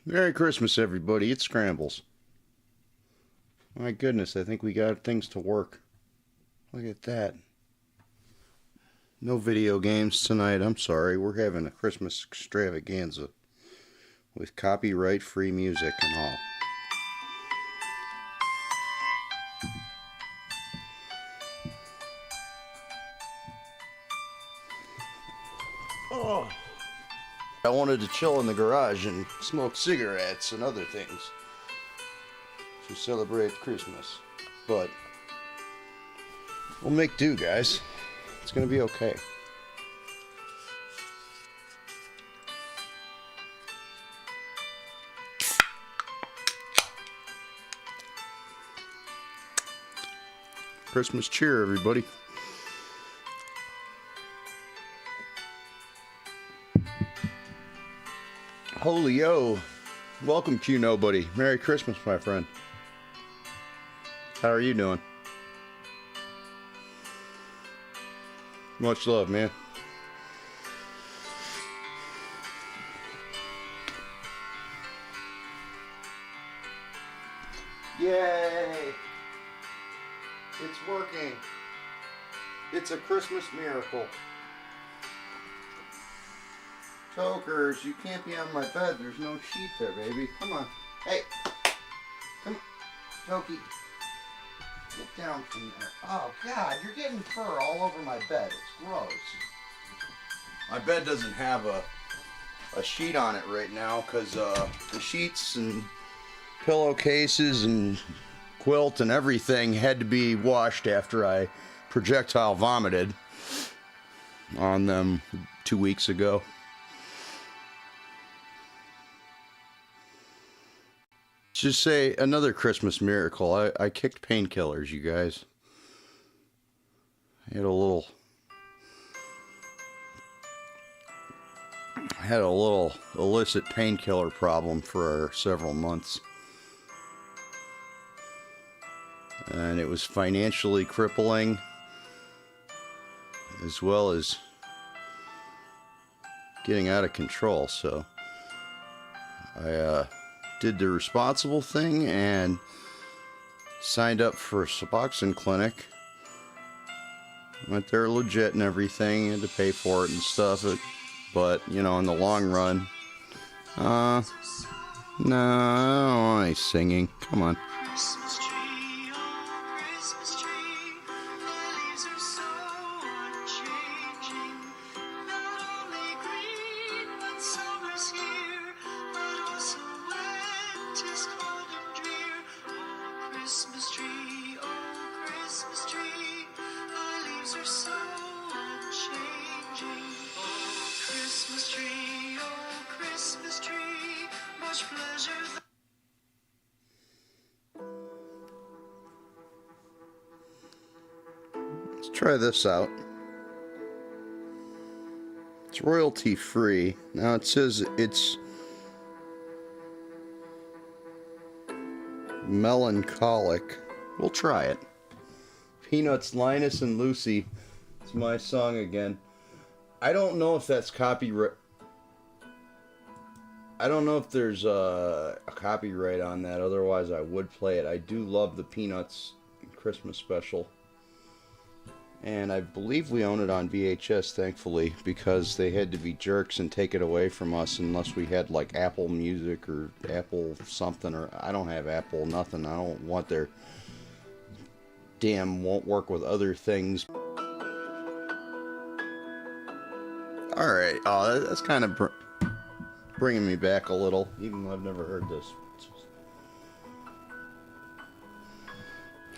Merry Christmas, everybody. It's Scrambles. My goodness, I think we got things to work. Look at that. No video games tonight. I'm sorry. We're having a Christmas extravaganza with copyright-free music and all. Oh. I wanted to chill in the garage and smoke cigarettes and other things to celebrate Christmas, but we'll make do, guys. It's gonna be okay. Christmas cheer, everybody. Holy-o. Welcome to you, nobody. Merry Christmas, my friend. How are you doing? Much love, man. Yay! It's working. It's a Christmas miracle. Tokers, you can't be on my bed. There's no sheet there, baby. Come on. Hey. Come on. Toki. Get down from there. Oh, God. You're getting fur all over my bed. It's gross. My bed doesn't have a sheet on it right now because the sheets and pillowcases and quilt and everything had to be washed after I projectile vomited on them 2 weeks ago. Just say another Christmas miracle. I kicked painkillers, you guys. I had a little illicit painkiller problem for several months. And it was financially crippling, as well as getting out of control. So I did the responsible thing and signed up for a Suboxone clinic. Went there legit and everything, had to pay for it and stuff. But you know, in the long run, no, I don't want any singing. Come on. Let's try this out. It's royalty free. Now it says it's melancholic. We'll try it. Peanuts, Linus, and Lucy. It's my song again. I don't know if that's copyright. I don't know if there's a copyright on that. Otherwise, I would play it. I do love the Peanuts Christmas special. And I believe we own it on VHS, thankfully, because they had to be jerks and take it away from us unless we had like Apple Music or Apple something. Or I don't have Apple nothing. I don't want their damn won't work with other things. Alright, oh, that's kind of bringing me back a little, even though I've never heard this.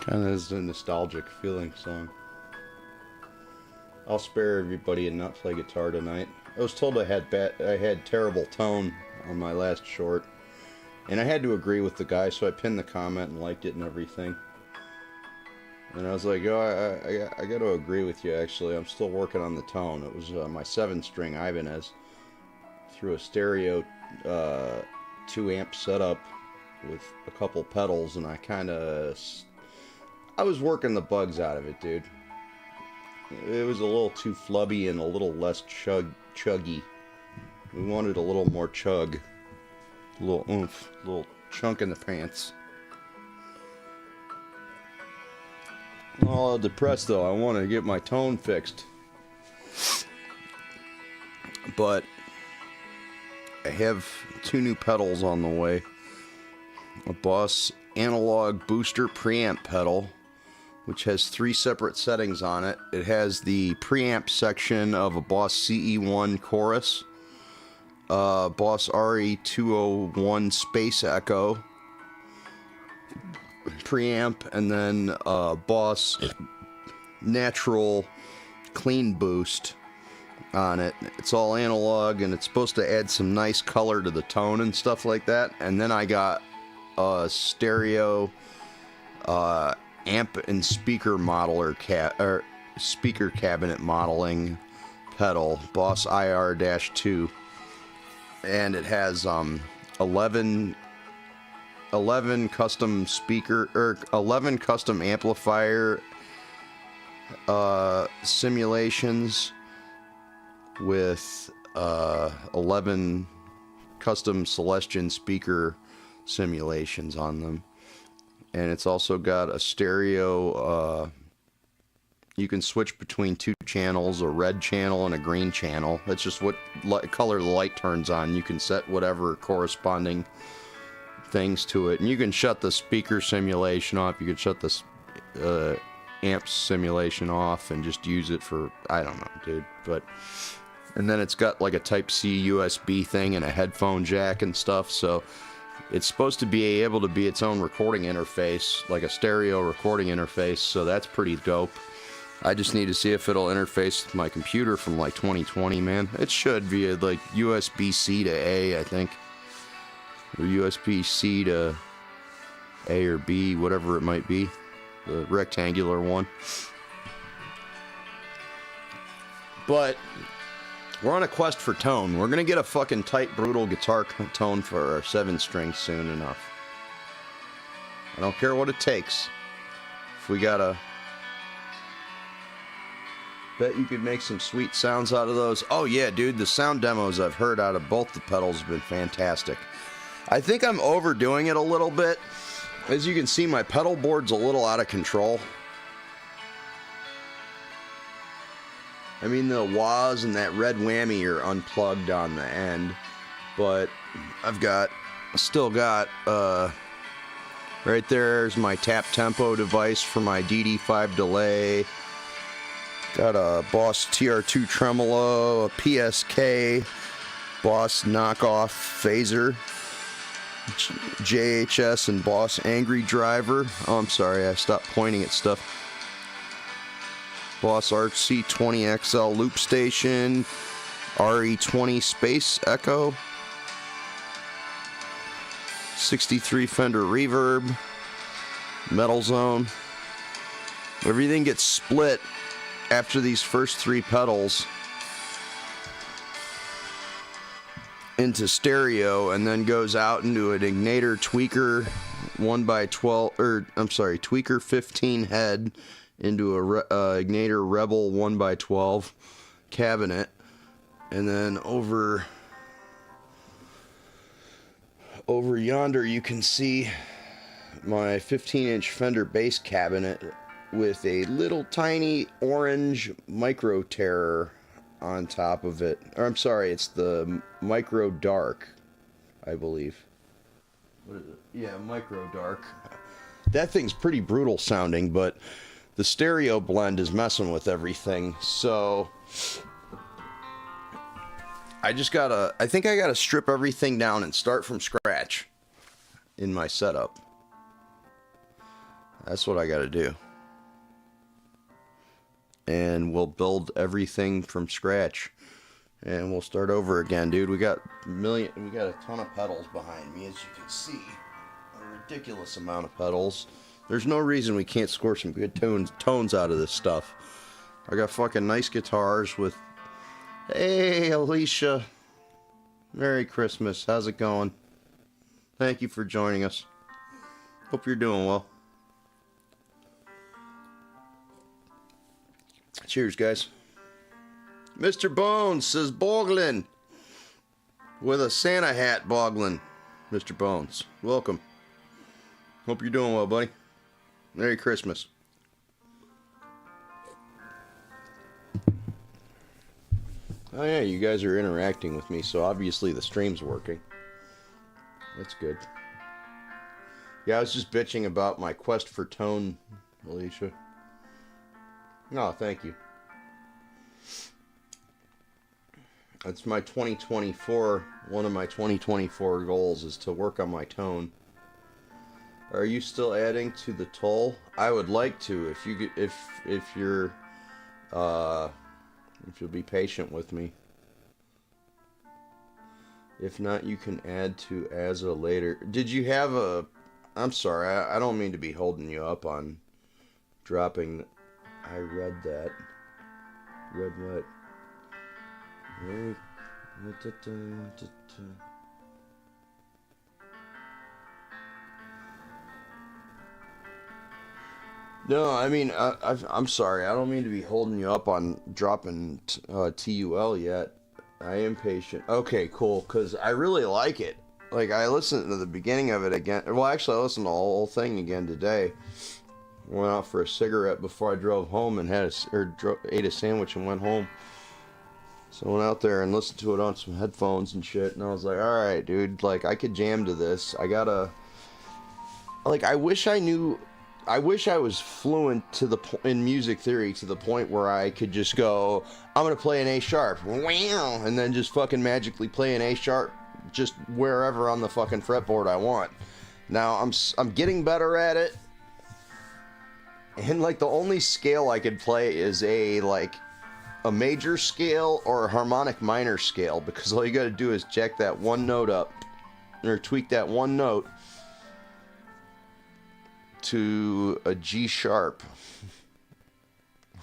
Kind of is a nostalgic feeling song. I'll spare everybody and not play guitar tonight. I was told I had terrible tone on my last short, and I had to agree with the guy, so I pinned the comment and liked it and everything. And I was like, oh, I got to agree with you, actually. I'm still working on the tone. It was my 7-string Ibanez through a stereo 2-amp setup with a couple pedals, and I was working the bugs out of it, dude. It was a little too flubby and a little less chuggy. We wanted a little more chug. A little oomph, a little chunk in the pants. I'm all depressed though. I want to get my tone fixed. But I have 2 new pedals on the way. A Boss analog booster preamp pedal, which has 3 separate settings on it. It has the preamp section of a Boss CE1 chorus, Boss RE201 Space Echo preamp, and then Boss Natural Clean Boost on it. It's all analog, and it's supposed to add some nice color to the tone and stuff like that. And then I got a stereo amp and speaker modeler or speaker cabinet modeling pedal, Boss IR-2, and it has 11 custom speaker or 11 custom amplifier simulations with 11 custom Celestion speaker simulations on them. And it's also got a stereo, you can switch between 2 channels, a red channel and a green channel. That's just what color the light turns on. You can set whatever corresponding things to it. And you can shut the speaker simulation off. You can shut the amp simulation off and just use it for, I don't know, dude. But, and then it's got like a Type-C USB thing and a headphone jack and stuff, so it's supposed to be able to be its own recording interface, like a stereo recording interface, so that's pretty dope. I just need to see if it'll interface with my computer from like 2020, man. It should via like USB-C to A, I think. Or USB-C to A or B, whatever it might be. The rectangular one. But we're on a quest for tone. We're gonna get a fucking tight, brutal guitar tone for our 7-string soon enough. I don't care what it takes. If we gotta... Bet you could make some sweet sounds out of those. Oh yeah, dude, the sound demos I've heard out of both the pedals have been fantastic. I think I'm overdoing it a little bit. As you can see, my pedal board's a little out of control. I mean, the wahs and that red whammy are unplugged on the end, but I still got, right there's my tap tempo device for my DD5 delay. Got a Boss TR2 tremolo, a PSK, Boss knockoff phaser, JHS and Boss angry driver. Oh, I'm sorry, I stopped pointing at stuff. Boss RC20XL loop station, RE20 Space Echo, 63 Fender reverb, Metal Zone. Everything gets split after these first 3 pedals into stereo and then goes out into an Ignator tweaker 1x12, or I'm sorry, tweaker 15 head into a Ignator Rebel 1x12 cabinet, and then over yonder you can see my 15-inch Fender bass cabinet with a little tiny orange Micro Terror on top of it. Or I'm sorry, it's the Micro Dark, I believe. What is it? Yeah, Micro Dark. That thing's pretty brutal sounding, but the stereo blend is messing with everything, so I think I gotta strip everything down and start from scratch in my setup. That's what I gotta do. And we'll build everything from scratch, and we'll start over again, dude. We got a ton of pedals behind me, as you can see, a ridiculous amount of pedals. There's no reason we can't score some good tones out of this stuff. I got fucking nice guitars with, hey Alicia, Merry Christmas, how's it going? Thank you for joining us. Hope you're doing well. Cheers, guys. Mr. Bones says Boglin with a Santa hat, Boglin. Mr. Bones. Welcome. Hope you're doing well, buddy. Merry Christmas. Oh yeah, you guys are interacting with me, so obviously the stream's working. That's good. Yeah, I was just bitching about my quest for tone, Alicia. Oh, thank you. That's my 2024, one of my 2024 goals is to work on my tone. Are you still adding to the toll? I would like to, if you if you're if you'll be patient with me. If not, you can add to as a later. Did you have a... I'm sorry, I don't mean to be holding you up on dropping... I read that. Read what? No, I mean, I'm sorry. I don't mean to be holding you up on dropping TUL yet. I am patient. Okay, cool, because I really like it. Like, I listened to the beginning of it again. Well, actually, I listened to the whole thing again today. Went out for a cigarette before I drove home and ate a sandwich and went home. So I went out there and listened to it on some headphones and shit. And I was like, alright, dude, like, I could jam to this. I gotta... Like, I wish I was fluent in music theory to the point where I could just go, I'm gonna play an A sharp, wow, and then just fucking magically play an A sharp just wherever on the fucking fretboard I want. Now I'm getting better at it, and like the only scale I could play is a major scale or a harmonic minor scale, because all you gotta do is jack that one note up or tweak that one note to a G sharp,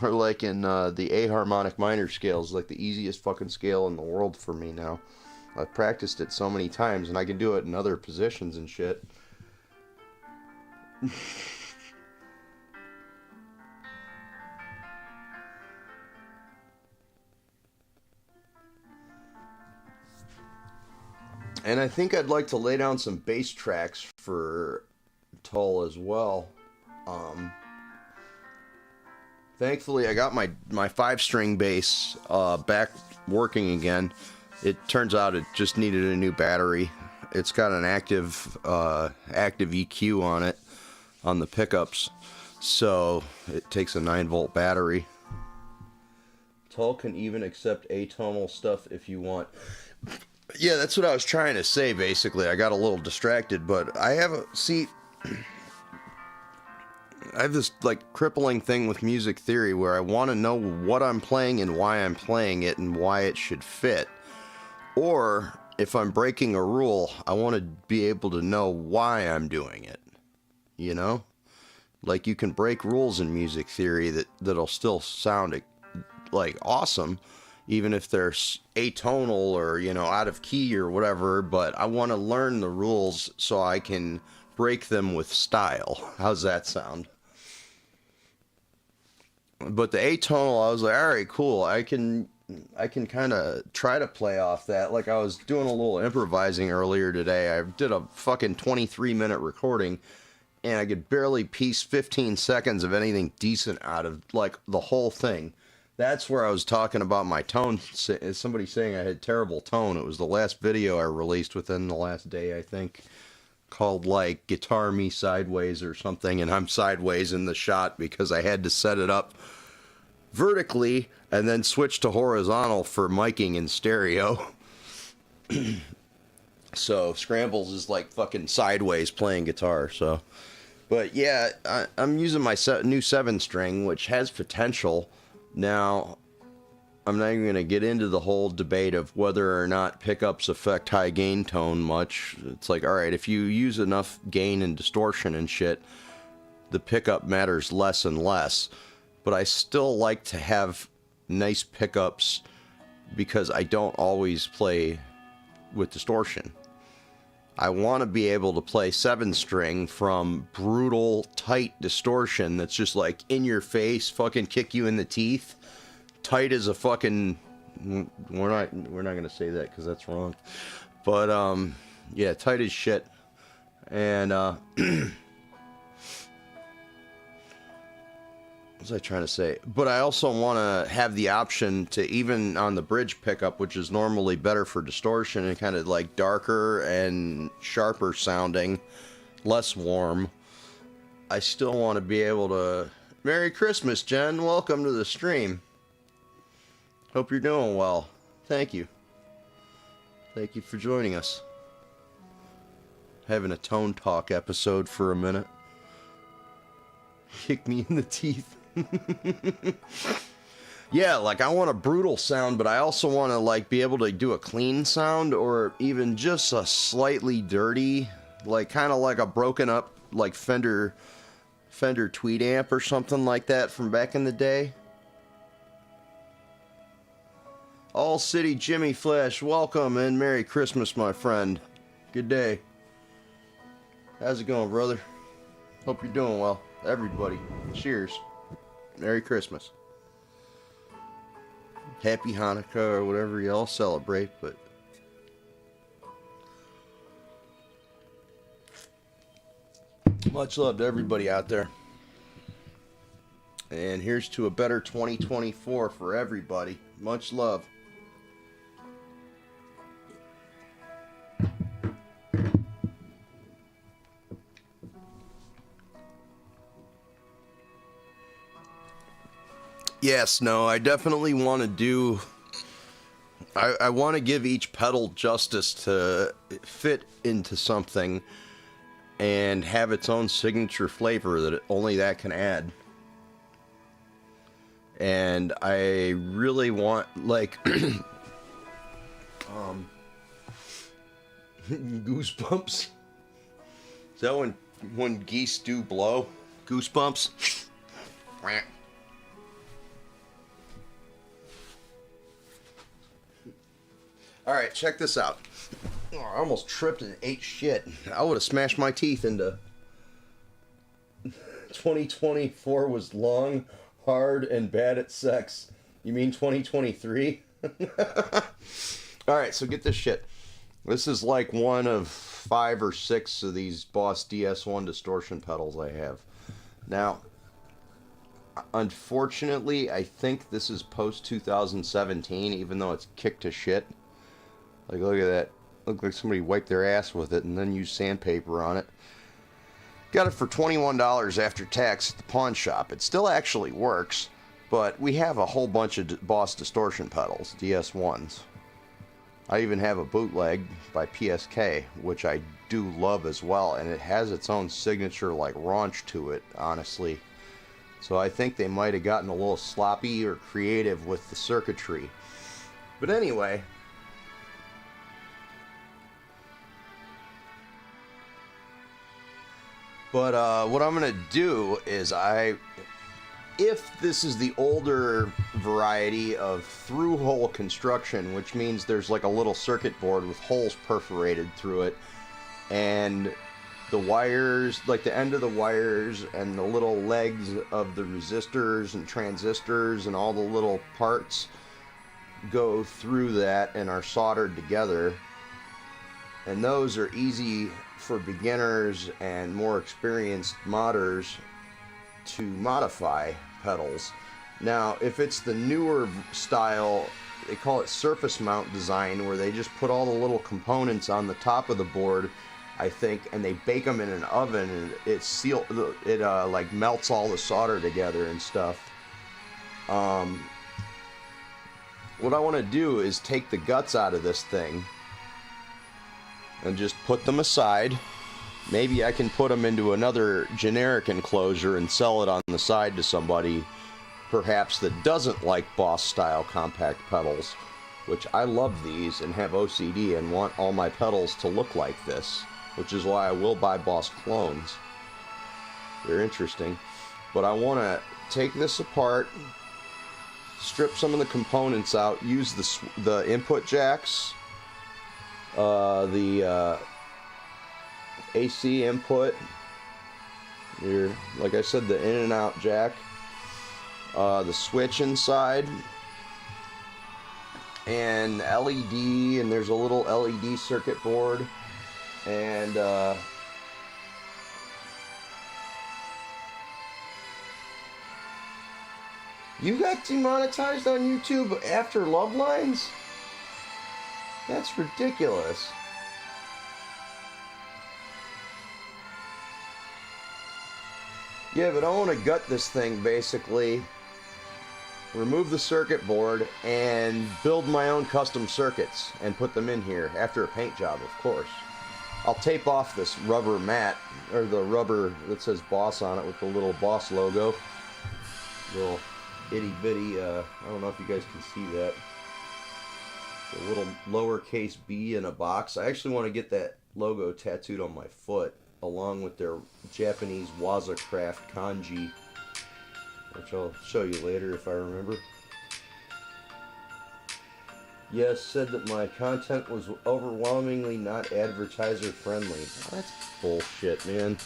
or like in the A harmonic minor scale is like the easiest fucking scale in the world for me now. I've practiced it so many times, and I can do it in other positions and shit. And I think I'd like to lay down some bass tracks for Tull as well. Thankfully, I got my 5-string bass back working again. It turns out it just needed a new battery. It's got an active EQ on it, on the pickups, so it takes a 9-volt battery. Tull can even accept atonal stuff if you want. Yeah, that's what I was trying to say, basically. I got a little distracted, but I have this like crippling thing with music theory where I want to know what I'm playing and why I'm playing it and why it should fit. Or if I'm breaking a rule, I want to be able to know why I'm doing it. You know? Like, you can break rules in music theory that'll still sound like awesome, even if they're atonal or, you know, out of key or whatever, but I want to learn the rules so I can break them with style. How's that sound? But the atonal, I was like, all right, cool. I can kind of try to play off that. Like, I was doing a little improvising earlier today. I did a fucking 23-minute recording, and I could barely piece 15 seconds of anything decent out of, like, the whole thing. That's where I was talking about my tone. Somebody saying I had terrible tone. It was the last video I released within the last day, I think, called, like, Guitar Me Sideways or something, and I'm sideways in the shot because I had to set it up vertically and then switch to horizontal for miking in stereo. So Scrambles is like fucking sideways playing guitar. So, but yeah, I'm using my new 7-string, which has potential. Now, I'm not even going to get into the whole debate of whether or not pickups affect high gain tone much. It's like, all right, if you use enough gain and distortion and shit, the pickup matters less and less. But I still like to have nice pickups because I don't always play with distortion. I want to be able to play 7-string from brutal, tight distortion that's just like in your face, fucking kick you in the teeth. Tight as a fucking... We're not going to say that because that's wrong. But, Yeah, tight as shit. And, what was I trying to say? But I also want to have the option to, even on the bridge pickup, which is normally better for distortion and kind of like darker and sharper sounding, less warm, I still want to be able to... Merry Christmas, Jen. Welcome to the stream. Hope you're doing well. Thank you. Thank you for joining us. Having a tone talk episode for a minute. Kick me in the teeth. Yeah, like I want a brutal sound, but I also want to like be able to do a clean sound, or even just a slightly dirty, like kind of like a broken up like Fender Tweed amp or something like that from back in the day. All City Jimmy Flash, welcome and Merry Christmas, my friend. Good day. How's it going, brother? Hope you're doing well. Everybody, cheers. Merry Christmas. Happy Hanukkah or whatever y'all celebrate, but much love to everybody out there. And here's to a better 2024 for everybody. Much love. Yes, no, I definitely want to do... I want to give each pedal justice to fit into something and have its own signature flavor that only that can add. And I really want, like... Goosebumps? Is that when geese do blow? Goosebumps? Alright, check this out. Oh, I almost tripped and ate shit. I would have smashed my teeth into... 2024 was long, hard, and bad at sex. You mean 2023? Alright, so get this shit. This is like one of 5 or 6 of these Boss DS1 distortion pedals I have. Now, unfortunately, I think this is post-2017, even though it's kicked to shit. Like, look at that. Looked like somebody wiped their ass with it and then used sandpaper on it. Got it for $21 after tax at the pawn shop. It still actually works, but we have a whole bunch of Boss distortion pedals, DS1s. I even have a bootleg by PSK, which I do love as well, and it has its own signature, like, raunch to it, honestly. So I think they might have gotten a little sloppy or creative with the circuitry. But anyway... But what I'm going to do is if this is the older variety of through-hole construction, which means there's like a little circuit board with holes perforated through it, and the wires, like the end of the wires and the little legs of the resistors and transistors and all the little parts go through that and are soldered together, and those are easy for beginners and more experienced modders to modify pedals. Now, if it's the newer style, they call it surface mount design, where they just put all the little components on the top of the board, I think, and they bake them in an oven, and it like melts all the solder together and stuff. What I want to do is take the guts out of this thing and just put them aside. Maybe I can put them into another generic enclosure and sell it on the side to somebody, perhaps, that doesn't like Boss style compact pedals, which I love these and have OCD and want all my pedals to look like this, which is why I will buy Boss clones. They're interesting. But I want to take this apart, strip some of the components out, use the input jacks, the AC input, like I said, the in and out jack, the switch inside, and LED, and there's a little LED circuit board, And you got demonetized on YouTube after Love Lines? That's ridiculous. Yeah, but I want to gut this thing, basically. Remove the circuit board and build my own custom circuits and put them in here after a paint job, of course. I'll tape off this rubber mat, or the rubber that says Boss on it with the little Boss logo. Little itty bitty, I don't know if you guys can see that. A little lowercase b in a box. I actually want to get that logo tattooed on my foot, along with their Japanese Wazacraft kanji, which I'll show you later if I remember. Yes, said that my content was overwhelmingly not advertiser friendly. That's bullshit, man.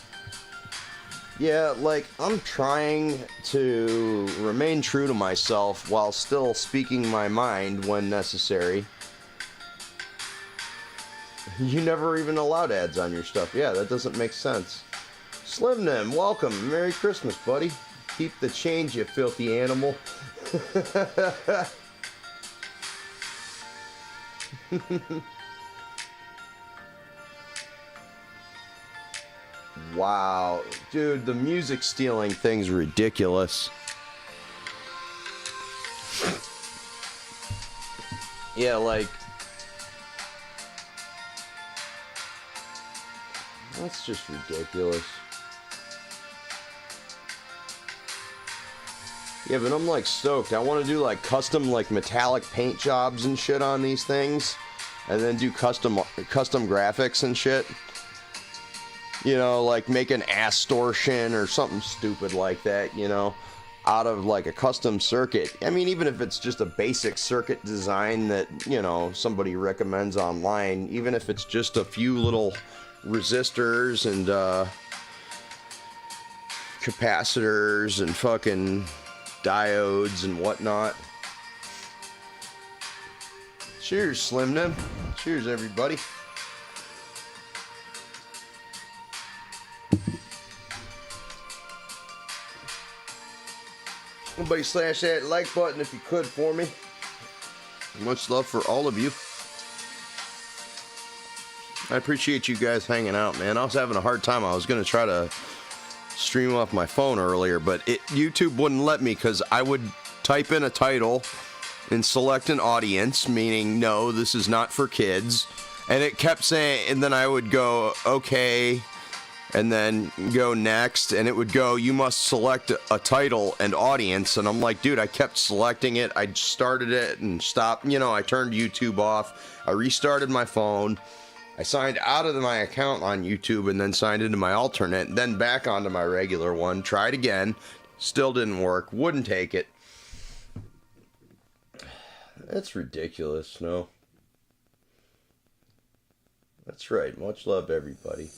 Yeah, like, I'm trying to remain true to myself while still speaking my mind when necessary. You never even allowed ads on your stuff. Yeah, that doesn't make sense. Slimnim, welcome. Merry Christmas, buddy. Keep the change, you filthy animal. Wow. Dude, the music stealing thing's ridiculous. Yeah, like... that's just ridiculous. Yeah, but I'm like stoked. I want to do like custom like metallic paint jobs and shit on these things, and then do custom graphics and shit. You know, like make an Astortion or something stupid like that, you know, out of like a custom circuit. I mean, even if it's just a basic circuit design that, you know, somebody recommends online, even if it's just a few little resistors and capacitors and fucking diodes and whatnot. Cheers, Slimnim. Cheers, everybody. Everybody slash that like button if you could for me. Much love for all of you. I appreciate you guys hanging out, man. I was having a hard time. I was going to try to stream off my phone earlier, but YouTube wouldn't let me because I would type in a title and select an audience, meaning no, this is not for kids. And it kept saying, and then I would go, okay, and then go next, and it would go, you must select a title and audience. And I'm like, dude, I kept selecting it. I started it and stopped. You know, I turned YouTube off. I restarted my phone. I signed out of my account on YouTube and then signed into my alternate, then back onto my regular one. Tried again. Still didn't work. Wouldn't take it. That's ridiculous, no? That's right. Much love, everybody.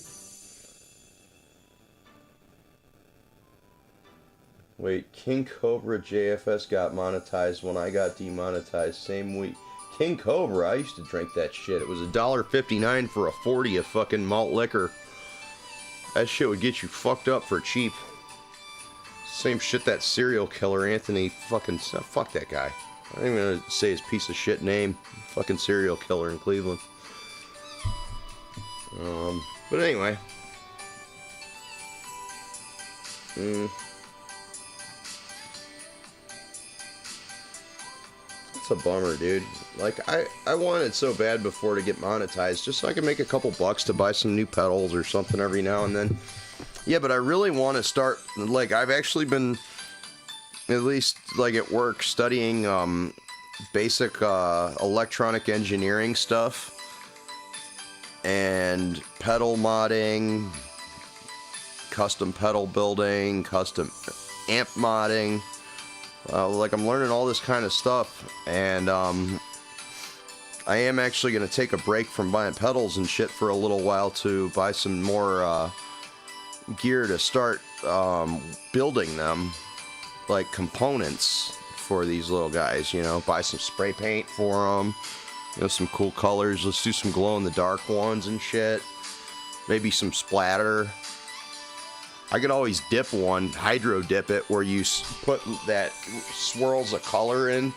Wait, King Cobra JFS got monetized when I got demonetized same week. King Cobra, I used to drink that shit. It was $1.59 for a 40 of fucking malt liquor. That shit would get you fucked up for cheap. Same shit that serial killer Anthony fucking... fuck that guy. I ain't even gonna say his piece of shit name. Fucking serial killer in Cleveland. But anyway. It's a bummer, dude. Like, I wanted so bad before to get monetized, just so I could make a couple bucks to buy some new pedals or something every now and then. Yeah, but I really want to start, like, I've actually been, at least, like, at work, studying, basic, electronic engineering stuff, and pedal modding, custom pedal building, custom amp modding. Like, I'm learning all this kind of stuff, and I am actually going to take a break from buying pedals and shit for a little while to buy some more gear to start building them, like components for these little guys, you know, buy some spray paint for them, you know, some cool colors. Let's do some glow-in-the-dark ones and shit. maybe some splatter. I could always dip one, hydro dip it, where you put that swirls of color in,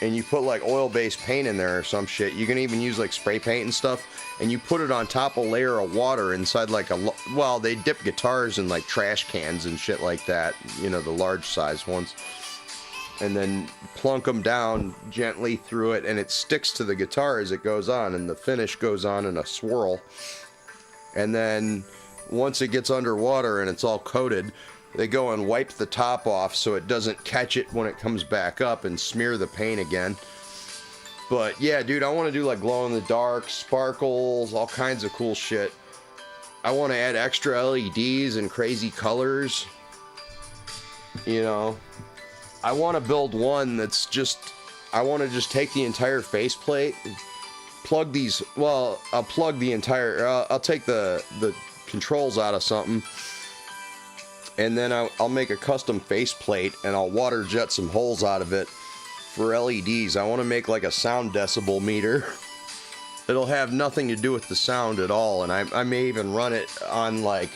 and you put like oil-based paint in there or some shit. You can even use like spray paint and stuff, and you put it on top of a layer of water inside like well, they dip guitars in like trash cans and shit like that, you know, the large size ones, and then plunk them down gently through it, and it sticks to the guitar as it goes on, and the finish goes on in a swirl. And then once it gets underwater and it's all coated, they go and wipe the top off so it doesn't catch it when it comes back up, and smear the paint again. But yeah, dude, I want to do like glow in the dark, sparkles, all kinds of cool shit. I want to add extra LEDs and crazy colors. You know, I want to build one that's just, I want to just take the entire faceplate, plug these, well, I'll plug the entire, I'll take the controls out of something, and then I'll make a custom faceplate, and I'll water jet some holes out of it for LEDs. I want to make like a sound decibel meter. It'll have nothing to do with the sound at all, and I may even run it on like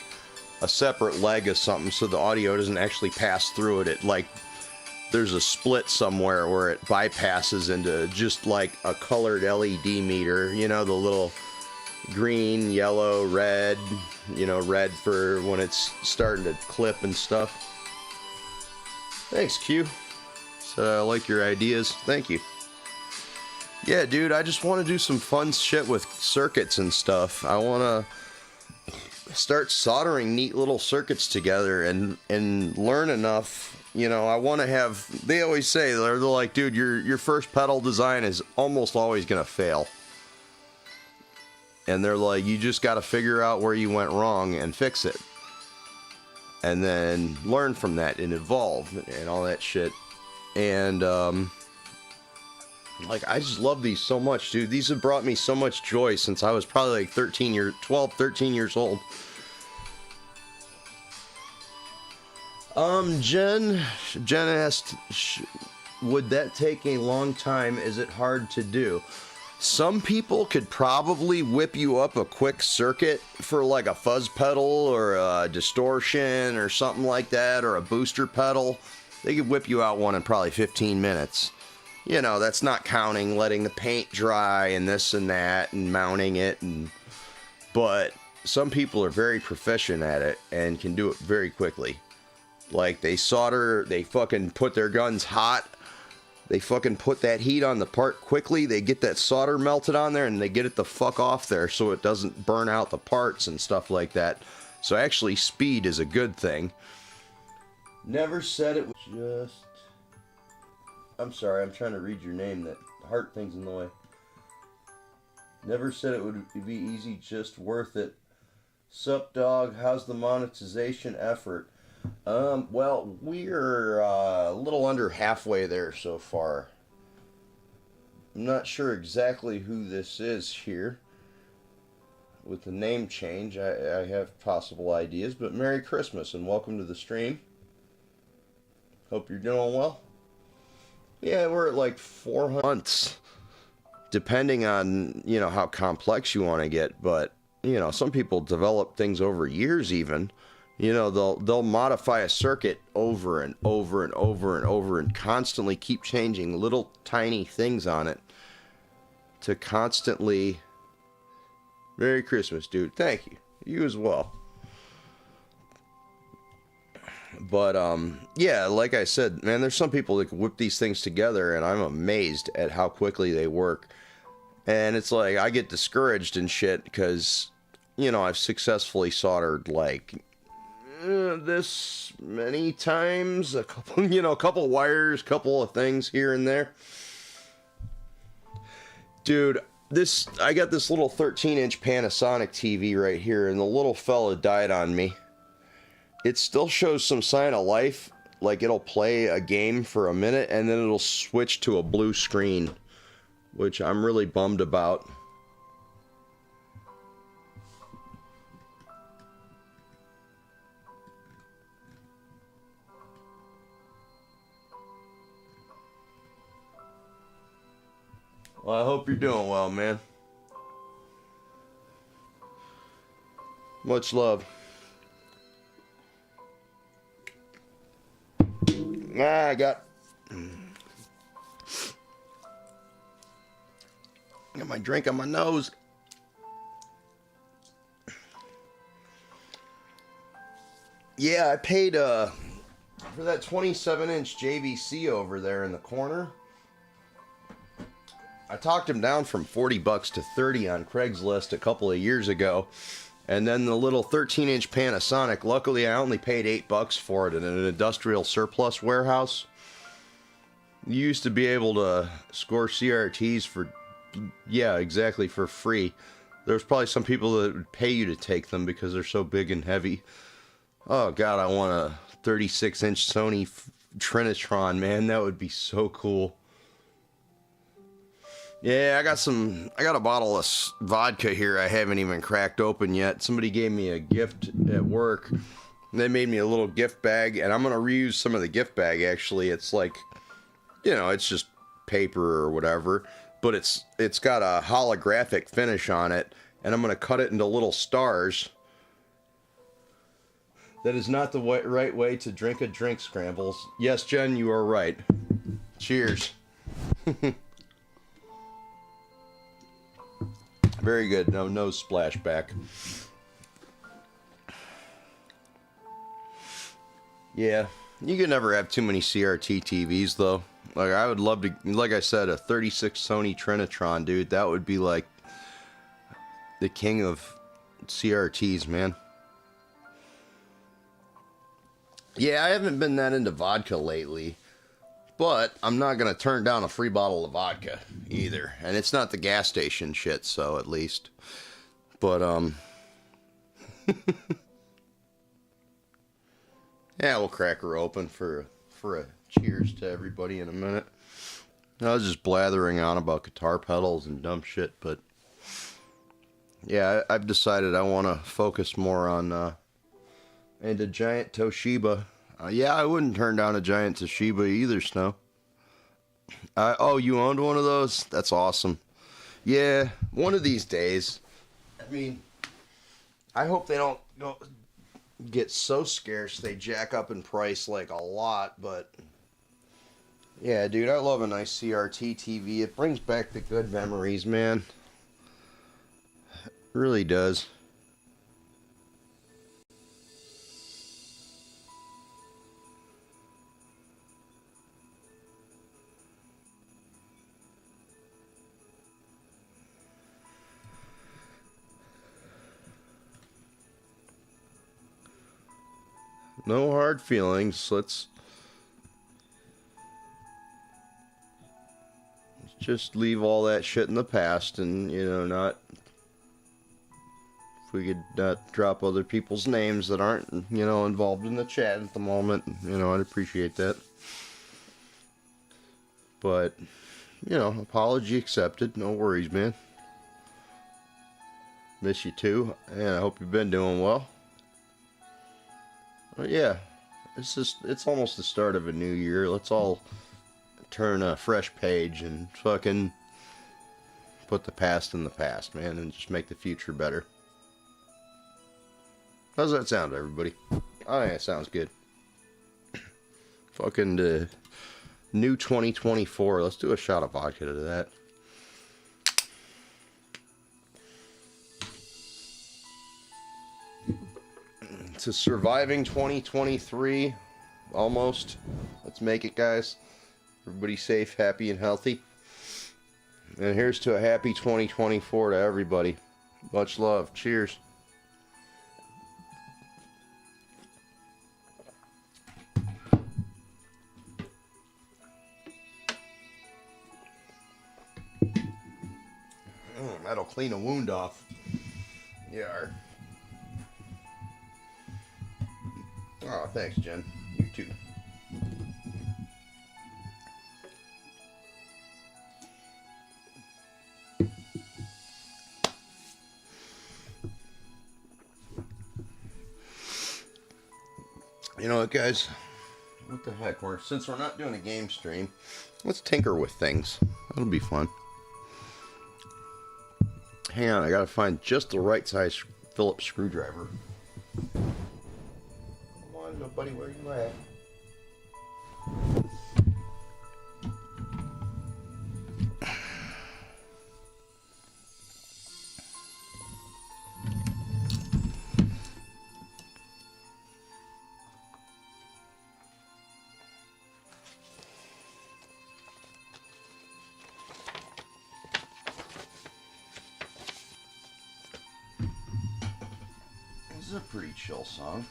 a separate leg or something so the audio doesn't actually pass through it. It like, there's a split somewhere where it bypasses into just like a colored LED meter, you know, the little green, yellow, red, you know, red for when it's starting to clip and stuff. Thanks, Q. So I like your ideas. Thank you. Yeah, dude, I just want to do some fun shit with circuits and stuff. I want to start soldering neat little circuits together and learn enough. You know, I want to have, they always say, they're like, dude, your first pedal design is almost always going to fail. And they're like, you just got to figure out where you went wrong and fix it. And then learn from that and evolve and all that shit. And, like, I just love these so much, dude. These have brought me so much joy since I was probably like 12, 13 years old. Jen asked, would that take a long time? Is it hard to do? Some people could probably whip you up a quick circuit for like a fuzz pedal or a distortion or something like that, or a booster pedal. They could whip you out one in probably 15 minutes. You know, that's not counting letting the paint dry and this and that and mounting it. But some people are very proficient at it and can do it very quickly. Like, they solder, they fucking put their guns hot. They fucking put that heat on the part quickly. They get that solder melted on there and they get it the fuck off there so it doesn't burn out the parts and stuff like that. So actually, speed is a good thing. Never said it was just... I'm sorry, I'm trying to read your name. That heart thing's in the way. Never said it would be easy, just worth it. Sup, dog? How's the monetization effort? Well, we're a little under halfway there so far. I'm not sure exactly who this is here. With the name change, I have possible ideas, but Merry Christmas and welcome to the stream. Hope you're doing well. Yeah, we're at like 400 months, depending on, you know, how complex you want to get, but, you know, some people develop things over years even. You know, they'll modify a circuit over and over and over and over and constantly keep changing little tiny things on it to constantly... Merry Christmas, dude. Thank you. You as well. But, yeah, like I said, man, there's some people that can whip these things together, and I'm amazed at how quickly they work. And it's like, I get discouraged and shit because, you know, I've successfully soldered, like... this many times, a couple wires, couple of things here and there. Dude, I got this little 13-inch Panasonic TV right here, and the little fella died on me. It still shows some sign of life, like it'll play a game for a minute, and then it'll switch to a blue screen, which I'm really bummed about. Well, I hope you're doing well, man. Much love. I got my drink on my nose. Yeah, I paid for that 27-inch JVC over there in the corner. I talked him down from $40 to $30 on Craigslist a couple of years ago. And then the little 13-inch Panasonic, luckily I only paid $8 for it in an industrial surplus warehouse. You used to be able to score CRTs for, yeah, exactly, for free. There's probably some people that would pay you to take them because they're so big and heavy. Oh God, I want a 36-inch Sony Trinitron, man. That would be so cool. Yeah, I got a bottle of vodka here I haven't even cracked open yet. Somebody gave me a gift at work. They made me a little gift bag, and I'm going to reuse some of the gift bag, actually. It's like, you know, it's just paper or whatever, but it's got a holographic finish on it, and I'm going to cut it into little stars. That is not the right way to drink a drink, Scrambles. Yes, Jen, you are right. Cheers. Very good. No splashback. Yeah, you can never have too many CRT TVs, though. Like, I would love to, like I said, a 36 Sony Trinitron, dude. That would be like the king of CRTs, man. Yeah, I haven't been that into vodka lately. But I'm not going to turn down a free bottle of vodka either. And it's not the gas station shit, so at least. But, yeah, we'll crack her open for a cheers to everybody in a minute. I was just blathering on about guitar pedals and dumb shit, but yeah, I've decided I want to focus more on, and a giant Toshiba. Yeah, I wouldn't turn down a giant Toshiba either, Snow. Oh, you owned one of those? That's awesome. Yeah, one of these days. I mean, I hope they don't get so scarce they jack up in price like a lot, but yeah, dude, I love a nice CRT TV. It brings back the good memories, man. It really does. No hard feelings. Let's just leave all that shit in the past and, you know, not... If we could not drop other people's names that aren't, you know, involved in the chat at the moment, you know, I'd appreciate that. But, you know, apology accepted. No worries, man. Miss you too, and I hope you've been doing well. But yeah, it's almost the start of a new year. Let's all turn a fresh page and fucking put the past in the past, man, and just make the future better. How's that sound, everybody? Oh yeah, it sounds good. Fucking new 2024. Let's do a shot of vodka to that. To surviving 2023, almost. Let's make it, guys. Everybody safe, happy, and healthy. And here's to a happy 2024 to everybody. Much love. Cheers. That'll clean a wound off. Yeah. Oh, thanks, Jen. You too. You know what, guys? What the heck? Since we're not doing a game stream, let's tinker with things. That'll be fun. Hang on, I gotta find just the right size Phillips screwdriver. Come on, nobody, where you at? This is a pretty chill song.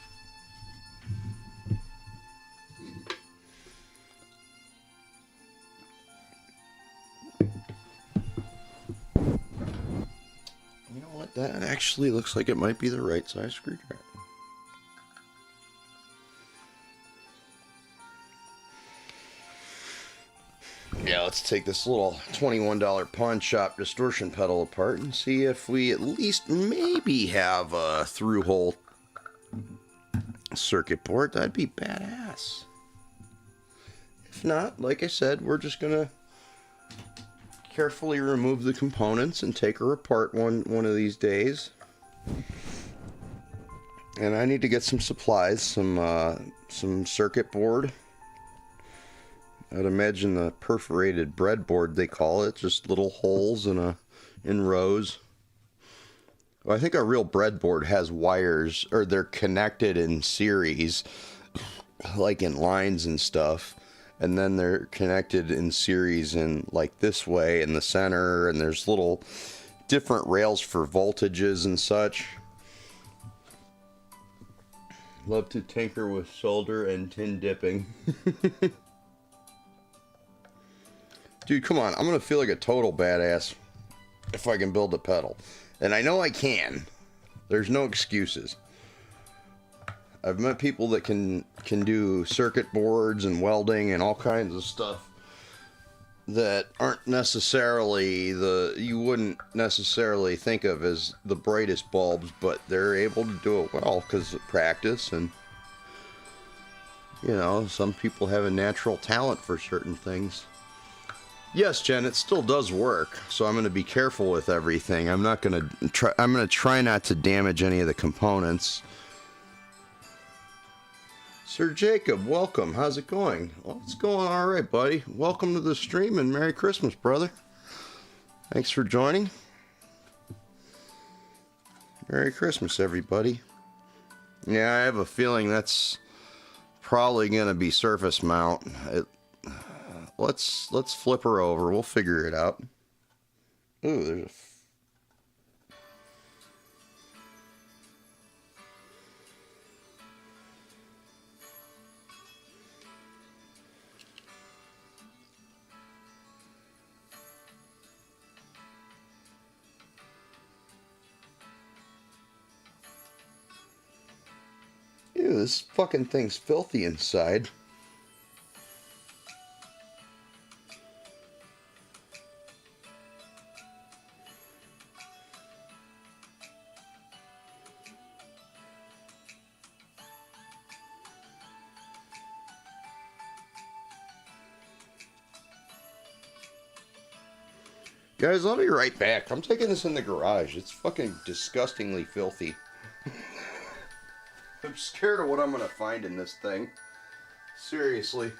You know what? That actually looks like it might be the right size screwdriver. Yeah, let's take this little $21 pawn shop distortion pedal apart and see if we at least maybe have a through-hole circuit board. That'd be badass. If not, like I said, we're just gonna carefully remove the components and take her apart one of these days. And I need to get some supplies, some circuit board. I'd imagine the perforated breadboard they call it, just little holes in rows. Well, I think a real breadboard has wires, or they're connected in series, like in lines and stuff, and then they're connected in series in like this way in the center, and there's little different rails for voltages and such. Love to tinker with solder and tin dipping. Dude, come on. I'm going to feel like a total badass if I can build a pedal. And I know I can. There's no excuses. I've met people that can do circuit boards and welding and all kinds of stuff that aren't necessarily you wouldn't necessarily think of as the brightest bulbs, but they're able to do it well because of practice. And, you know, some people have a natural talent for certain things. Yes, Jen, it still does work, so I'm going to be careful with everything. I'm going to try not to damage any of the components. Sir Jacob, welcome. How's it going? Well, it's going all right, buddy. Welcome to the stream and Merry Christmas, brother. Thanks for joining. Merry Christmas, everybody. Yeah, I have a feeling that's probably going to be surface mount. Let's flip her over. We'll figure it out. Ooh, there's a... Ew, this fucking thing's filthy inside. Guys, I'll be right back. I'm taking this in the garage. It's fucking disgustingly filthy. I'm scared of what I'm gonna find in this thing. Seriously.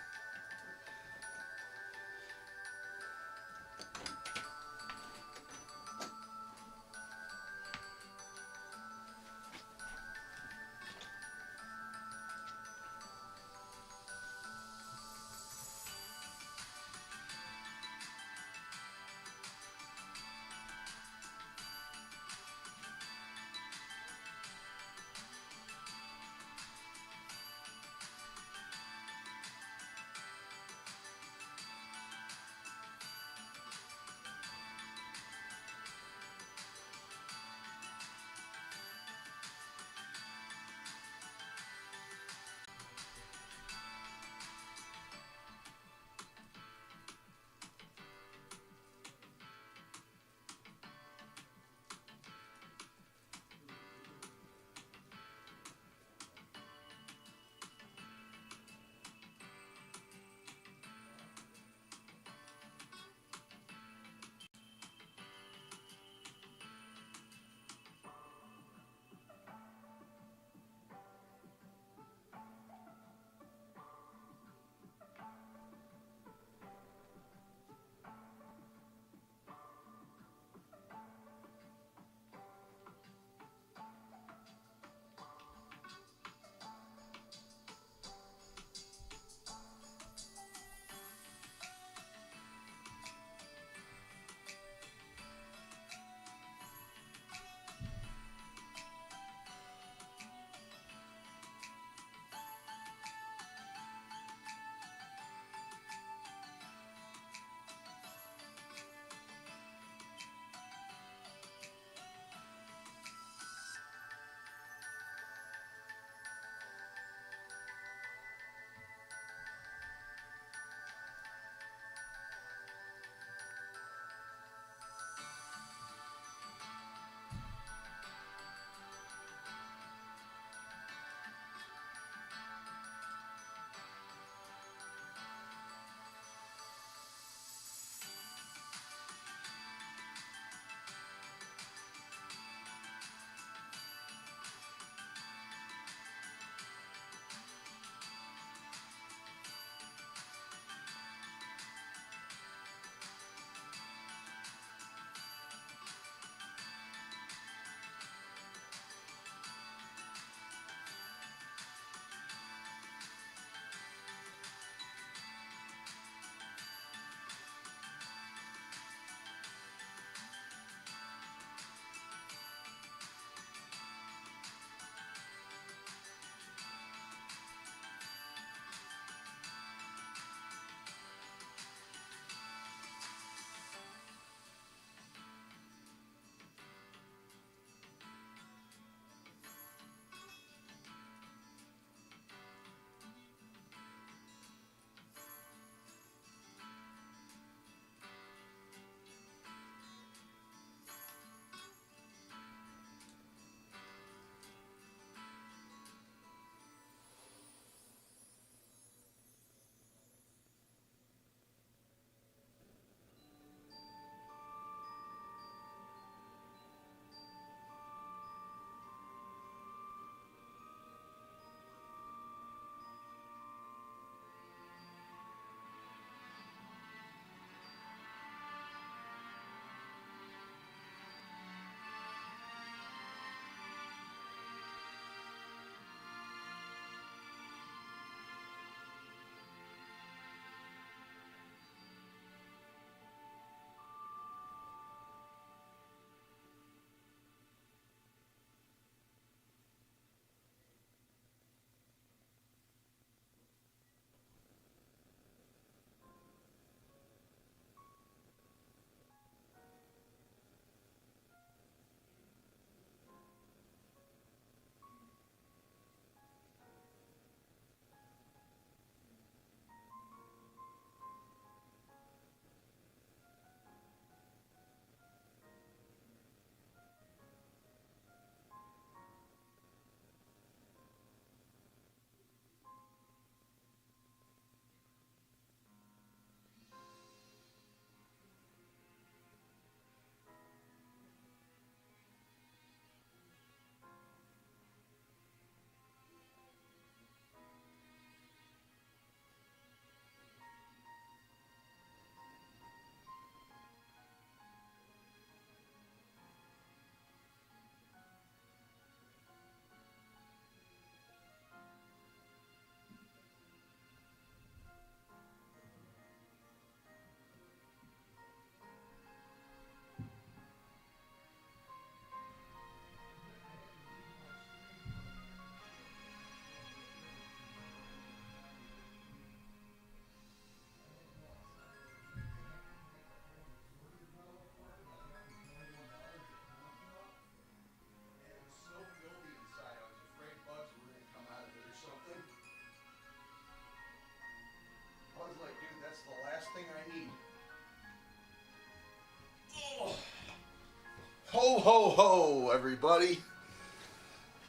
ho, ho, everybody.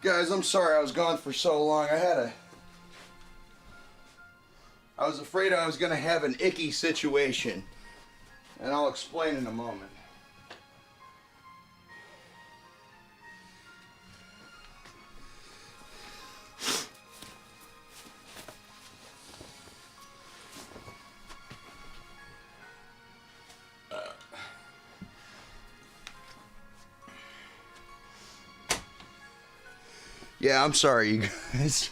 Guys, I'm sorry I was gone for so long. I was afraid I was going to have an icky situation. And I'll explain in a moment. Yeah, I'm sorry, you guys.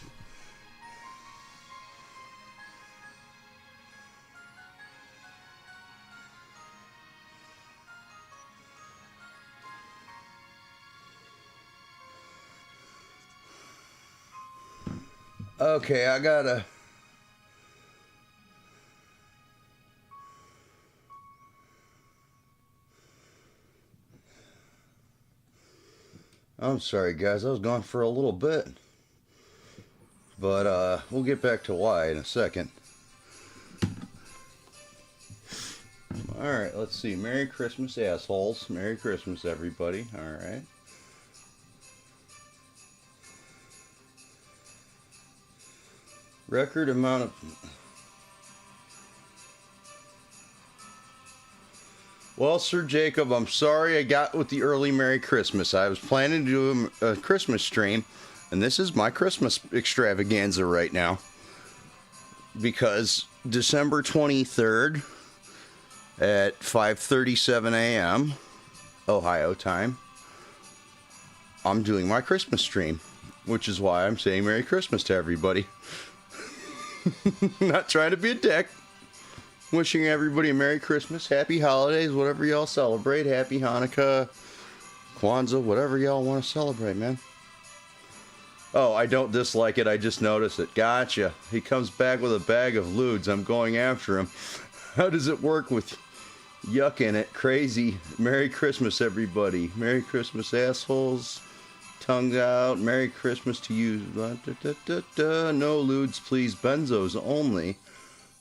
Okay, I gotta... I'm sorry, guys. I was gone for a little bit. But, we'll get back to why in a second. Alright, let's see. Merry Christmas, assholes. Merry Christmas, everybody. Alright. Record amount of... Well, Sir Jacob, I'm sorry I got with the early Merry Christmas. I was planning to do a Christmas stream, and this is my Christmas extravaganza right now. Because December 23rd at 5:37 a.m. Ohio time, I'm doing my Christmas stream, which is why I'm saying Merry Christmas to everybody. Not trying to be a dick. Wishing everybody a Merry Christmas, Happy Holidays, whatever y'all celebrate. Happy Hanukkah, Kwanzaa, whatever y'all want to celebrate, man. Oh, I don't dislike it. I just noticed it. Gotcha. He comes back with a bag of lewds. I'm going after him. How does it work with yuck in it? Crazy. Merry Christmas, everybody. Merry Christmas, assholes. Tongue out. Merry Christmas to you. No lewds, please. Benzos only.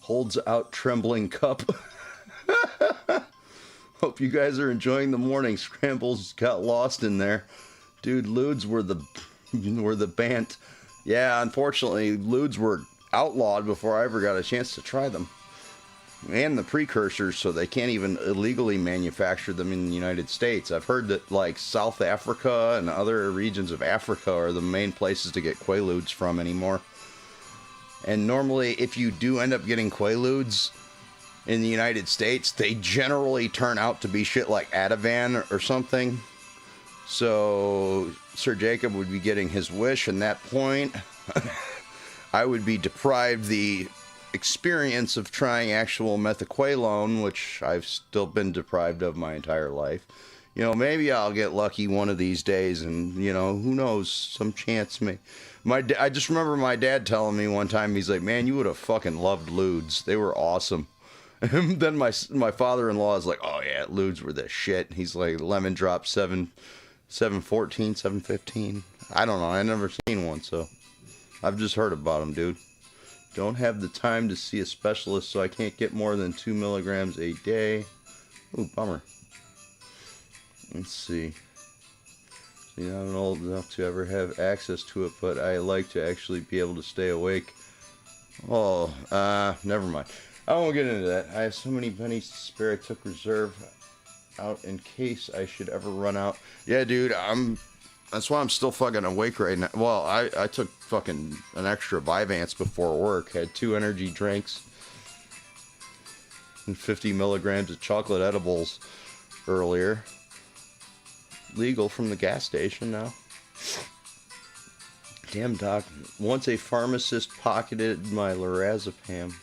Holds out trembling cup. Hope you guys are enjoying the morning. Scrambles got lost in there. Dude, lewds were the band. Yeah, unfortunately, lewds were outlawed before I ever got a chance to try them. And the precursors, so they can't even illegally manufacture them in the United States. I've heard that, like, South Africa and other regions of Africa are the main places to get Quaaludes from anymore. And normally, if you do end up getting Quaaludes in the United States, they generally turn out to be shit like Ativan or something. So, Sir Jacob would be getting his wish, and that point, I would be deprived the experience of trying actual methaqualone, which I've still been deprived of my entire life. You know, maybe I'll get lucky one of these days, and, you know, who knows, some chance may... I just remember my dad telling me one time, he's like, man, you would have fucking loved lewds. They were awesome. And then my father-in-law is like, oh yeah, lewds were the shit. He's like, lemon drop 714, 715. I don't know. I never seen one, so I've just heard about them, dude. Don't have the time to see a specialist, so I can't get more than 2 milligrams a day. Ooh, bummer. Let's see. See, I'm old enough to ever have access to it, but I like to actually be able to stay awake. Oh, never mind. I won't get into that. I have so many pennies to spare. I took reserve out in case I should ever run out. Yeah, dude, that's why I'm still fucking awake right now. Well, I took fucking an extra Vyvanse before work. Had 2 energy drinks and 50 milligrams of chocolate edibles earlier. Legal from the gas station now. Damn doc. Once a pharmacist pocketed my lorazepam.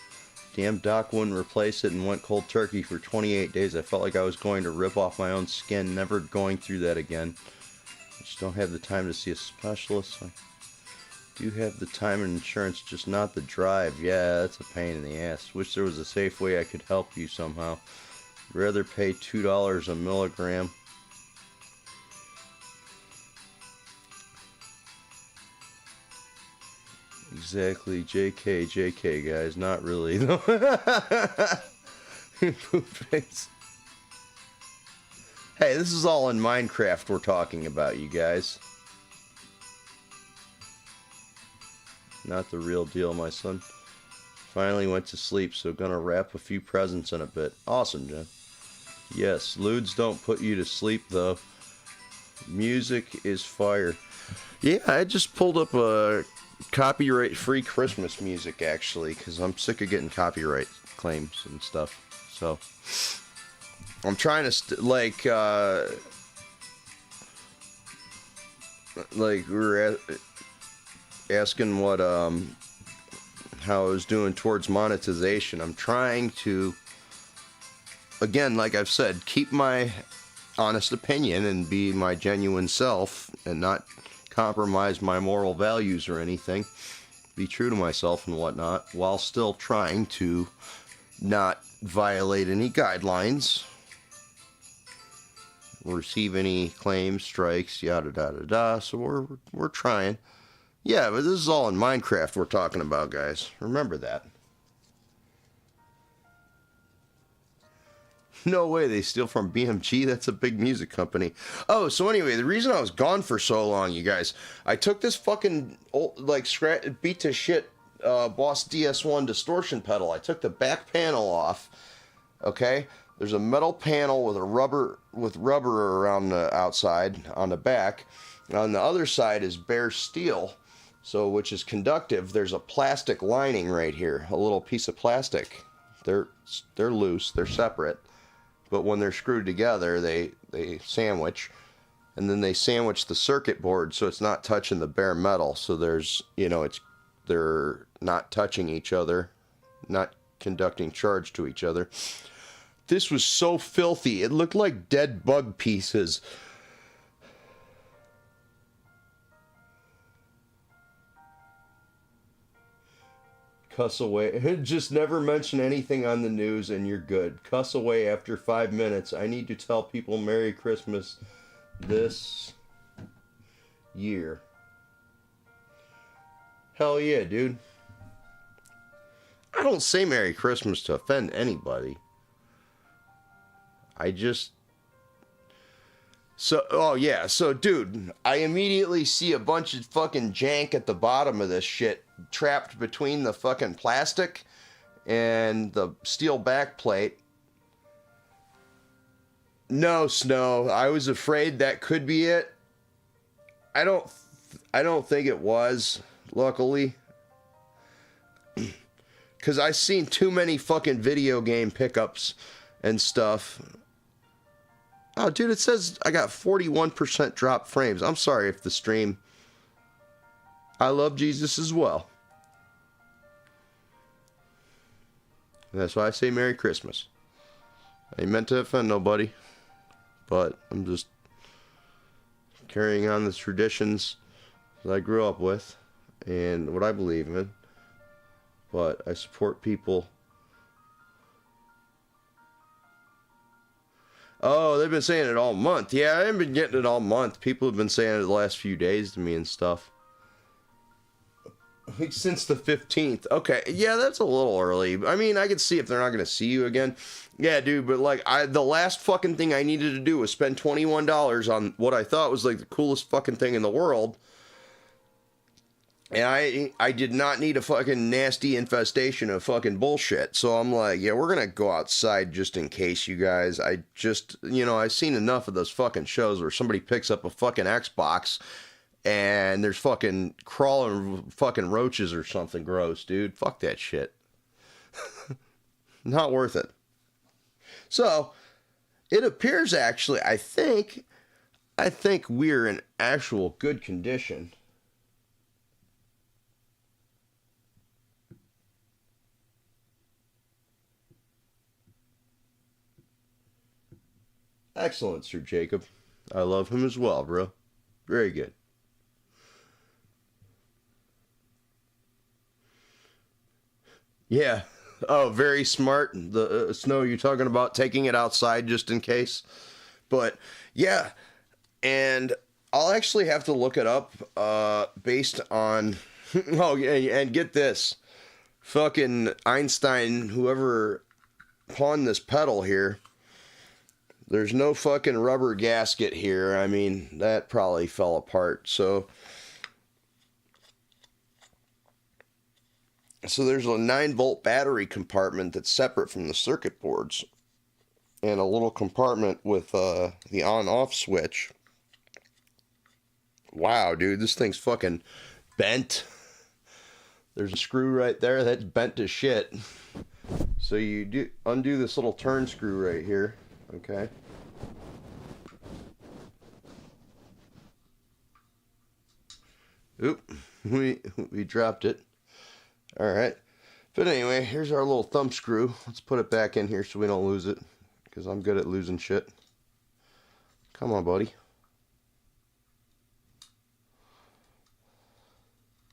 Damn doc wouldn't replace it and went cold turkey for 28 days. I felt like I was going to rip off my own skin. Never going through that again. I just don't have the time to see a specialist. I do have the time and insurance, just not the drive. Yeah, that's a pain in the ass. Wish there was a safe way I could help you somehow. Rather pay $2 a milligram. Exactly, JK, guys, not really, though. Poop face. Hey, this is all in Minecraft we're talking about, you guys. Not the real deal, my son. Finally went to sleep, so gonna wrap a few presents in a bit. Awesome, Jen. Yes, lewds don't put you to sleep, though. Music is fire. Yeah, I just pulled up a copyright-free Christmas music, actually, because I'm sick of getting copyright claims and stuff. So, I'm trying to, like we were asking what, how I was doing towards monetization. I'm trying to, again, like I've said, keep my honest opinion and be my genuine self and not compromise my moral values or anything. Be true to myself and whatnot, while still trying to not violate any guidelines, receive any claims, strikes, yada da da da. So we're trying. Yeah, but this is all in Minecraft we're talking about, guys. Remember that. No way, they steal from BMG? That's a big music company. Oh, so anyway, the reason I was gone for so long, you guys, I took this fucking old, like, beat to shit Boss DS1 distortion pedal. I took the back panel off, okay? There's a metal panel with rubber around the outside on the back. On the other side is bare steel, so which is conductive. There's a plastic lining right here, a little piece of plastic. They're loose, they're separate. But when they're screwed together, they sandwich, and then they sandwich the circuit board so it's not touching the bare metal. So there's, you know, they're not touching each other, not conducting charge to each other. This was so filthy. It looked like dead bug pieces. Cuss away. Just never mention anything on the news and you're good. Cuss away after 5 minutes. I need to tell people Merry Christmas this year. Hell yeah, dude. I don't say Merry Christmas to offend anybody. I just... So, oh yeah, so dude, I immediately see a bunch of fucking jank at the bottom of this shit, trapped between the fucking plastic and the steel backplate. No, Snow, I was afraid that could be it. I don't think it was, luckily. Because I've seen too many fucking video game pickups and stuff. Oh, dude, it says I got 41% drop frames. I'm sorry if the stream... I love Jesus as well. And that's why I say Merry Christmas. I ain't meant to offend nobody. But I'm just carrying on the traditions that I grew up with. And what I believe in. But I support people... Oh, they've been saying it all month. Yeah, I haven't been getting it all month. People have been saying it the last few days to me and stuff. Since the 15th. Okay, yeah, that's a little early. I mean, I could see if they're not going to see you again. Yeah, dude, but like, the last fucking thing I needed to do was spend $21 on what I thought was like the coolest fucking thing in the world. And I did not need a fucking nasty infestation of fucking bullshit. So I'm like, yeah, we're going to go outside just in case, you guys. I just, you know, I've seen enough of those fucking shows where somebody picks up a fucking Xbox and there's fucking crawling fucking roaches or something gross, dude. Fuck that shit. Not worth it. So, it appears actually, I think we're in actual good condition. Excellent, Sir Jacob. I love him as well, bro. Very good. Yeah. Oh, very smart. The Snow, you're talking about taking it outside just in case. But, yeah. And I'll actually have to look it up based on... Oh, yeah, and get this. Fucking Einstein, whoever pawned this pedal here... There's no fucking rubber gasket here. I mean, that probably fell apart. So there's a 9-volt battery compartment that's separate from the circuit boards. And a little compartment with the on-off switch. Wow, dude, this thing's fucking bent. There's a screw right there that's bent to shit. So you undo this little turn screw right here, okay? Oop, we dropped it. All right. But anyway, here's our little thumb screw. Let's put it back in here so we don't lose it, because I'm good at losing shit. Come on, buddy.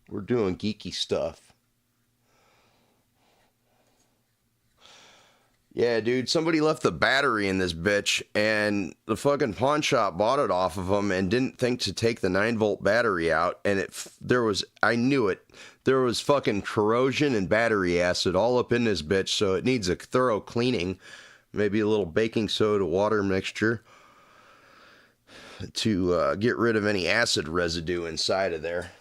We're doing geeky stuff. Yeah, dude, somebody left the battery in this bitch, and the fucking pawn shop bought it off of them and didn't think to take the 9-volt battery out, and I knew it. There was fucking corrosion and battery acid all up in this bitch, so it needs a thorough cleaning. Maybe a little baking soda water mixture to get rid of any acid residue inside of there.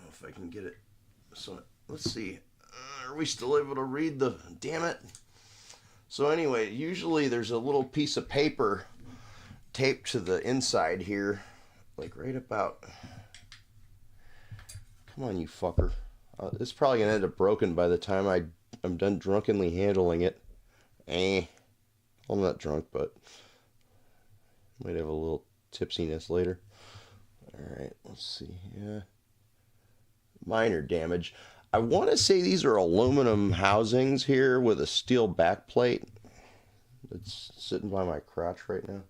If I can get it. So let's see. Are we still able to read the... Damn it. So anyway, usually there's a little piece of paper taped to the inside here. Like right about... Come on, you fucker. It's probably going to end up broken by the time I'm done drunkenly handling it. Well, I'm not drunk, but... Might have a little tipsiness later. Alright, let's see. Yeah. Minor damage. I want to say these are aluminum housings here with a steel back plate. It's sitting by my crotch right now.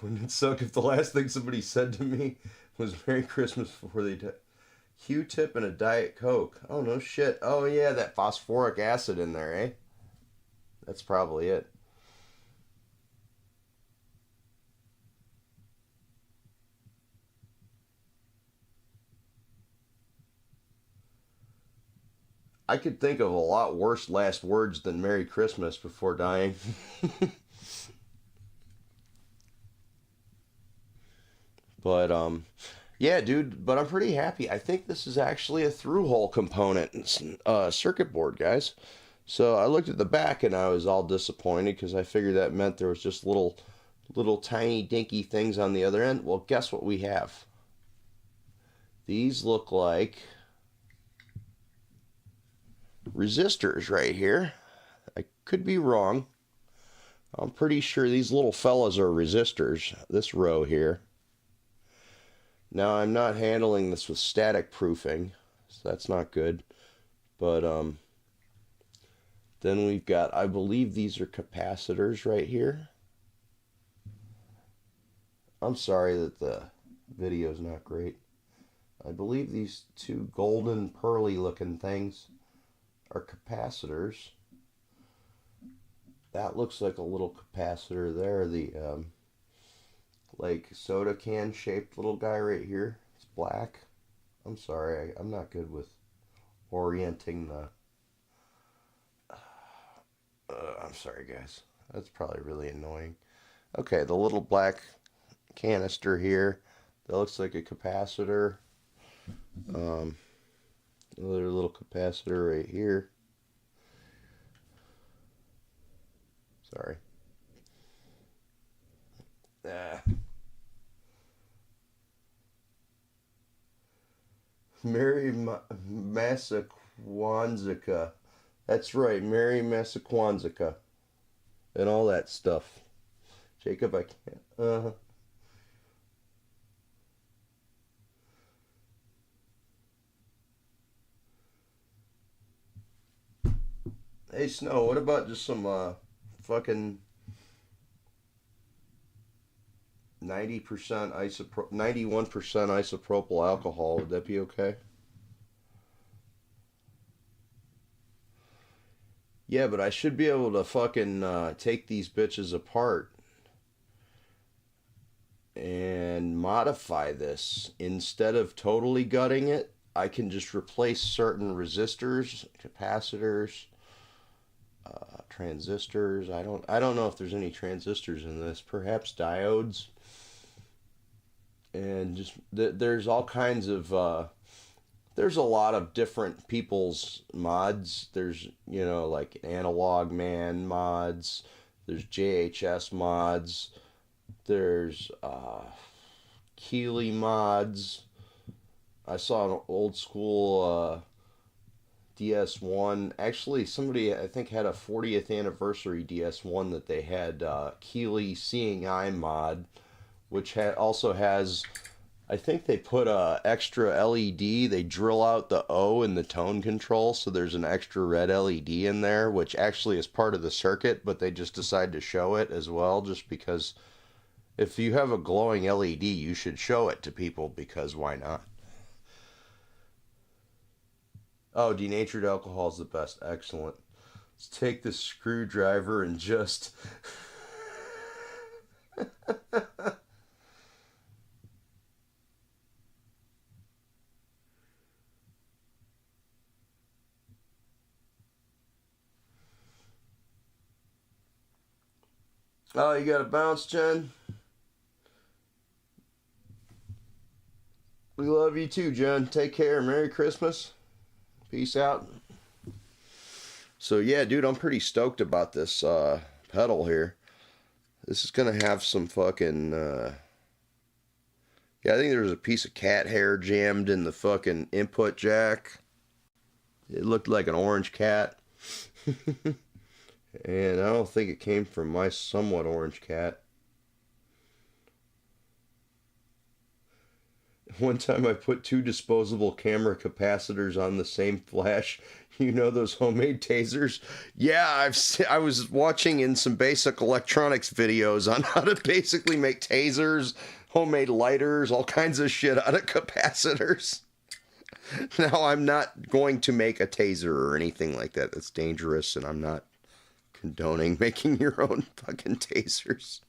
Wouldn't it suck if the last thing somebody said to me was Merry Christmas before they died? Q-tip and a Diet Coke. Oh, no shit. Oh, yeah, that phosphoric acid in there, eh? That's probably it. I could think of a lot worse last words than Merry Christmas before dying. But, yeah, dude, but I'm pretty happy. I think this is actually a through-hole component circuit board, guys. So I looked at the back and I was all disappointed because I figured that meant there was just little tiny dinky things on the other end. Well, guess what we have? These look like resistors right here. I could be wrong. I'm pretty sure these little fellas are resistors, this row here. Now, I'm not handling this with static proofing, so that's not good. But then we've got, I believe these are capacitors right here. I'm sorry that the video's not great. I believe these two golden pearly looking things are capacitors. That looks like a little capacitor there. The like soda can shaped little guy right here. It's black. I'm sorry, I'm not good with orienting the... I'm sorry, guys. That's probably really annoying. Okay, the little black canister here. That looks like a capacitor. Another little capacitor right here. Sorry. Merry Massaquanzaka. That's right, Merry Massaquanzaka. And all that stuff. Jacob, I can't. Hey, Snow, what about just some fucking 91% isopropyl alcohol? Would that be okay? Yeah, but I should be able to fucking take these bitches apart and modify this. Instead of totally gutting it, I can just replace certain resistors, capacitors, transistors. I don't know if there's any transistors in this. Perhaps diodes. And just there's all kinds of there's a lot of different people's mods. There's, like Analog Man mods. There's JHS mods. There's Keeley mods. I saw an old school DS1. Actually, somebody I think had a 40th anniversary DS1 that they had Keeley Seeing Eye mod, which also has, I think they put a extra LED. They drill out the O in the tone control, so there's an extra red LED in there, which actually is part of the circuit, but they just decide to show it as well, just because if you have a glowing LED, you should show it to people, because why not? Oh, denatured alcohol is the best. Excellent. Let's take this screwdriver and just... Oh, you got to bounce, Jen? We love you too, Jen. Take care. Merry Christmas. Peace out. So, yeah, dude, I'm pretty stoked about this pedal here. This is going to have some fucking... Yeah, I think there was a piece of cat hair jammed in the fucking input jack. It looked like an orange cat. And I don't think it came from my somewhat orange cat. One time I put 2 disposable camera capacitors on the same flash. You know those homemade tasers? Yeah, I was watching in some basic electronics videos on how to basically make tasers, homemade lighters, all kinds of shit out of capacitors. Now, I'm not going to make a taser or anything like that. That's dangerous, and I'm not condoning making your own fucking tasers.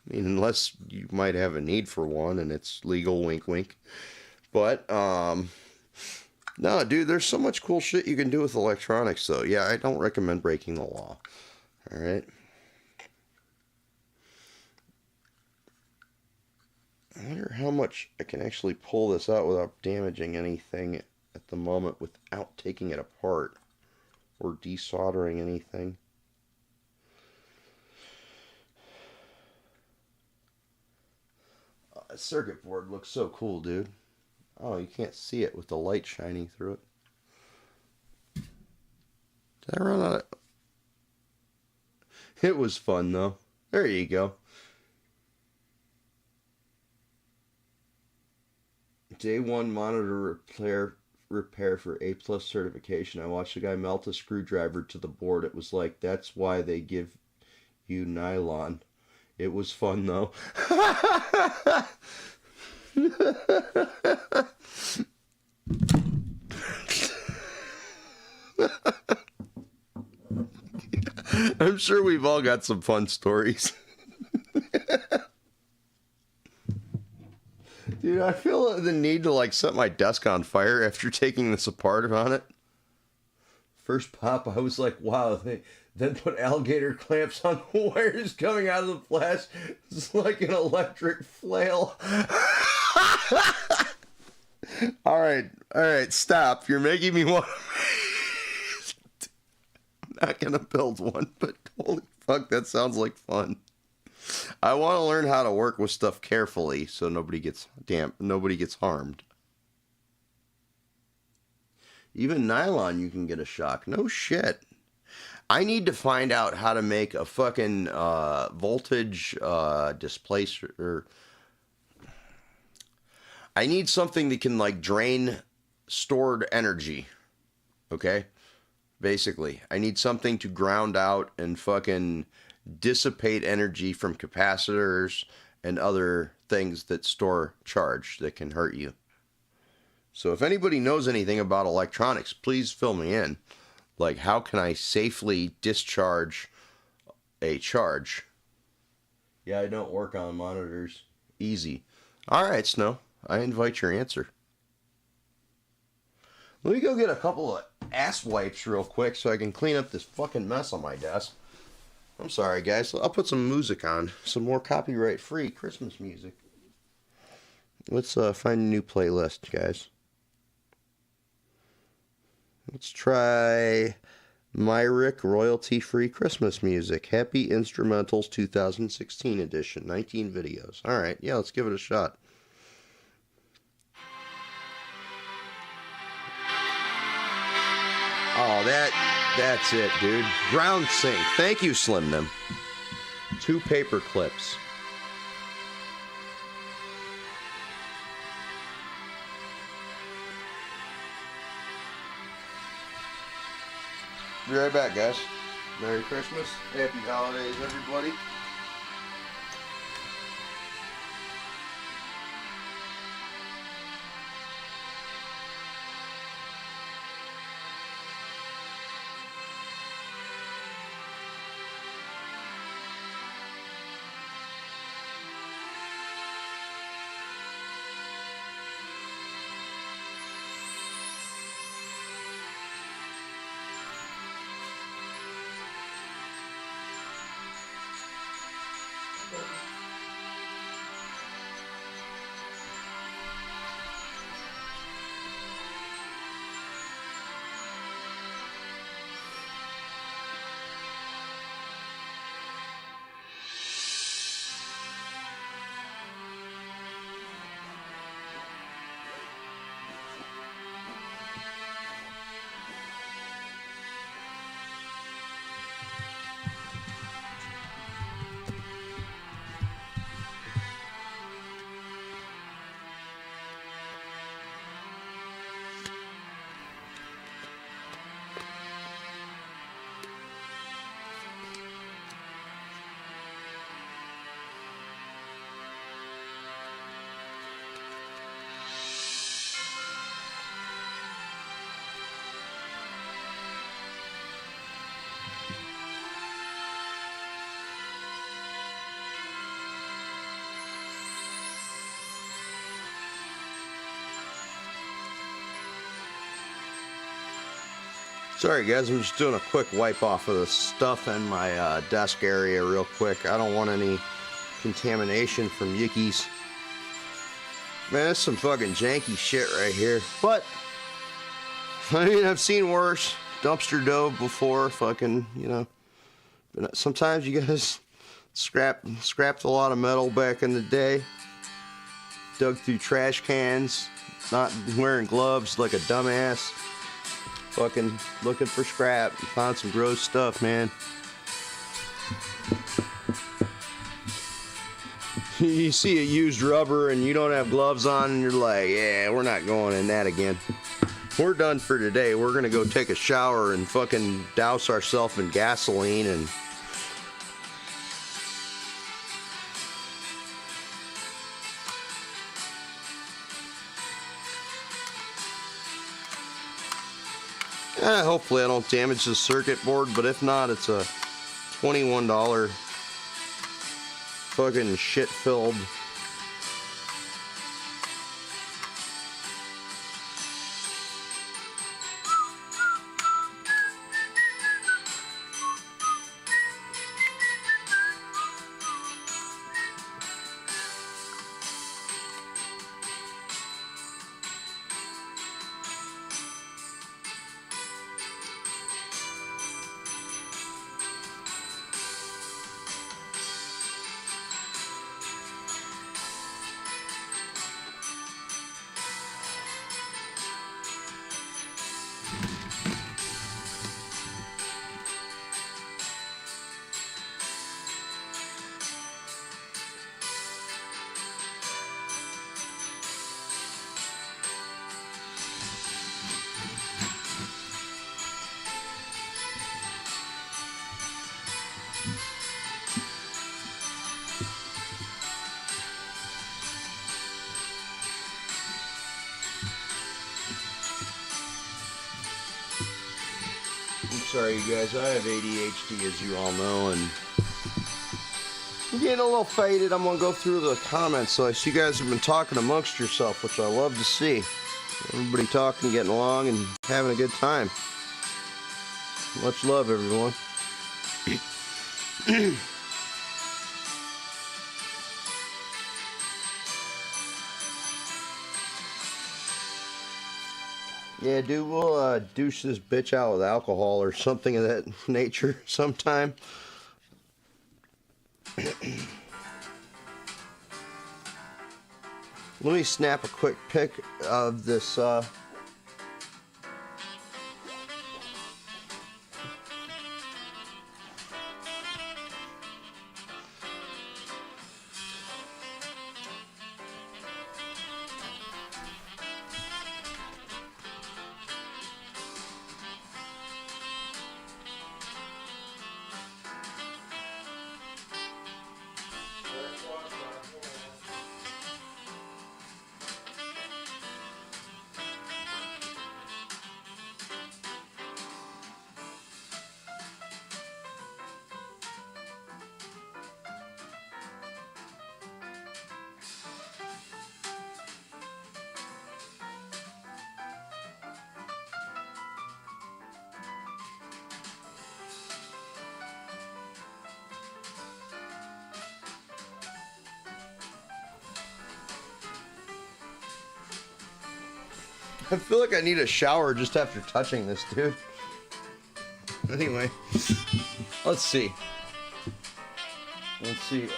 I mean, unless you might have a need for one and it's legal, wink wink. But no, dude, there's so much cool shit you can do with electronics, though. Yeah, I don't recommend breaking the law. All right. I wonder how much I can actually pull this out without damaging anything at the moment without taking it apart or desoldering anything. That circuit board looks so cool, dude. Oh, you can't see it with the light shining through it. Did I run out of... It was fun, though. There you go. Day 1 monitor repair for A+ certification. I watched a guy melt a screwdriver to the board. It was like, that's why they give you nylon. It was fun, though. I'm sure we've all got some fun stories. Dude, I feel the need to like set my desk on fire after taking this apart on it. First pop, I was like, wow, they then put alligator clamps on the wires coming out of the flash. It's like an electric flail. All right, stop. You're making me want to... I'm not going to build one, but holy fuck, that sounds like fun. I want to learn how to work with stuff carefully so nobody gets harmed. Even nylon, you can get a shock. No shit. I need to find out how to make a fucking voltage displacer. I need something that can like drain stored energy. Okay? Basically, I need something to ground out and fucking dissipate energy from capacitors and other things that store charge that can hurt you. So if anybody knows anything about electronics, please fill me in. Like, how can I safely discharge a charge? Yeah, I don't work on monitors. Easy. All right, Snow. I invite your answer. Let me go get a couple of ass wipes real quick so I can clean up this fucking mess on my desk. I'm sorry, guys. I'll put some music on. Some more copyright-free Christmas music. Let's find a new playlist, guys. Let's try Myrick royalty-free Christmas music. Happy Instrumentals 2016 edition. 19 videos. Alright, yeah, let's give it a shot. Oh, that's it, dude. Ground sync. Thank you, Slim Nim. 2 paper clips. Be right back, guys. Merry Christmas. Happy holidays, everybody. Sorry guys, I'm just doing a quick wipe off of the stuff in my desk area real quick. I don't want any contamination from Yickies. Man, that's some fucking janky shit right here. But, I mean, I've seen worse. Dumpster dove before, fucking, you know. But sometimes you guys scrapped a lot of metal back in the day. Dug through trash cans, not wearing gloves like a dumbass. Fucking looking for scrap. Found some gross stuff, man. You see a used rubber and you don't have gloves on and you're like, yeah, we're not going in that again. We're done for today. We're gonna go take a shower and fucking douse ourselves in gasoline and hopefully I don't damage the circuit board, but if not, it's a $21 fucking shit-filled Sorry, you guys, I have ADHD, as you all know, and I'm getting a little faded. I'm going to go through the comments. So I see you guys have been talking amongst yourself, which I love to see. Everybody talking, getting along, and having a good time. Much love, everyone. Yeah, dude, we'll douche this bitch out with alcohol or something of that nature sometime. Let me snap a quick pic of this I feel like I need a shower just after touching this, dude. Anyway, let's see. Let's see.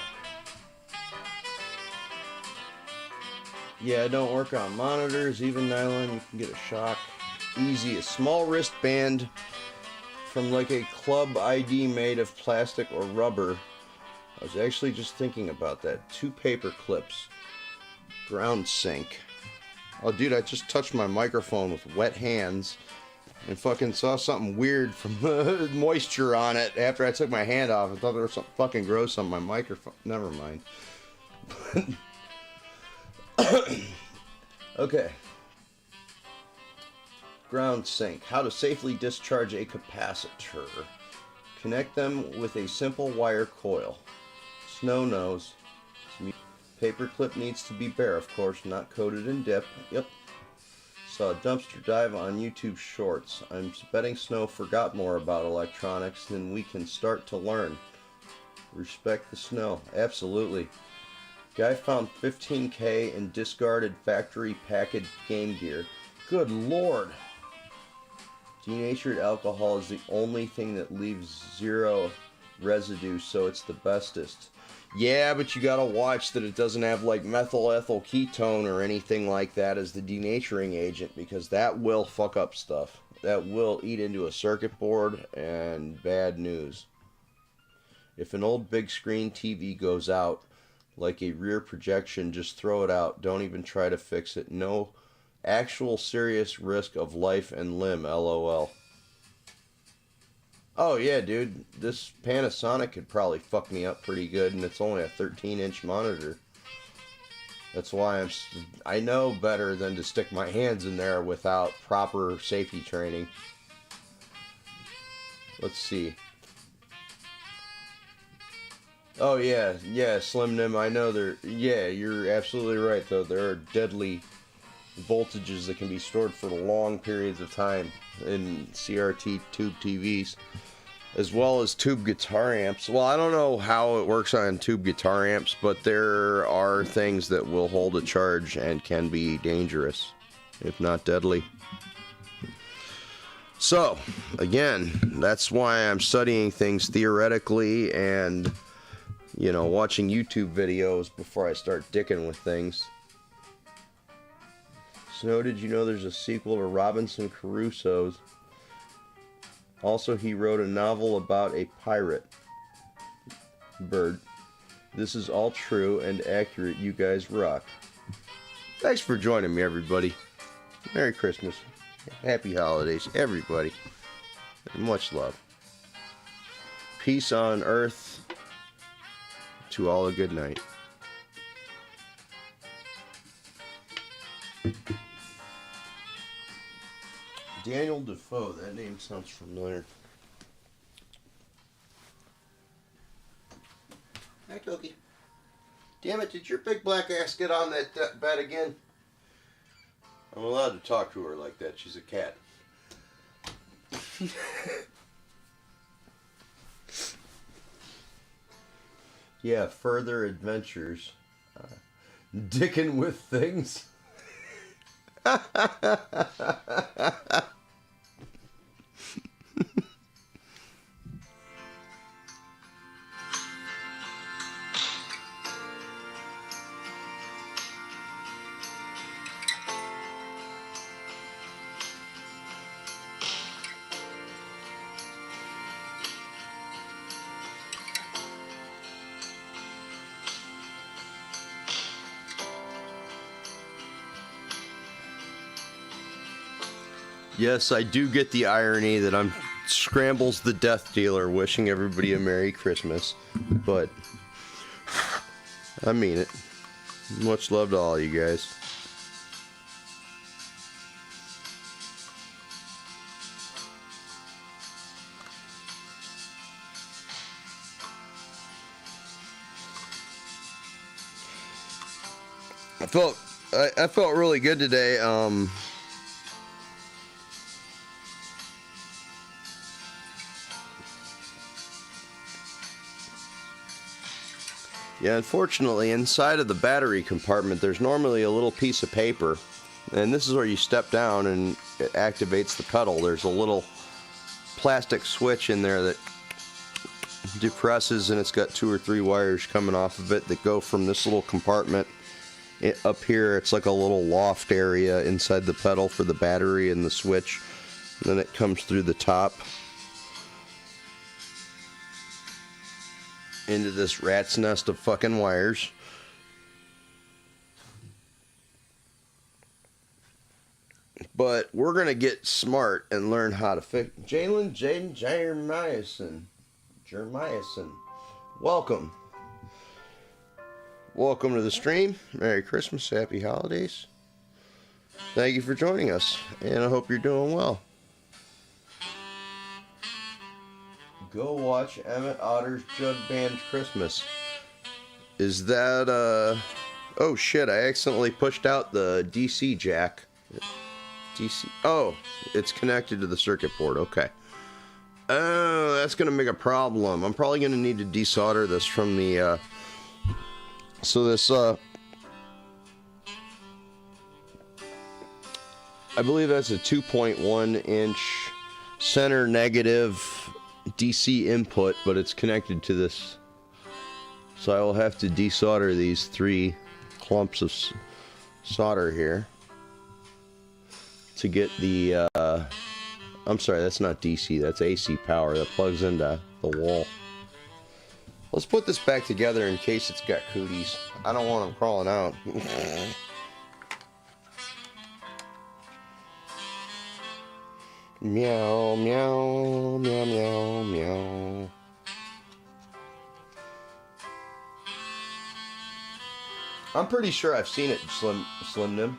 Yeah, don't work on monitors, even nylon, you can get a shock. Easy, a small wristband from like a club ID made of plastic or rubber. I was actually just thinking about that. 2 paper clips. Ground sink. Oh, dude, I just touched my microphone with wet hands and fucking saw something weird from the moisture on it after I took my hand off. I thought there was something fucking gross on my microphone. Never mind. Okay. Ground sink. How to safely discharge a capacitor. Connect them with a simple wire coil. Snow nose. Paper clip needs to be bare, of course, not coated in dip. Yep. Saw a dumpster dive on YouTube Shorts. I'm betting Snow forgot more about electronics than we can start to learn. Respect the Snow. Absolutely. Guy found $15K in discarded factory packaged game gear. Good lord. Denatured alcohol is the only thing that leaves 0 residue, so it's the bestest. Yeah, but you gotta watch that it doesn't have like methyl ethyl ketone or anything like that as the denaturing agent, because that will fuck up stuff. That will eat into a circuit board, and bad news. If an old big screen TV goes out, like a rear projection, just throw it out. Don't even try to fix it. No actual serious risk of life and limb, LOL. Oh yeah, dude, this Panasonic could probably fuck me up pretty good, and it's only a 13-inch monitor. That's why I know better than to stick my hands in there without proper safety training. Let's see. Oh yeah, Slim Nim, I know yeah, you're absolutely right though. There are deadly voltages that can be stored for long periods of time in CRT tube TVs, as well as tube guitar amps. Well, I don't know how it works on tube guitar amps, but there are things that will hold a charge and can be dangerous, if not deadly. So, again, that's why I'm studying things theoretically and, you know, watching YouTube videos before I start dicking with things. Snow, did you know there's a sequel to Robinson Crusoe's? Also, he wrote a novel about a pirate bird. This is all true and accurate. You guys rock. Thanks for joining me, everybody. Merry Christmas. Happy holidays, everybody. And much love. Peace on earth. To all a good night. Daniel Defoe, that name sounds familiar. Hi, Toki. Damn it, did your big black ass get on that bed again? I'm allowed to talk to her like that. She's a cat. Yeah, further adventures. Dickin' with things. Yes, I do get the irony that I'm Scrambles the Death Dealer wishing everybody a Merry Christmas, but I mean it. Much love to all you guys. I felt really good today. Yeah, unfortunately, inside of the battery compartment, there's normally a little piece of paper, and this is where you step down and it activates the pedal. There's a little plastic switch in there that depresses, and it's got 2 or 3 wires coming off of it that go from this little compartment up here. It's like a little loft area inside the pedal for the battery and the switch. And then it comes through the top into this rat's nest of fucking wires. But we're gonna get smart and learn how to fix. Jalen Jaden Jeremiason, welcome to the stream. Merry Christmas, happy holidays. Thank you for joining us, and I hope you're doing well. Go watch Emmett Otter's Jug Band Christmas. Is that, oh shit, I accidentally pushed out the DC jack. DC, oh, it's connected to the circuit board, okay. Oh, that's gonna make a problem. I'm probably gonna need to desolder this from the, so this, I believe that's a 2.1 inch center negative DC input, but it's connected to this, so I will have to desolder these 3 clumps of solder here to get the I'm sorry, that's not DC, that's AC power that plugs into the wall. Let's put this back together in case it's got cooties. I don't want them crawling out. Meow, meow, meow, meow, meow. I'm pretty sure I've seen it, Slim Nim.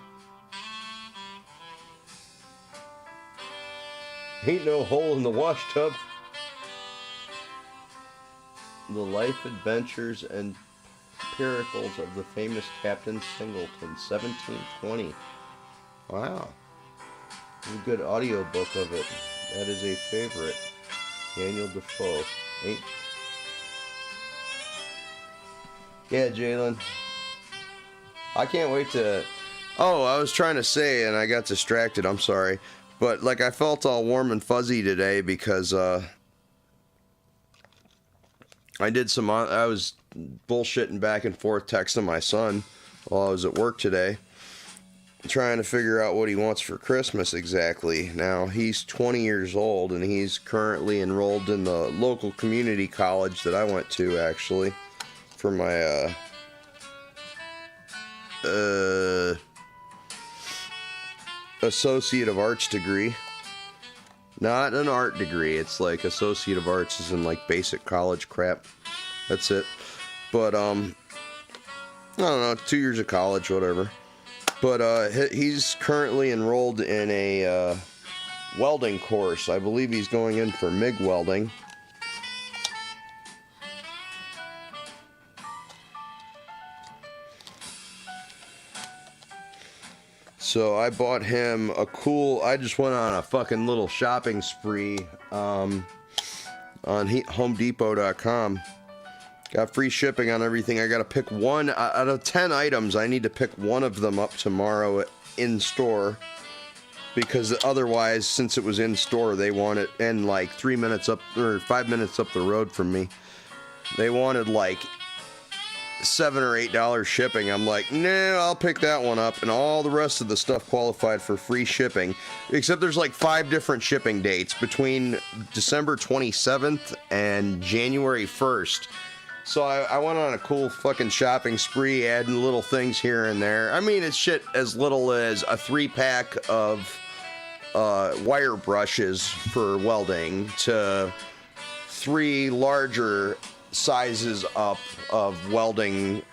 Ain't no hole in the wash tub. The life adventures and pericles of the famous Captain Singleton, 1720. Wow. There's a good audio book of it. That is a favorite. Daniel Defoe. Yeah, Jalen. I can't wait to... Oh, I was trying to say, and I got distracted. I'm sorry. But, like, I felt all warm and fuzzy today because, I was bullshitting back and forth texting my son while I was at work today, trying to figure out what he wants for Christmas exactly. Now, he's 20 years old, and he's currently enrolled in the local community college that I went to, actually, for my, Associate of Arts degree. Not an art degree, it's like Associate of Arts is in, like, basic college crap. That's it. But, I don't know, 2 years of college, whatever. But he's currently enrolled in a welding course. I believe he's going in for MIG welding. So I bought him a cool, I just went on a fucking little shopping spree on HomeDepot.com. Got free shipping on everything. I got to pick one out of 10 items. I need to pick one of them up tomorrow in store, because otherwise, since it was in store, they want it in like 3 minutes up or 5 minutes up the road from me. They wanted like $7 or $8 shipping. I'm like, no, I'll pick that one up, and all the rest of the stuff qualified for free shipping, except there's like 5 different shipping dates between December 27th and January 1st. So I went on a cool fucking shopping spree, adding little things here and there. I mean, it's shit as little as a 3-pack of wire brushes for welding to 3 larger sizes up of welding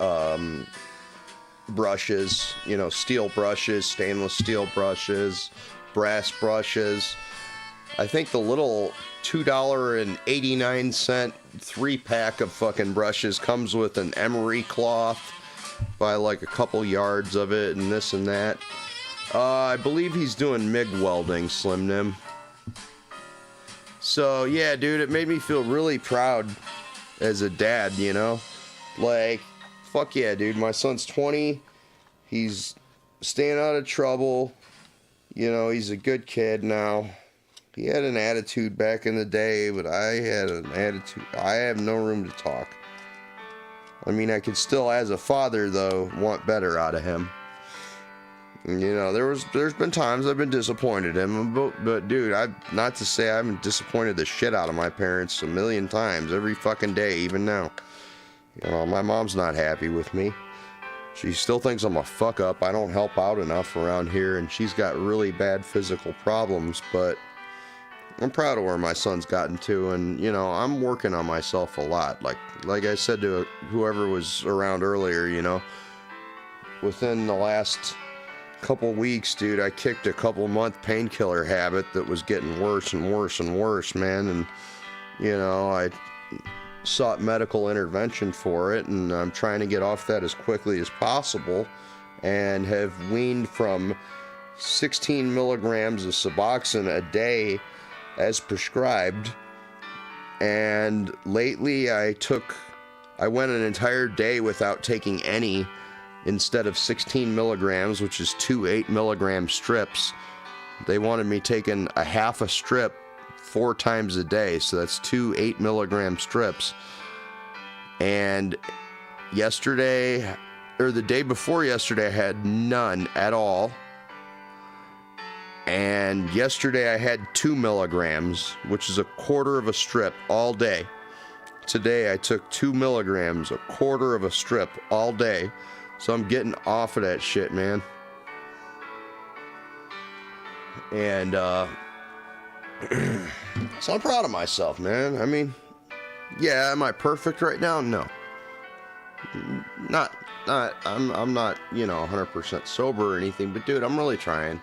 brushes, you know, steel brushes, stainless steel brushes, brass brushes. I think the little $2.89 3-pack of fucking brushes comes with an emery cloth by like a couple yards of it and this and that. I believe he's doing MIG welding, Slim Nim. So yeah, dude, it made me feel really proud as a dad, you know? Like, fuck yeah, dude, my son's 20. He's staying out of trouble. You know, he's a good kid now. He had an attitude back in the day, but I had an attitude. I have no room to talk. I mean, I could still, as a father, though, want better out of him. You know, there's been times I've been disappointed in him, but dude, not to say I haven't disappointed the shit out of my parents a million times every fucking day, even now. You know, my mom's not happy with me. She still thinks I'm a fuck up. I don't help out enough around here, and she's got really bad physical problems, but I'm proud of where my son's gotten to, and, you know, I'm working on myself a lot. Like I said to whoever was around earlier, you know, within the last couple weeks, dude, I kicked a couple-month painkiller habit that was getting worse and worse and worse, man, and, you know, I sought medical intervention for it, and I'm trying to get off that as quickly as possible, and have weaned from 16 milligrams of Suboxone a day as prescribed, and lately I went an entire day without taking any, instead of 16 milligrams, which is 2 8-milligram strips. They wanted me taking a half a strip 4 times a day, so that's 2 8-milligram strips. And yesterday, or the day before yesterday, I had none at all. And yesterday I had 2 milligrams, which is a quarter of a strip all day. Today I took 2 milligrams, a quarter of a strip all day. So I'm getting off of that shit, man. And so I'm proud of myself, man. I mean, yeah, am I perfect right now? No. I'm not, you know, 100% sober or anything, but dude, I'm really trying.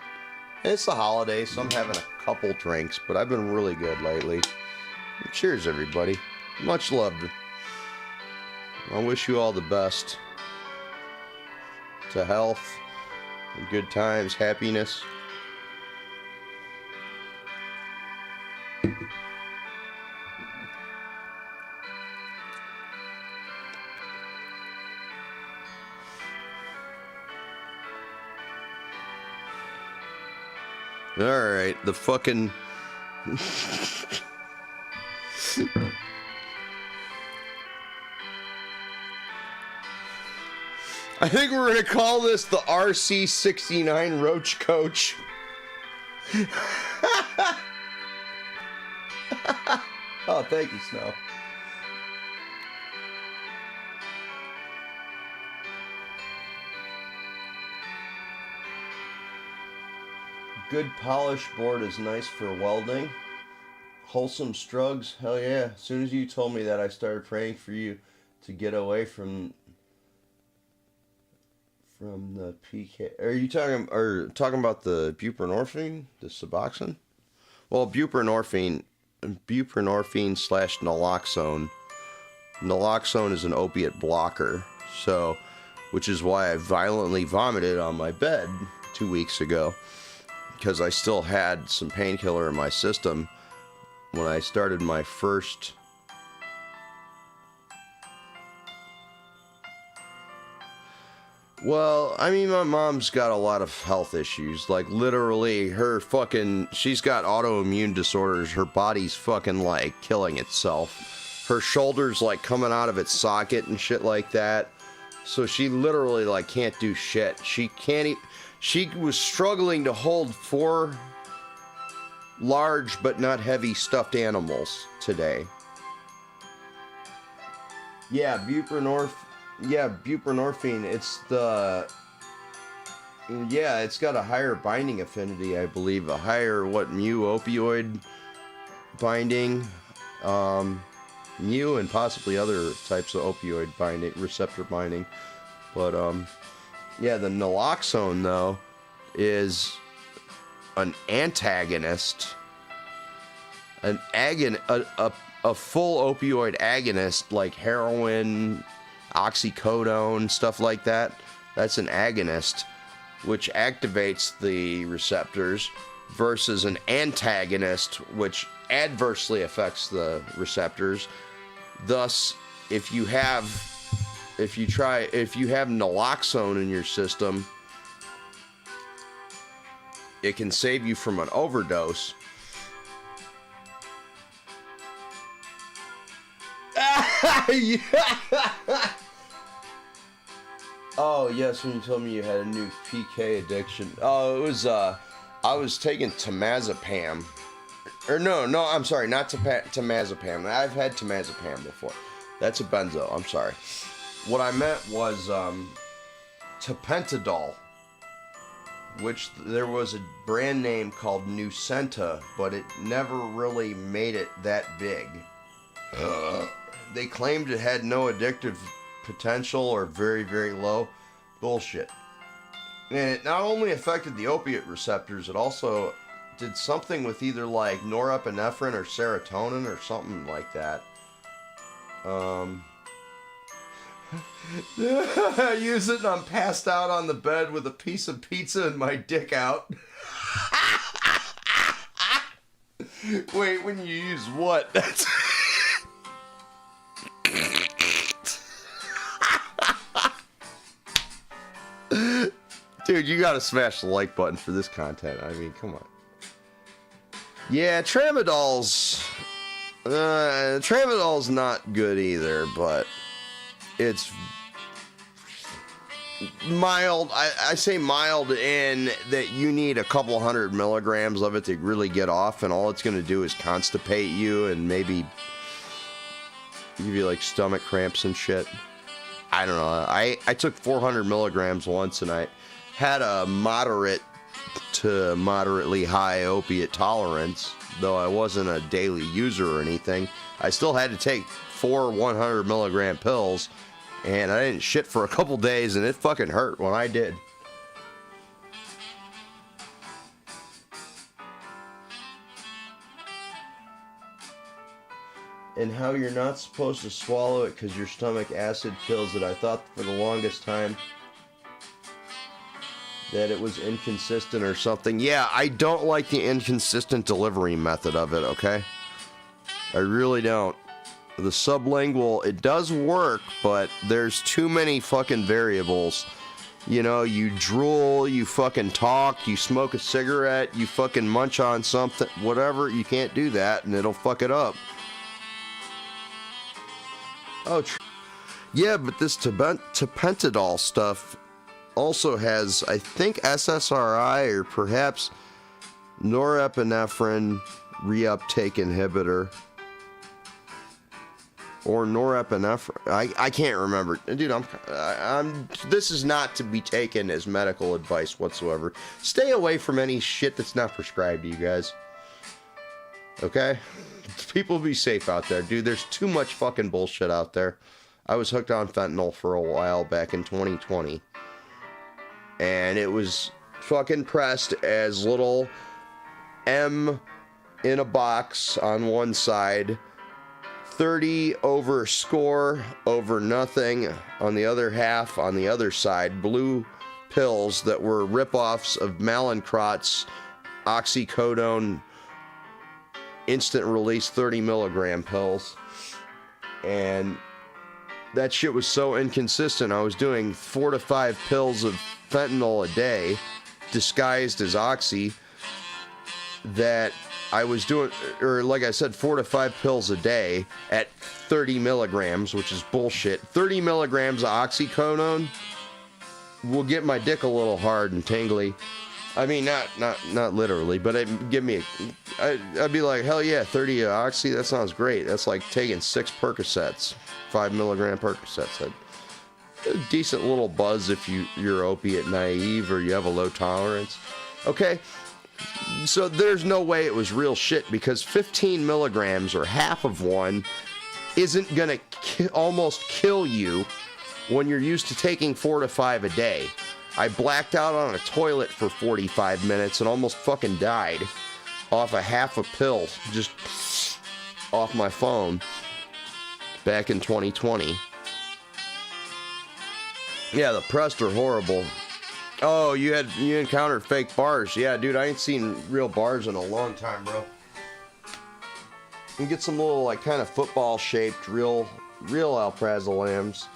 It's the holidays, so I'm having a couple drinks, but I've been really good lately. Cheers, everybody. Much love. I wish you all the best. To health, and good times, happiness. Alright, the fucking... I think we're going to call this the RC69 Roach Coach. Oh, thank you, Snow. Good polish board is nice for welding. Wholesome Strugs, hell yeah. As soon as you told me that, I started praying for you to get away from the PK. Are you talking about the buprenorphine, the Suboxone? Well, buprenorphine / naloxone. Naloxone is an opiate blocker, so, which is why I violently vomited on my bed 2 weeks ago, because I still had some painkiller in my system when I started my first Well, I mean, my mom's got a lot of health issues. Like, literally, she's got autoimmune disorders. Her body's fucking, like, killing itself. Her shoulder's, like, coming out of its socket and shit like that. So she literally, like, can't do shit. She was struggling to hold 4 large but not heavy stuffed animals today. Yeah, buprenorphine, it's got a higher binding affinity, I believe. A higher, mu-opioid binding. Mu and possibly other types of opioid binding, receptor binding. But, the naloxone, though, is an antagonist. A full opioid agonist, like heroin, oxycodone, stuff like that. That's an agonist, which activates the receptors, versus an antagonist, which adversely affects the receptors. Thus, if you have naloxone in your system, it can save you from an overdose. Yeah. Oh, yes, when you told me you had a new PK addiction. Oh, it was, I was taking temazepam. Or no, I'm sorry, not temazepam. I've had temazepam before. That's a benzo, I'm sorry. What I meant was, tapentadol, which there was a brand name called Nucenta, but it never really made it that big. They claimed it had no addictive potential or very, very low. Bullshit. And it not only affected the opiate receptors, it also did something with either like norepinephrine or serotonin or something like that. I use it and I'm passed out on the bed with a piece of pizza and my dick out. Wait, when you use what? That's... Dude, you gotta smash the like button for this content. I mean, come on. Yeah, tramadol's not good either, but it's mild. I say mild in that you need a couple 100 milligrams of it to really get off, and all it's gonna do is constipate you and maybe give you like stomach cramps and shit. I don't know. I took 400 milligrams once, and I had a moderate to moderately high opiate tolerance, though I wasn't a daily user or anything. I still had to take 4 100 milligram pills, and I didn't shit for a couple days, and it fucking hurt when I did. And how you're not supposed to swallow it because your stomach acid kills it. I thought for the longest time that it was inconsistent or something. Yeah, I don't like the inconsistent delivery method of it, okay? I really don't. The sublingual, it does work, but there's too many fucking variables. You know, you drool, you fucking talk, you smoke a cigarette, you fucking munch on something, whatever, you can't do that and it'll fuck it up. Oh, yeah, but this tapentadol stuff also has, I think, SSRI or perhaps norepinephrine reuptake inhibitor. Or norepinephrine. I can't remember. Dude, this is not to be taken as medical advice whatsoever. Stay away from any shit that's not prescribed to you guys. Okay? People be safe out there, dude. There's too much fucking bullshit out there. I was hooked on fentanyl for a while back in 2020. And it was fucking pressed as little M in a box on one side, 30 over score over nothing on the other half on the other side, blue pills that were ripoffs of Mallinckrodt's oxycodone instant release 30 milligram pills. And that shit was so inconsistent. I was doing 4 to 5 pills of fentanyl a day, disguised as oxy, that I was doing, or like I said, 4 to 5 pills a day at 30 milligrams, which is bullshit. 30 milligrams of oxycodone will get my dick a little hard and tingly. I mean, not literally, but it'd give me I'd be like, hell yeah, 30 of oxy, that sounds great. That's like taking 6 Percocets, 5 milligram Percocets. A decent little buzz if you're opiate naive or you have a low tolerance. Okay, so there's no way it was real shit, because 15 milligrams or half of one isn't gonna almost kill you when you're used to taking 4 to 5 a day. I blacked out on a toilet for 45 minutes and almost fucking died off a half a pill just off my phone back in 2020. Yeah, the press are horrible. Oh, you encountered fake bars. Yeah, dude, I ain't seen real bars in a long time, bro. You can get some little, like, kind of football-shaped real alprazolams.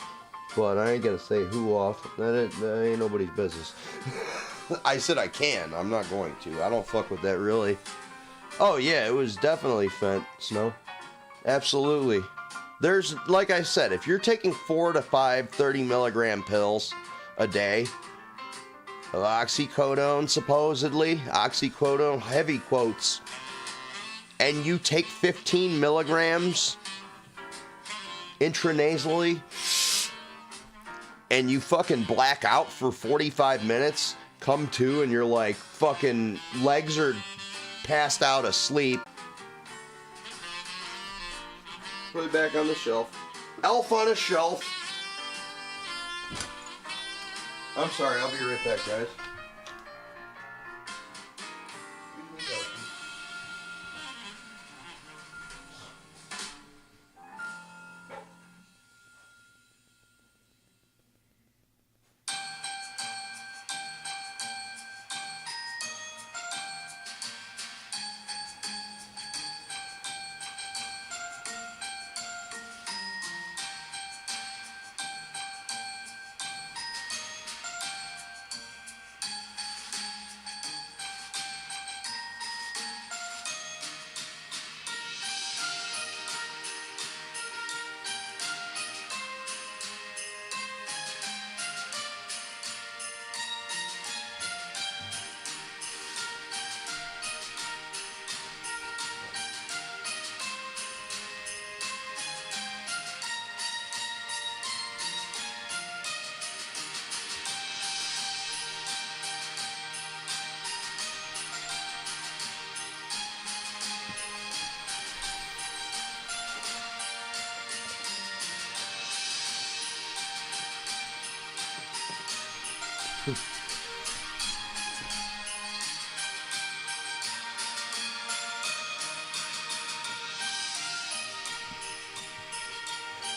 But I ain't gonna say who off. That ain't nobody's business. I said I can. I'm not going to. I don't fuck with that, really. Oh, yeah, it was definitely fent, Snow. Absolutely. There's, like I said, if you're taking 4 to 5 30 milligram pills a day of oxycodone, supposedly, oxycodone, heavy quotes, and you take 15 milligrams intranasally, and you fucking black out for 45 minutes, come to, and you're like, fucking legs are passed out asleep. Put it back on the shelf. Elf on a shelf. I'm sorry, I'll be right back, guys.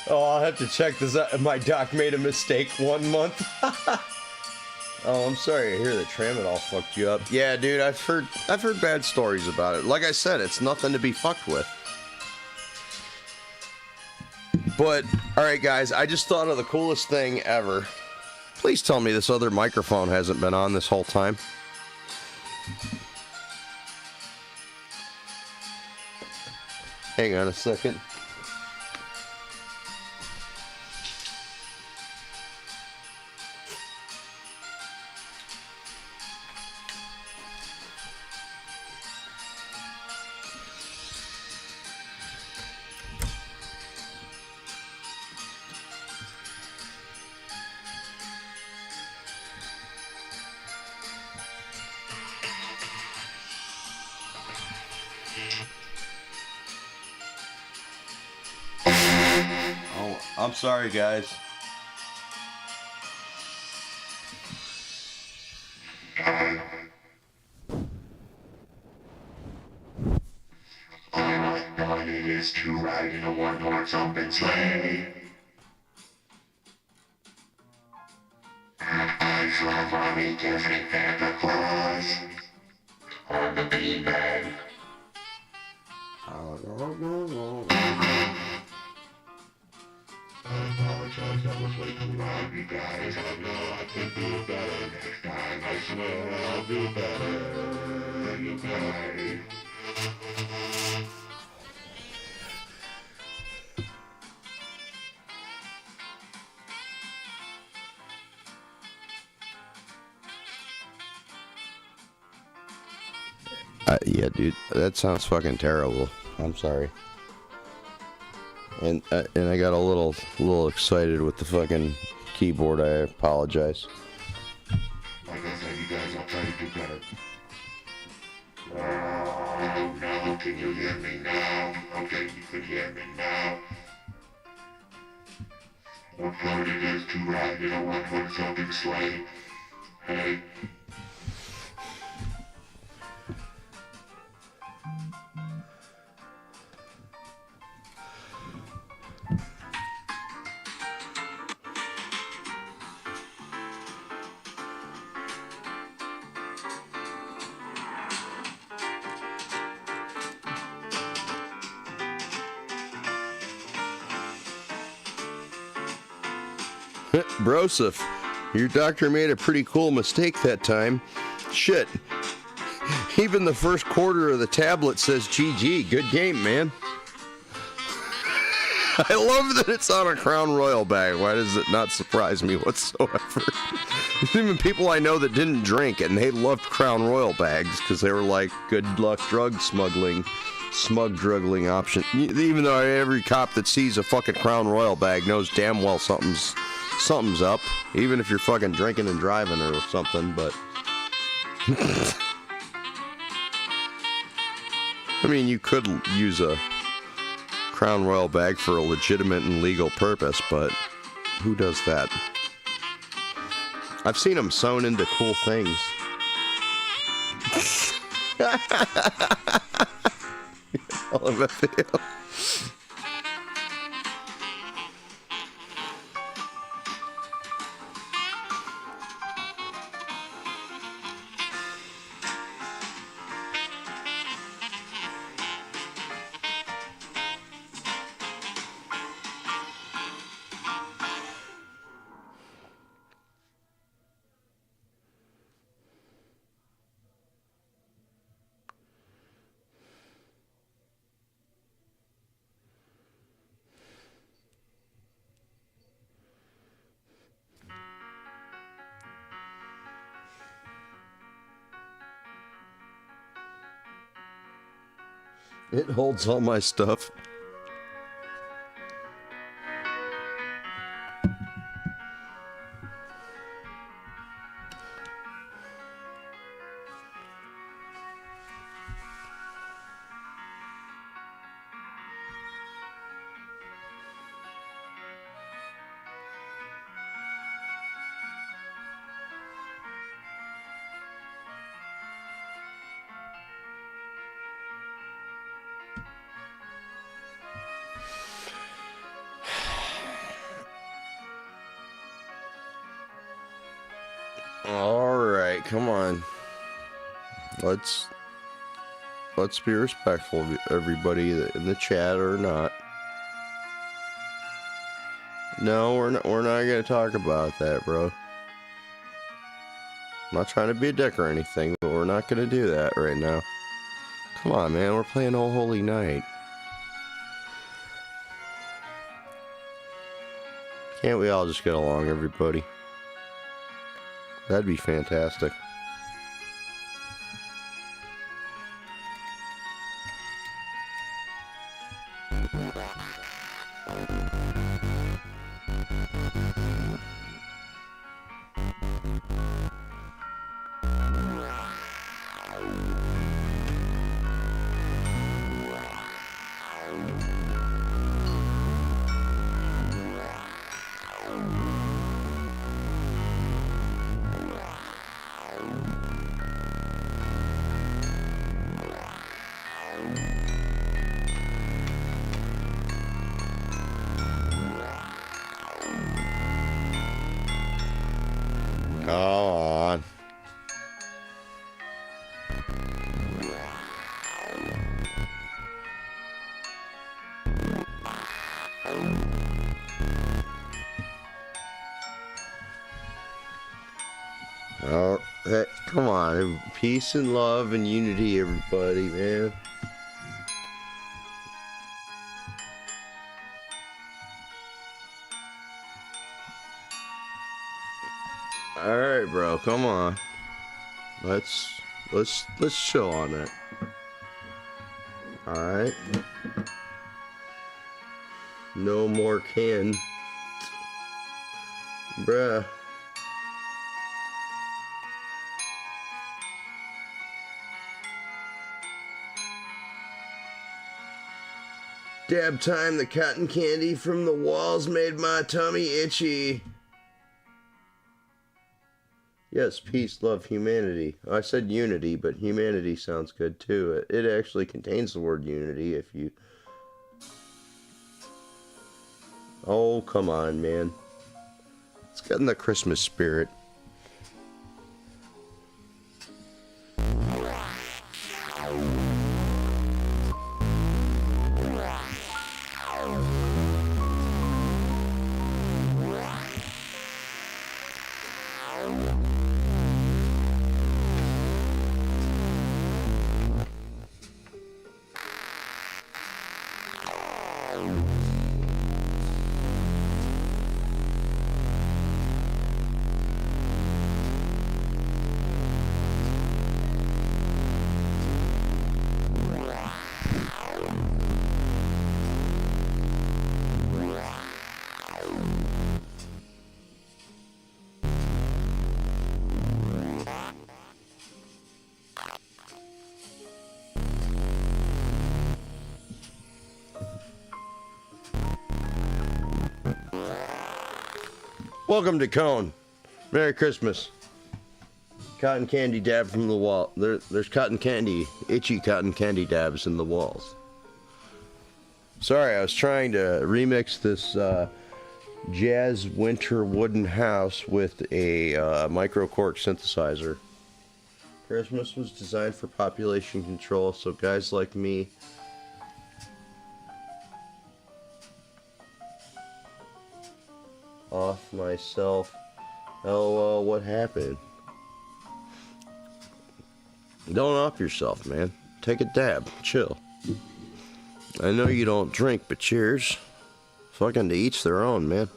Oh, I'll have to check this out. My doc made a mistake 1 month. Oh, I'm sorry to hear that tramadol fucked you up. Yeah, dude, I've heard bad stories about it. Like I said, it's nothing to be fucked with. But, alright guys, I just thought of the coolest thing ever. Please tell me this other microphone hasn't been on this whole time. Hang on a second. Oh, I'm sorry, guys. All I wanted is to ride in a one-horse open sleigh. I'd fly Mommy kissing Santa Claus on the beanbag. I apologize, that was way too loud, you guys. I know I can do better next time. I swear I'll do better, you guys. Yeah, dude, that sounds fucking terrible. I'm sorry. And I got a little excited with the fucking keyboard. I apologize. Like I said, you guys, I'll try to do better. Oh, no, can you hear me now? Okay, you can hear me now. What fun it is to ride in a one-horse open sleigh. Hey. Broseph, your doctor made a pretty cool mistake that time. Shit. Even the first quarter of the tablet says GG. Good game, man. I love that it's on a Crown Royal bag. Why does it not surprise me whatsoever? Even people I know that didn't drink and they loved Crown Royal bags because they were like, good luck drug smuggling, smug druggling option. Even though every cop that sees a fucking Crown Royal bag knows damn well something's up, even if you're fucking drinking and driving or something, but I mean, you could use a Crown Royal bag for a legitimate and legal purpose, but who does that? I've seen them sewn into cool things. LMFAO. It holds all my stuff. All right, come on. Let's be respectful of everybody in the chat or not. No, we're not gonna talk about that, bro. I'm not trying to be a dick or anything, but we're not gonna do that right now. Come on, man, we're playing Oh Holy Night. Can't we all just get along, everybody? That'd be fantastic. Oh, hey, come on. Peace and love and unity, everybody, man. All right, bro. Come on. Let's chill on it. All right. No more can. Bruh. Dab time, the cotton candy from the walls made my tummy itchy. Yes, peace, love, humanity. I said unity, but humanity sounds good too. It actually contains the word unity if you... Oh, come on, man. Let's get in the Christmas spirit. Welcome to Cone. Merry Christmas. Cotton candy dab from the wall. There's cotton candy, itchy cotton candy dabs in the walls. Sorry, I was trying to remix this jazz winter wooden house with a micro cork synthesizer. Christmas was designed for population control, so guys like me off myself. LOL, what happened? Don't off yourself, man. Take a dab. Chill. I know you don't drink, but cheers. Fucking to each their own, man.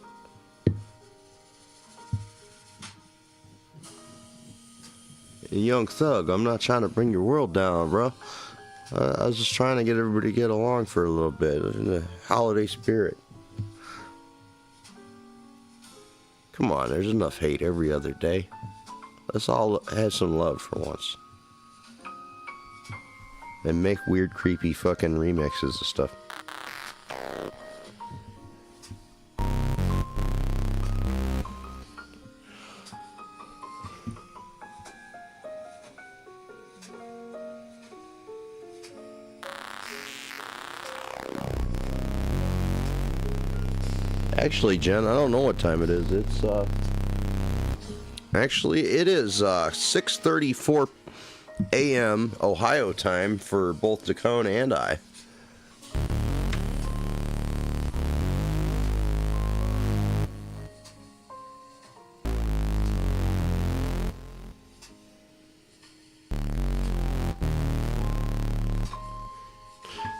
Young Thug, I'm not trying to bring your world down, bro. I was just trying to get everybody to get along for a little bit in the holiday spirit. Come on, there's enough hate every other day. Let's all have some love for once. And make weird, creepy fucking remixes of stuff. Actually, Jen, I don't know what time it is. It's, actually, it is, 6:34 a.m. Ohio time for both Dakota and I.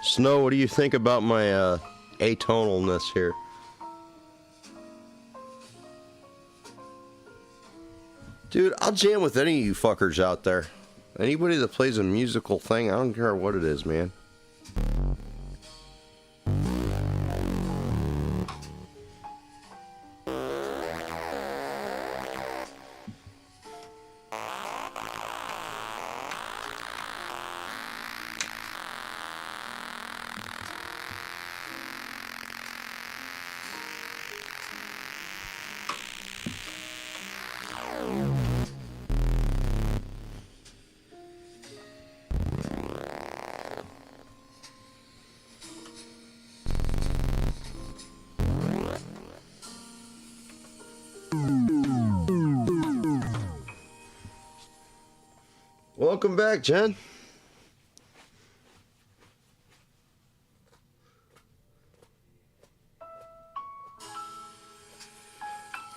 Snow, what do you think about my, atonalness here? Dude, I'll jam with any of you fuckers out there. Anybody that plays a musical thing, I don't care what it is, man. Welcome back, Jen.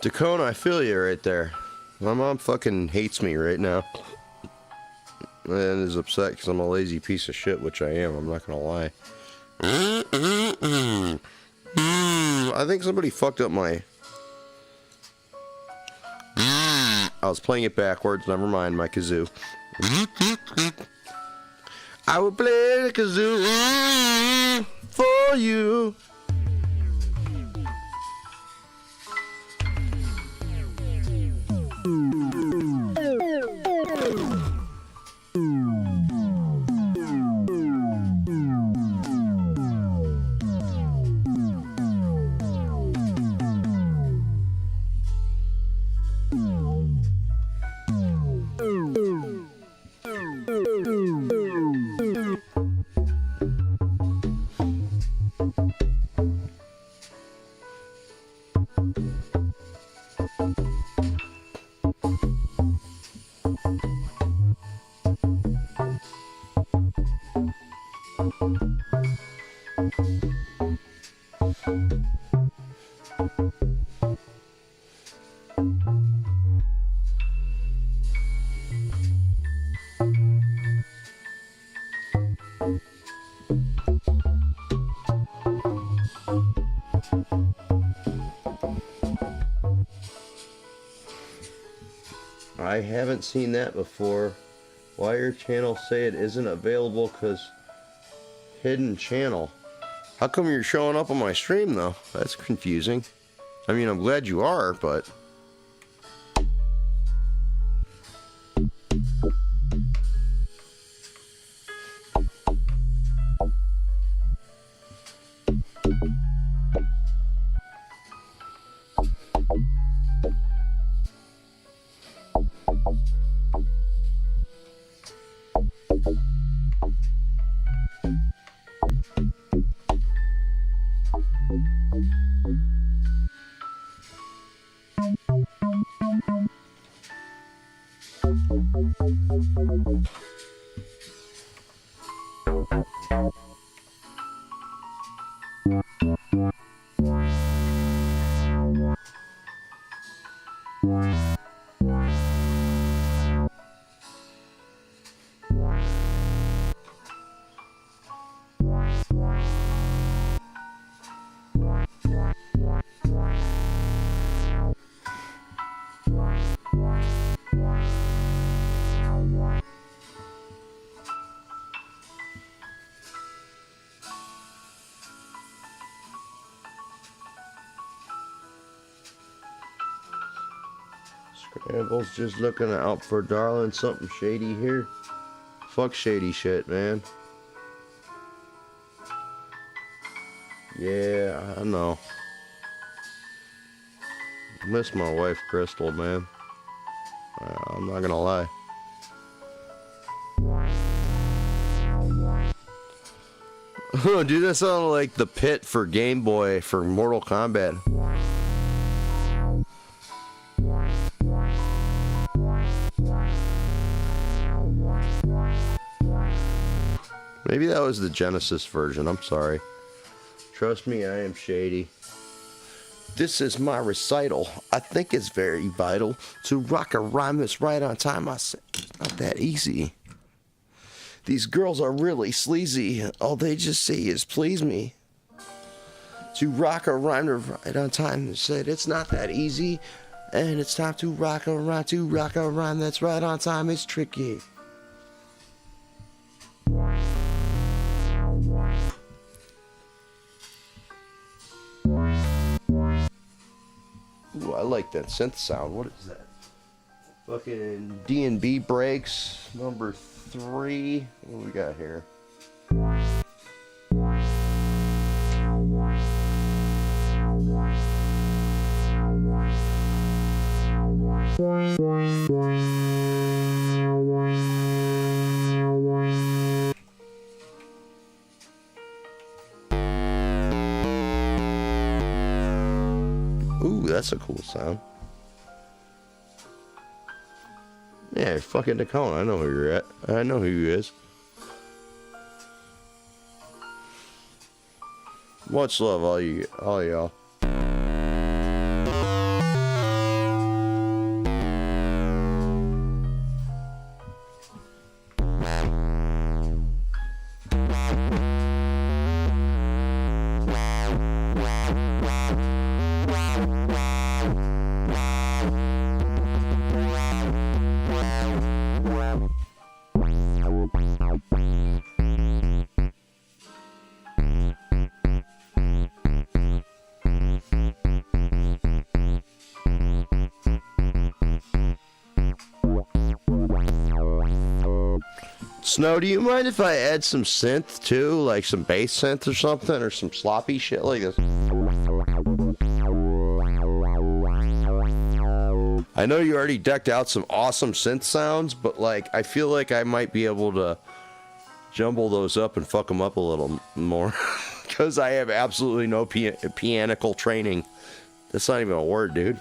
Tacona, I feel you right there. My mom fucking hates me right now. And is upset because I'm a lazy piece of shit, which I am, I'm not gonna lie. I think somebody fucked up my... I was playing it backwards, never mind, my kazoo. I will play the kazoo for you. I haven't seen that before. Why your channel say it isn't available cause hidden channel? How come you're showing up on my stream though? That's confusing. I mean, I'm glad you are, but... Scrambles just looking out for darling. Something shady here. Fuck shady shit, man. Yeah, I know. I miss my wife, Crystal, man. I'm not gonna lie. Dude, that sounded like the pit for Game Boy for Mortal Kombat. Maybe that was the Genesis version, I'm sorry. Trust me, I am shady. This is my recital. I think it's very vital to rock a rhyme that's right on time. I said, it's not that easy. These girls are really sleazy. All they just say is please me. To rock a rhyme right on time. They said it's not that easy. And it's time to rock a rhyme. To rock a rhyme that's right on time. It's tricky. Ooh, I like that synth sound. What is that? Fucking D&B breaks number 3. What do we got here? Ooh, that's a cool sound. Yeah, fucking Tacona. I know who you're at. I know who you is. Much love, all y'all. Snow, do you mind if I add some synth too? Like some bass synth or something? Or some sloppy shit like this? I know you already decked out some awesome synth sounds, but like, I feel like I might be able to jumble those up and fuck them up a little more. Because I have absolutely no pianical training. That's not even a word, dude.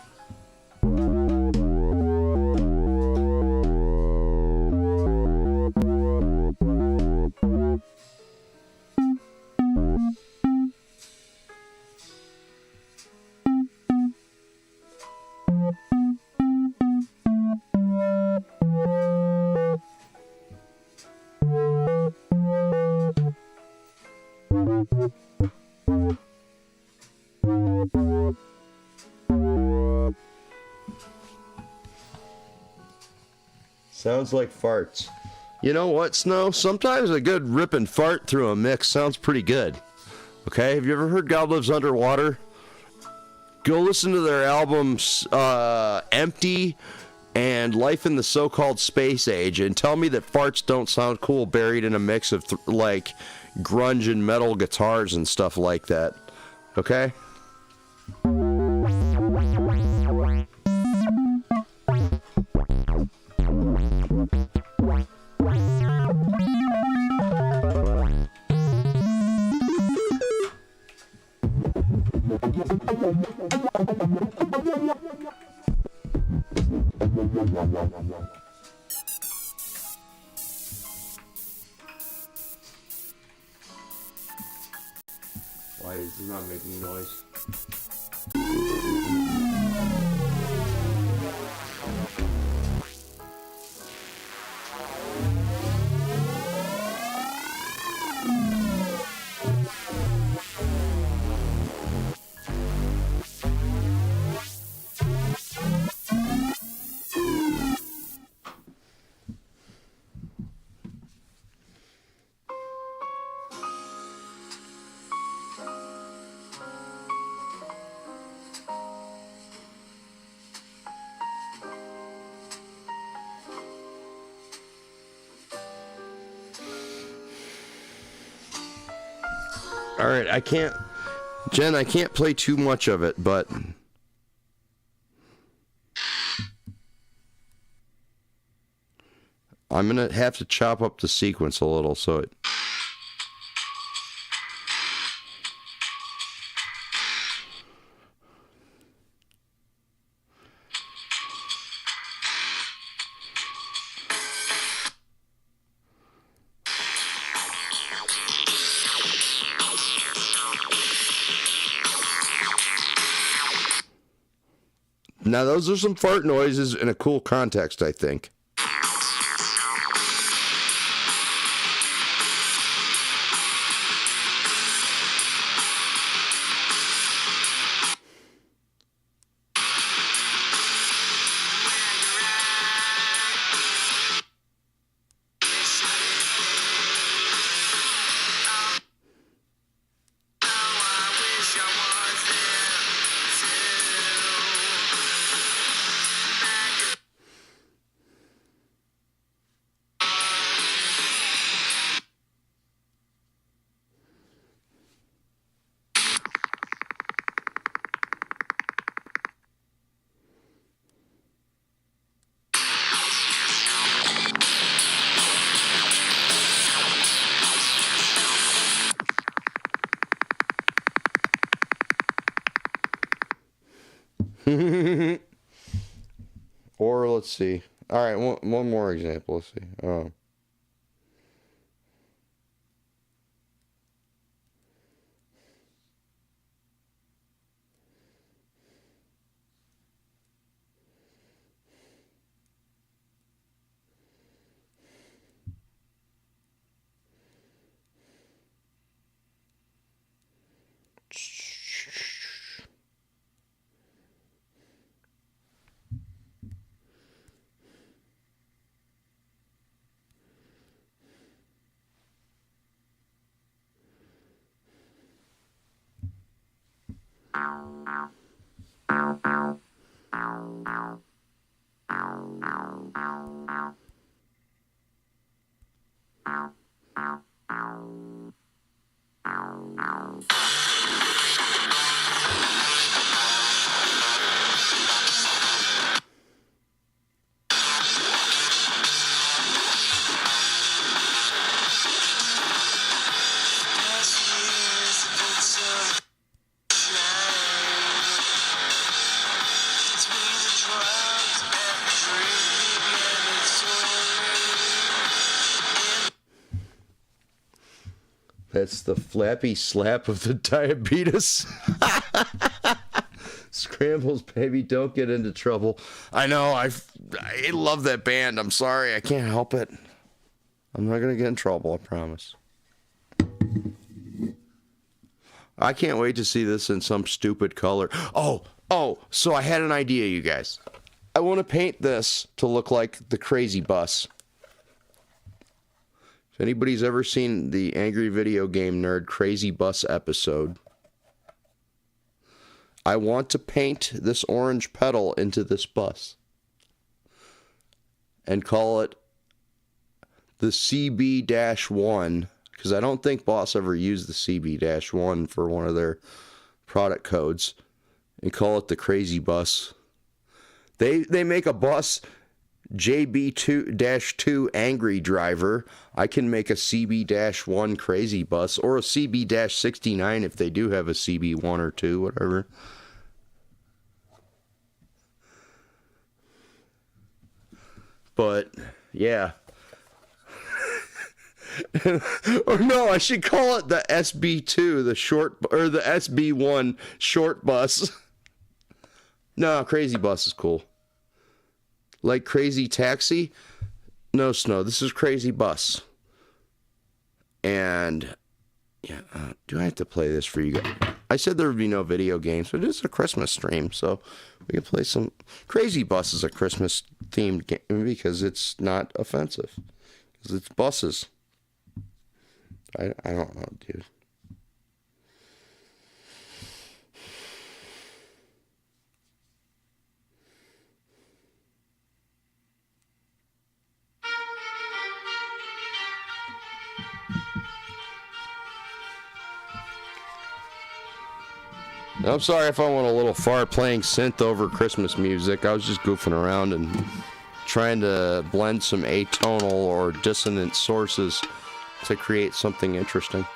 Sounds like farts. You know what, Snow? Sometimes a good ripping fart through a mix sounds pretty good. Okay, have you ever heard God Lives Underwater? Go listen to their albums Empty and Life in the So-Called Space Age and tell me that farts don't sound cool buried in a mix of like grunge and metal guitars and stuff like that. Okay? Why is it not making noise? All right, I can't, Jen, I can't play too much of it, but I'm going to have to chop up the sequence a little so it... Now, those are some fart noises in a cool context, I think. Or let's see. All right, one more example. Let's see. It's the flappy slap of the diabetes. Scrambles, baby, don't get into trouble. I know, I love that band. I'm sorry, I can't help it. I'm not gonna get in trouble, I promise. I can't wait to see this in some stupid color. Oh, so I had an idea, you guys. I want to paint this to look like the Crazy Bus. If anybody's ever seen the Angry Video Game Nerd Crazy Bus episode, I want to paint this orange pedal into this bus and call it the CB-1, because I don't think Boss ever used the CB-1 for one of their product codes, and call it the Crazy Bus. They make a bus, JB-2 Angry Driver. I can make a CB-1 Crazy Bus, or a CB-69 if they do have a CB1 or 2, whatever. But, yeah. Or no, I should call it the SB2, the short, or the SB1 short bus. No, Crazy Bus is cool. Like Crazy Taxi? No, Snow, this is Crazy Bus. And, yeah, do I have to play this for you guys? I said there would be no video games, but it's a Christmas stream, so we can play some. Crazy Bus is a Christmas-themed game because it's not offensive. Because it's buses. I don't know, dude. I'm sorry if I went a little far playing synth over Christmas music. I was just goofing around and trying to blend some atonal or dissonant sources to create something interesting.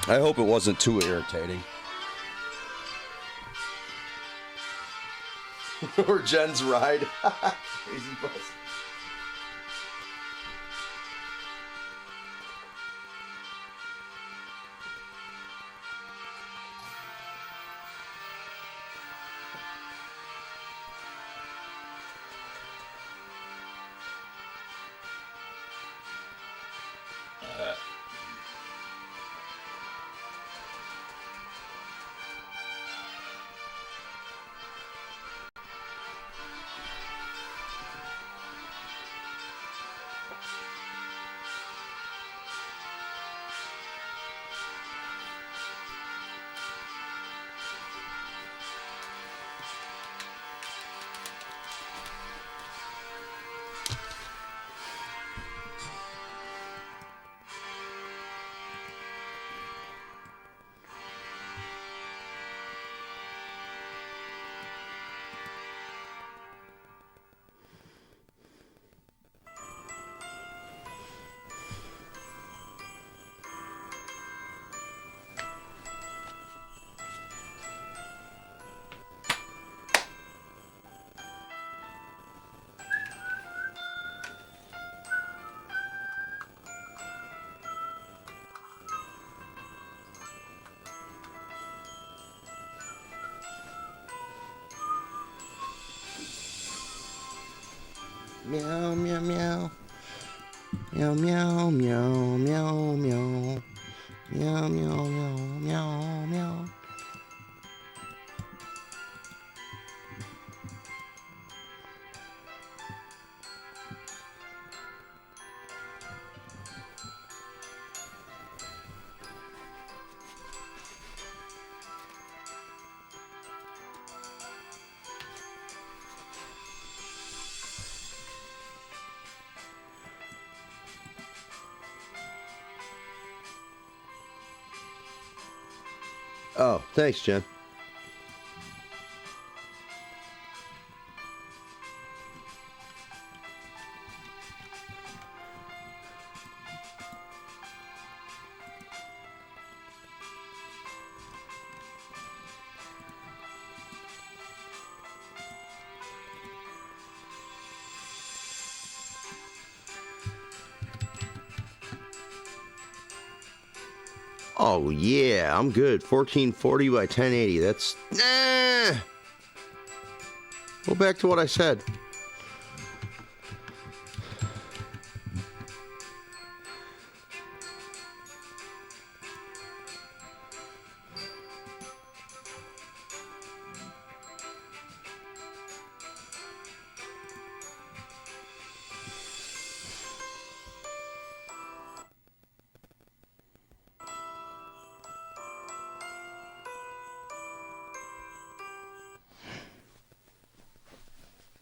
I hope it wasn't too irritating. Or Jen's ride. Crazy Bus. Meow, meow, meow. Meow, meow, meow, meow, meow. Meow, meow, meow, meow, meow. Oh, thanks, Jen. Oh, yeah, I'm good. 1440 by 1080. That's... Go back to what I said.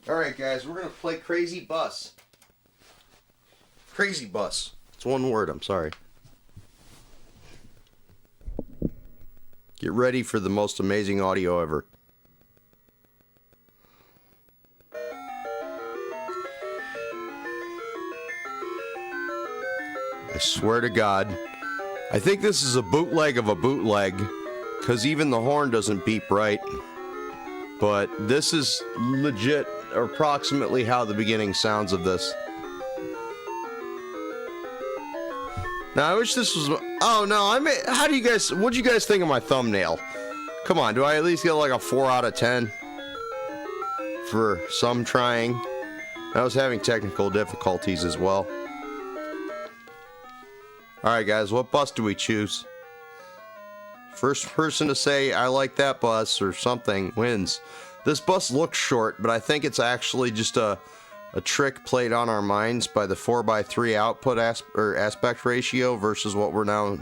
Alright guys, we're going to play Crazy Bus. Crazy Bus. It's one word, I'm sorry. Get ready for the most amazing audio ever. I swear to God, I think this is a bootleg of a bootleg, because even the horn doesn't beep right. But this is legit, approximately how the beginning sounds of this. Now, I wish this was... Oh, no, how do you guys... What'd you guys think of my thumbnail? Come on, do I at least get like a 4 out of 10? For some trying. I was having technical difficulties as well. Alright, guys, what bus do we choose? First person to say, I like that bus, or something, wins. This bus looks short, but I think it's actually just a trick played on our minds by the 4:3 output aspect ratio versus what we're now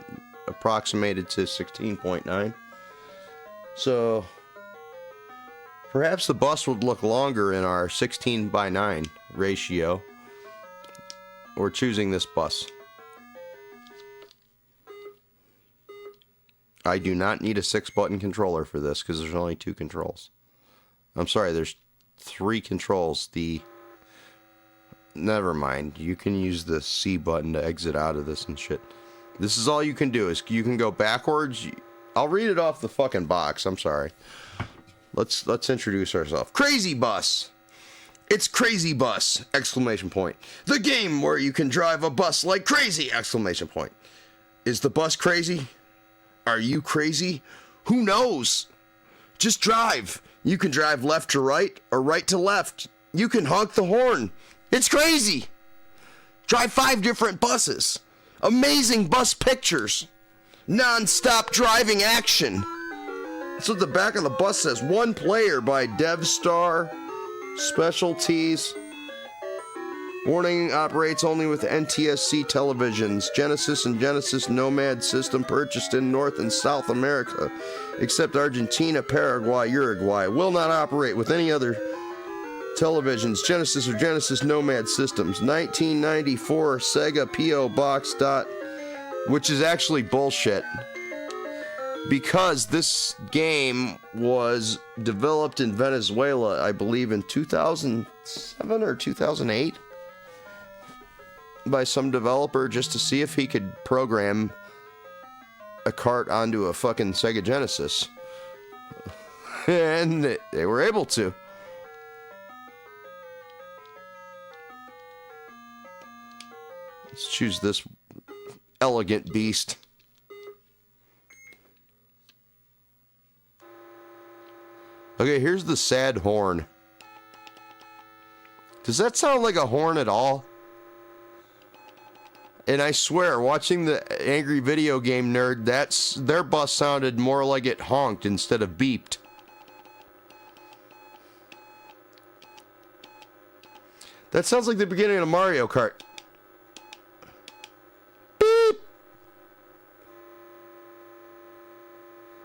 approximated to 16.9. So, perhaps the bus would look longer in our 16:9 ratio. We're choosing this bus. I do not need a 6-button controller for this because there's only 2 controls. I'm sorry, there's 3 controls. Never mind. You can use the C button to exit out of this and shit. This is all you can do, is you can go backwards. I'll read it off the fucking box. I'm sorry. Let's introduce ourselves. Crazy Bus. It's Crazy Bus! Exclamation point. The game where you can drive a bus like crazy! Exclamation point. Is the bus crazy? Are you crazy? Who knows? Just drive. You can drive left to right or right to left. You can honk the horn. It's crazy. Drive 5 different buses. Amazing bus pictures. Non-stop driving action. That's what the back of the bus says. 1 player by DevStar Specialties. Warning, operates only with NTSC televisions. Genesis and Genesis Nomad system purchased in North and South America, except Argentina, Paraguay, Uruguay. Will not operate with any other televisions. Genesis or Genesis Nomad systems. 1994 Sega P.O. Box. Which is actually bullshit. Because this game was developed in Venezuela, I believe, in 2007 or 2008. By some developer just to see if he could program a cart onto a fucking Sega Genesis. And they were able to. Let's choose this elegant beast. Okay, here's the sad horn. Does that sound like a horn at all? And I swear, watching the Angry Video Game Nerd, their bus sounded more like it honked instead of beeped. That sounds like the beginning of Mario Kart. Beep!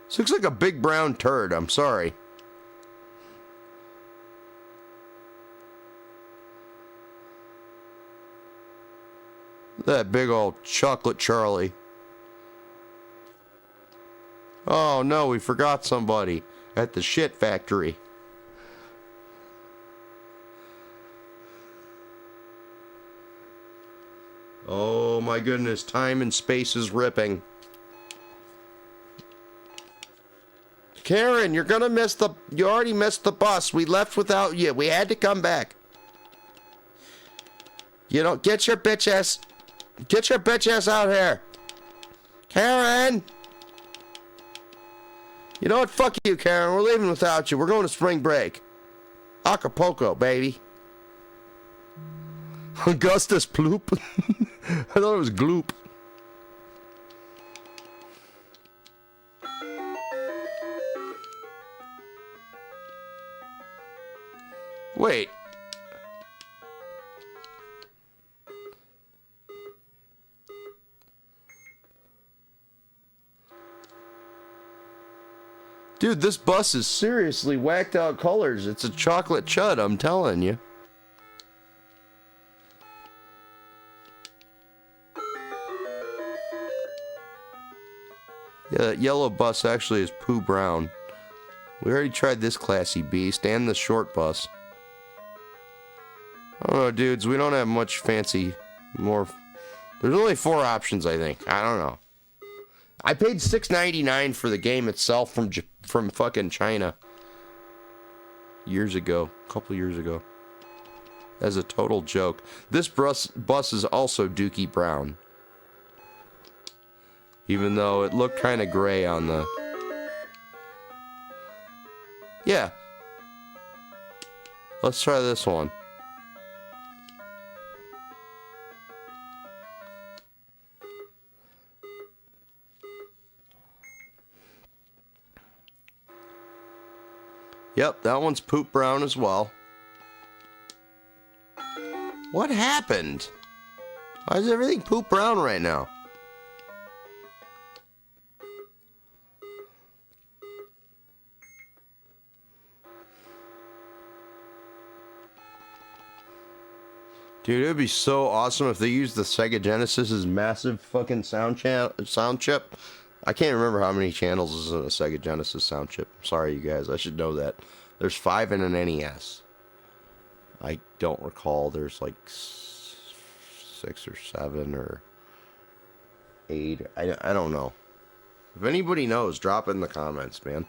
This looks like a big brown turd, I'm sorry. That big old chocolate Charlie. Oh no, we forgot somebody at the shit factory. Oh my goodness, time and space is ripping. Karen, you're gonna miss you already missed the bus. We left without you. We had to come back. You know, get your bitch ass out here. Karen! You know what? Fuck you, Karen. We're leaving without you. We're going to spring break. Acapulco, baby. Augustus Ploop. I thought it was Gloop. Wait. Dude, this bus is seriously whacked out colors. It's a chocolate chud, I'm telling you. Yeah, that yellow bus actually is poo brown. We already tried this classy beast and the short bus. I don't know, dudes. We don't have much fancy more. There's only 4 options, I think. I don't know. I paid $6.99 for the game itself from fucking China years ago, a couple years ago. As a total joke. This bus is also Dookie Brown. Even though it looked kind of gray on the... Yeah. Let's try this one. Yep, that one's poop brown as well. What happened? Why is everything poop brown right now? Dude, it would be so awesome if they used the Sega Genesis's massive fucking sound chip. I can't remember how many channels is in a Sega Genesis sound chip. Sorry, you guys. I should know that. There's 5 in an NES. I don't recall. There's like 6 or 7 or 8. I don't know. If anybody knows, drop it in the comments, man.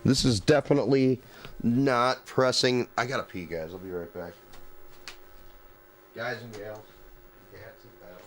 This is definitely not pressing. I gotta pee, guys. I'll be right back. Guys and gals, cats and pals.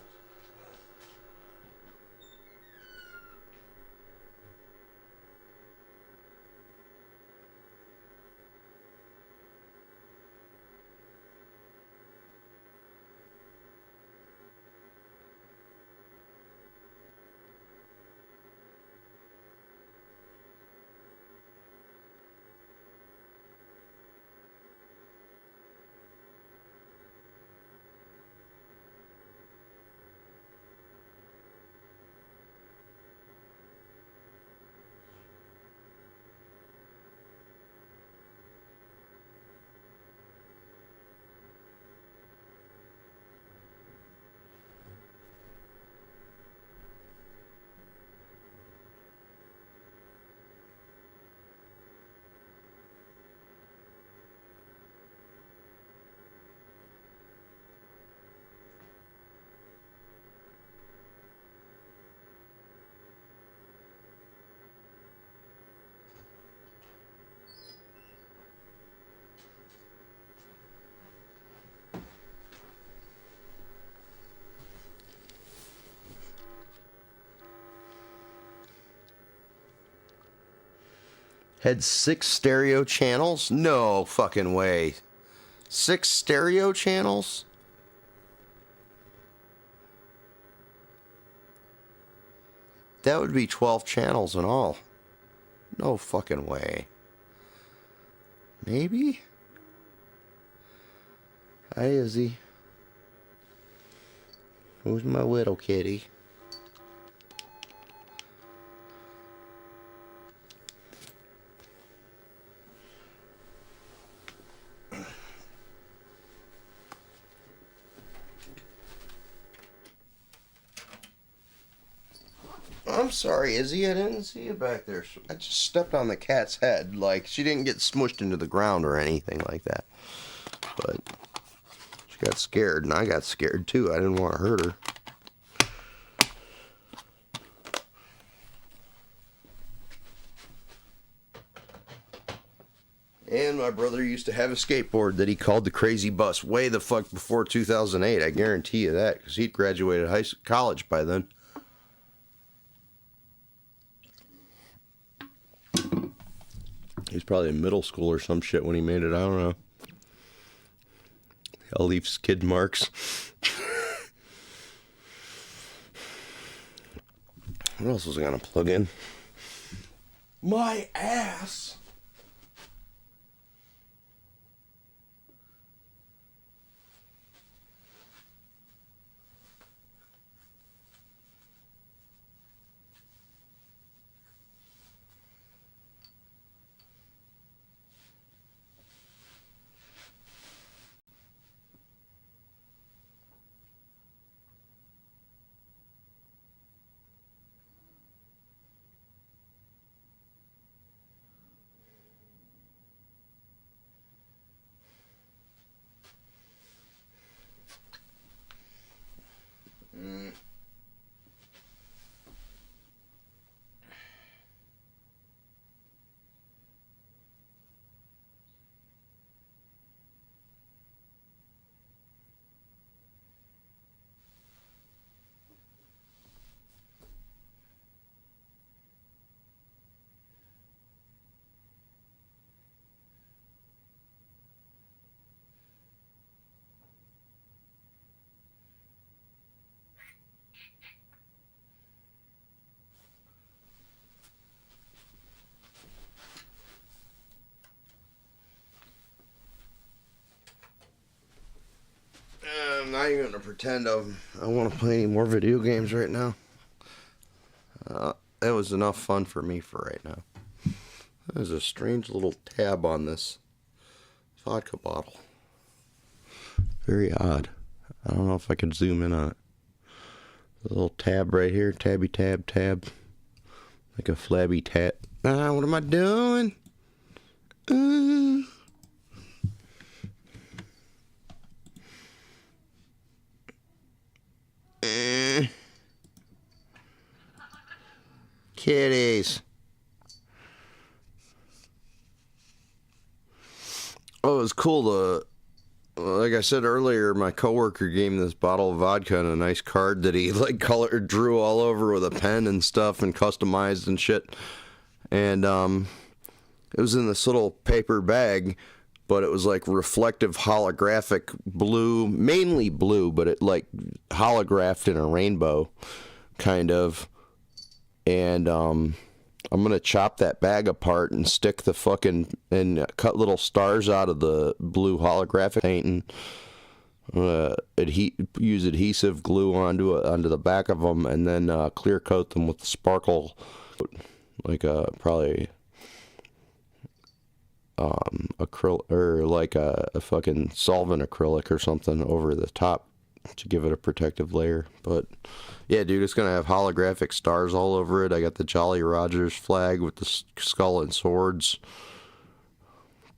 Had 6 stereo channels? No fucking way. 6 stereo channels? That would be 12 channels in all. No fucking way. Maybe? Hi, Izzy. Who's my little kitty? I'm sorry, Izzy. I didn't see you back there. I just stepped on the cat's head. Like, she didn't get smushed into the ground or anything like that. But she got scared, and I got scared too. I didn't want to hurt her. And my brother used to have a skateboard that he called the Crazy Bus way the fuck before 2008. I guarantee you that, because he'd graduated college by then. He's probably in middle school or some shit when he made it. I don't know. All leaves kid marks. What else was I gonna plug in? My ass. I'm not even gonna pretend I want to play any more video games right now. That was enough fun for me for right now. There's a strange little tab on this vodka bottle. Very odd. I don't know if I could zoom in on it. A little tab right here, tabby tab. Like a flabby tab. What am I doing? Kitties. Oh, it was cool to, like I said earlier, my coworker gave me this bottle of vodka and a nice card that he like drew all over with a pen and stuff and customized and shit. And it was in this little paper bag, but it was like reflective holographic blue, mainly blue, but it like holographed in a rainbow kind of. And I'm gonna chop that bag apart and stick the fucking and cut little stars out of the blue holographic paint and use adhesive glue onto the back of them, and then clear coat them with sparkle, like probably acrylic or like a fucking solvent acrylic or something over the top to give it a protective layer. But yeah, dude, it's gonna have holographic stars all over it. I got the Jolly Rogers flag with the skull and swords.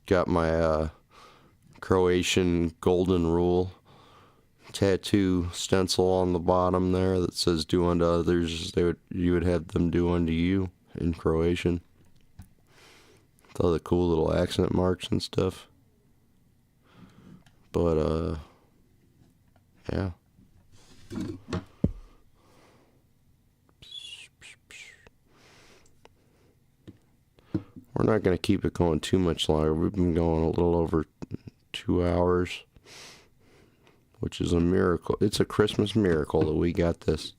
Got my Croatian golden rule tattoo stencil on the bottom there that says "Do unto others you would have them do unto you" in Croatian. With all the cool little accent marks and stuff. But yeah. We're not going to keep it going too much longer. We've been going a little over 2 hours, which is a miracle. It's a Christmas miracle that we got this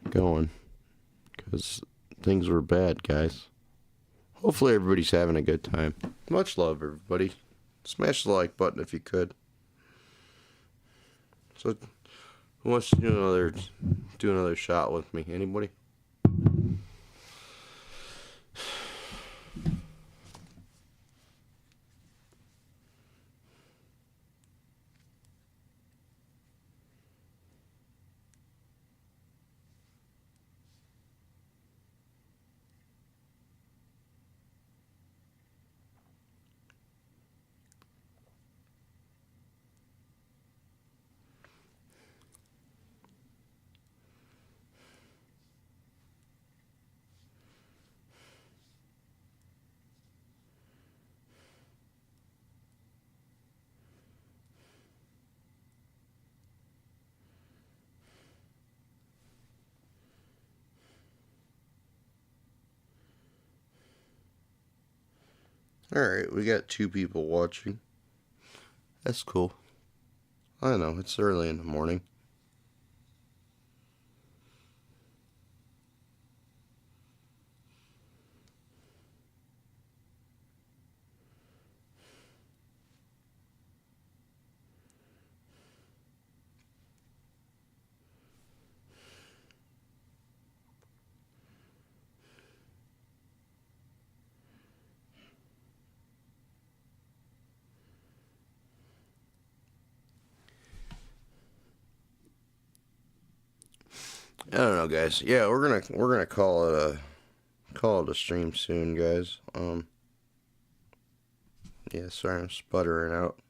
going, because things were bad, guys. Hopefully everybody's having a good time. Much love, everybody. Smash the like button if you could. So, who wants to do another shot with me? Anybody? Alright, we got 2 people watching. That's cool. I know, it's early in the morning. I don't know, guys. Yeah, we're gonna call it a stream soon, guys. Yeah, sorry, I'm sputtering out.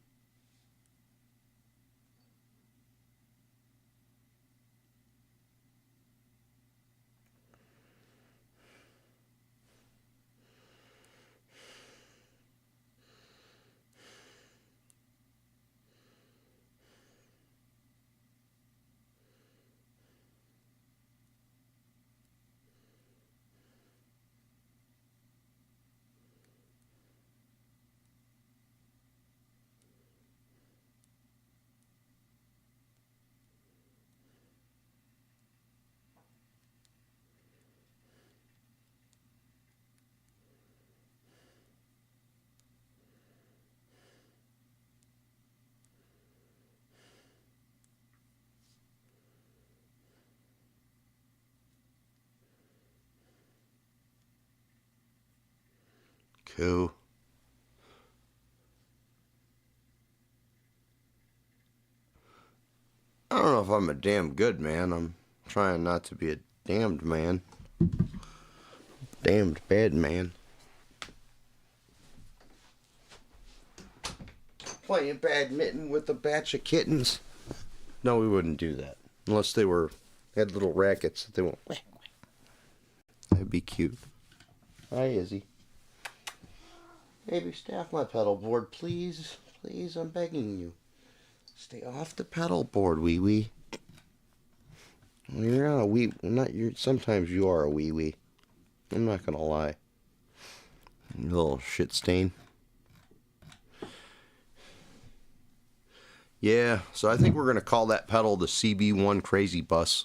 Cool. I don't know if I'm a damn good man. I'm trying not to be a damned man. Damned bad man. Playing badminton with a batch of kittens. No, we wouldn't do that. Unless they had little rackets that they went whack, whack. That'd be cute. Hi, Izzy. Baby, stay off my pedal board, please. Please, I'm begging you. Stay off the pedal board, wee wee. Well, you're not a wee. Sometimes you are a wee wee. I'm not gonna lie. You little shit stain. Yeah, so I think we're gonna call that pedal the CB1 Crazy Bus.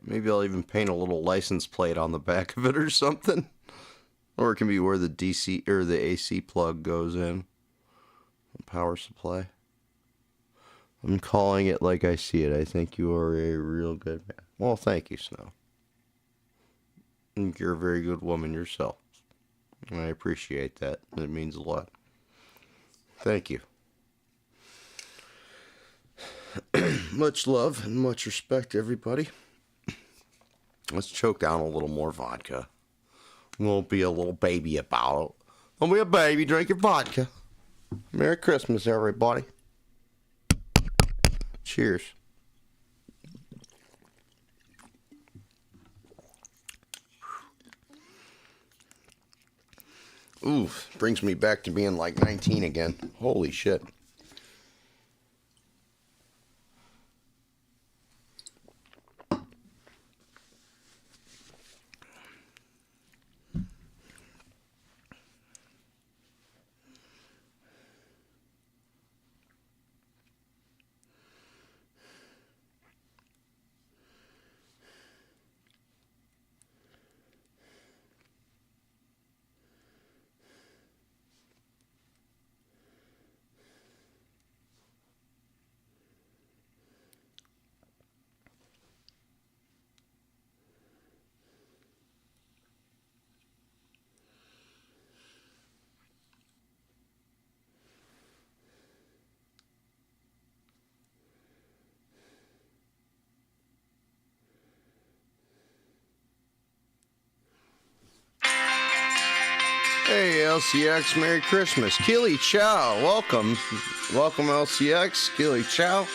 Maybe I'll even paint a little license plate on the back of it or something. Or it can be where the DC or the AC plug goes in. Power supply. I'm calling it like I see it. I think you are a real good man. Well, thank you, Snow. I think you're a very good woman yourself. And I appreciate that. It means a lot. Thank you. Much love and much respect, everybody. Let's choke down a little more vodka. Won't be a little baby about it. Don't be a baby, drink your vodka. Merry Christmas, everybody. Cheers. Ooh, brings me back to being like 19 again. Holy shit. Hey, LCX, Merry Christmas. Keely Chow, welcome. Welcome, LCX. Keely Chow.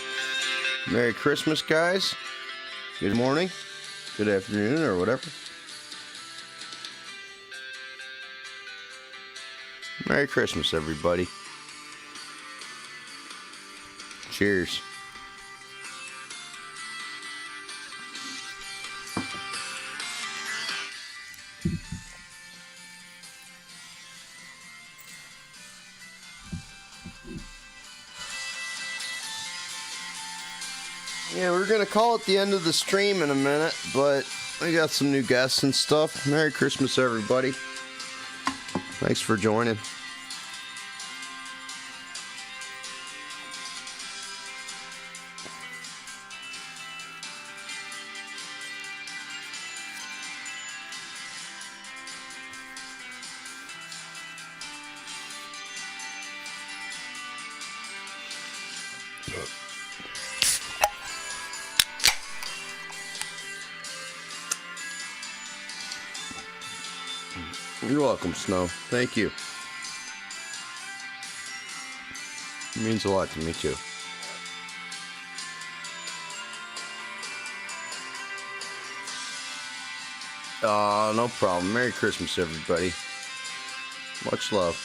Merry Christmas, guys. Good morning, good afternoon, or whatever. Merry Christmas, everybody. Cheers. Yeah, we're gonna call it the end of the stream in a minute, but we got some new guests and stuff. Merry Christmas, everybody. Thanks for joining. You're welcome, Snow. Thank you. It means a lot to me, too. No problem. Merry Christmas, everybody. Much love.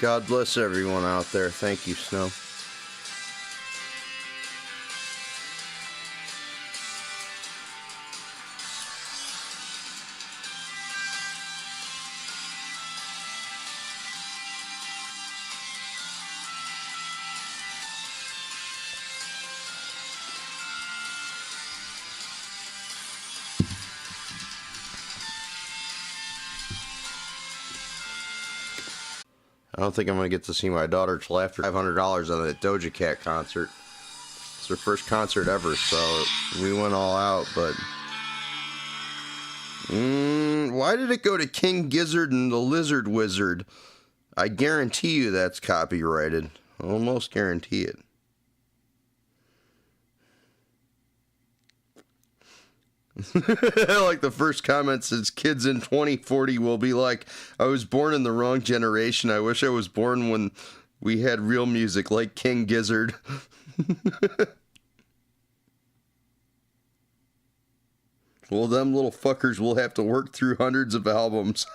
God bless everyone out there. Thank you, Snow. I don't think I'm going to get to see my daughter till after $500 on that Doja Cat concert. It's her first concert ever, so we went all out, but... why did it go to King Gizzard and the Lizard Wizard? I guarantee you that's copyrighted. I almost guarantee it. Like the first comment says, kids in 2040 will be like, I was born in the wrong generation. I wish I was born when we had real music like King Gizzard. Well, them little fuckers will have to work through hundreds of albums.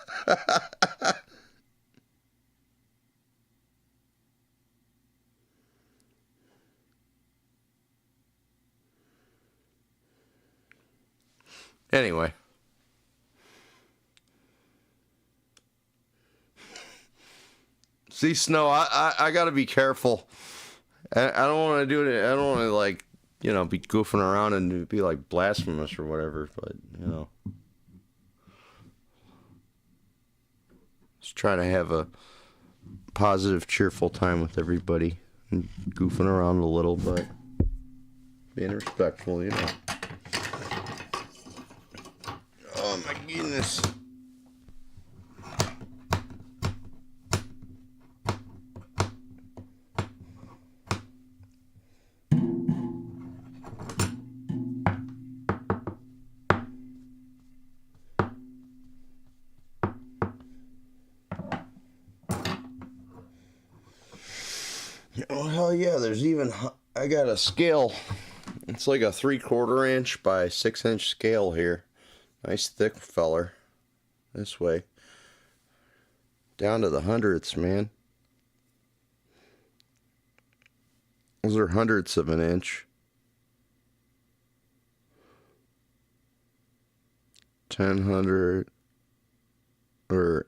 Anyway. See, Snow, I gotta be careful. I don't want to do it. I don't want to, like, you know, be goofing around and be, like, blasphemous or whatever. But, you know. Just try to have a positive, cheerful time with everybody. And goofing around a little, but being respectful, you know. Oh my goodness. Oh hell yeah, there's even, I got a scale. It's like a 3/4 inch by 6-inch scale here. Nice thick feller. This way. Down to the hundredths, man. Those are hundredths of an inch. 100 or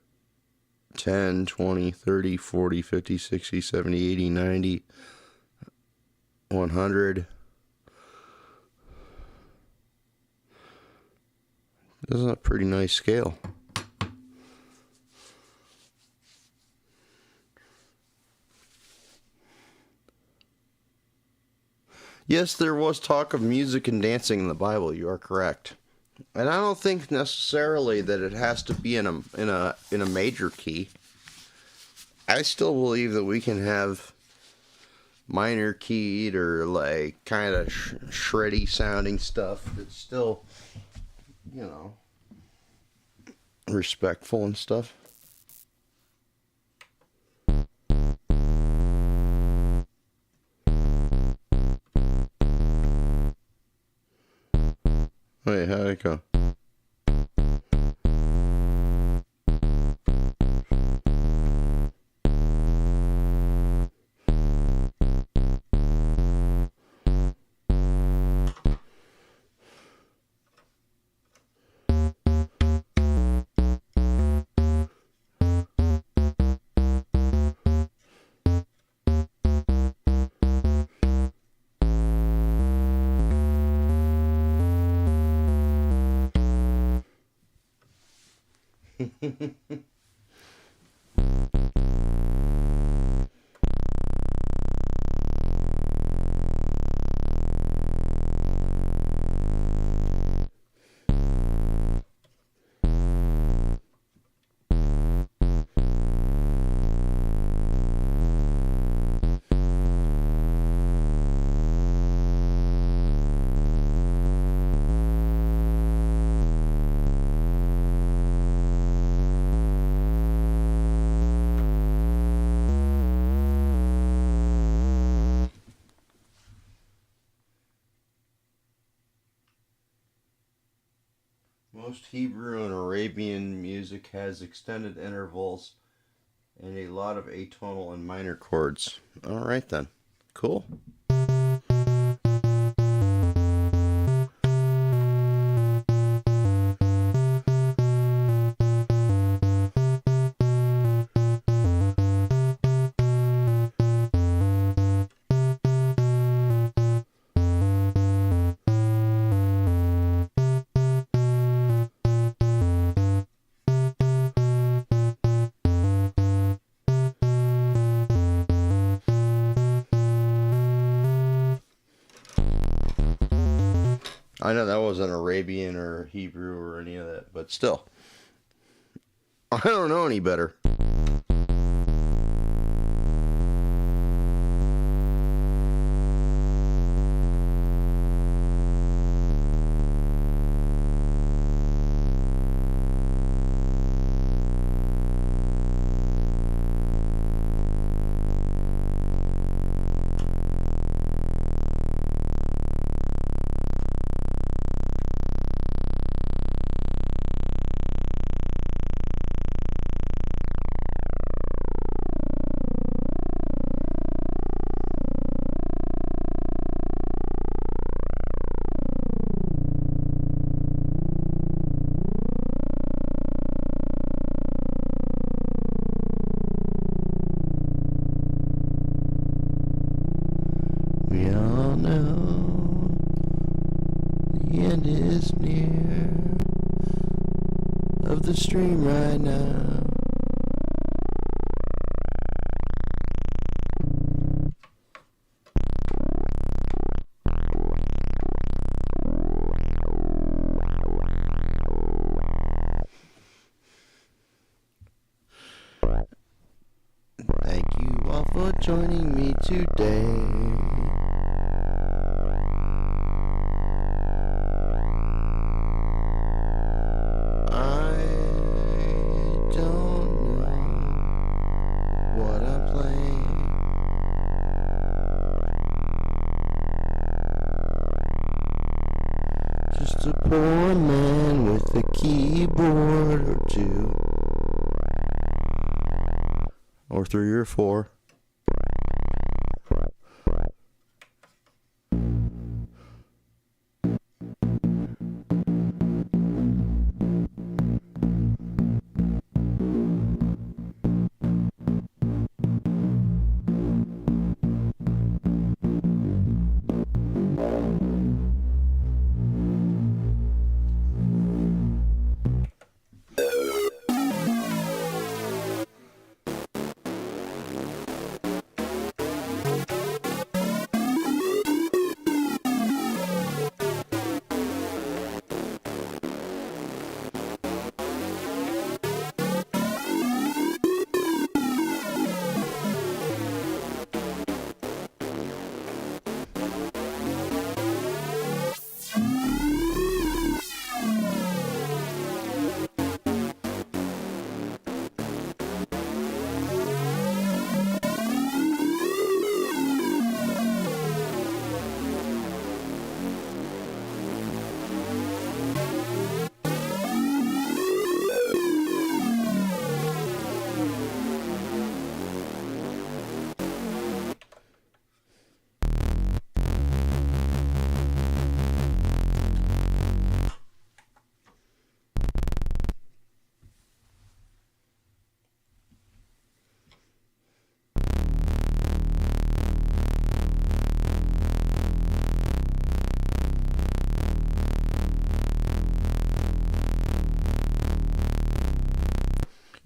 10, 20, 30, 40, 50, 60, 70, 80, 90, 100. This is a pretty nice scale. Yes, there was talk of music and dancing in the Bible. You are correct. And I don't think necessarily that it has to be in a major key. I still believe that we can have minor keyed or like kind of shreddy sounding stuff that's still, you know, respectful and stuff. Wait, how'd it go? Most Hebrew and Arabian music has extended intervals and a lot of atonal and minor chords. All right then. Cool. I know that wasn't Arabian or Hebrew or any of that, but still. I don't know any better. We all know the end is near of the stream right now. Thank you all for joining me today. Just a poor man with a keyboard or two, or 3 or 4.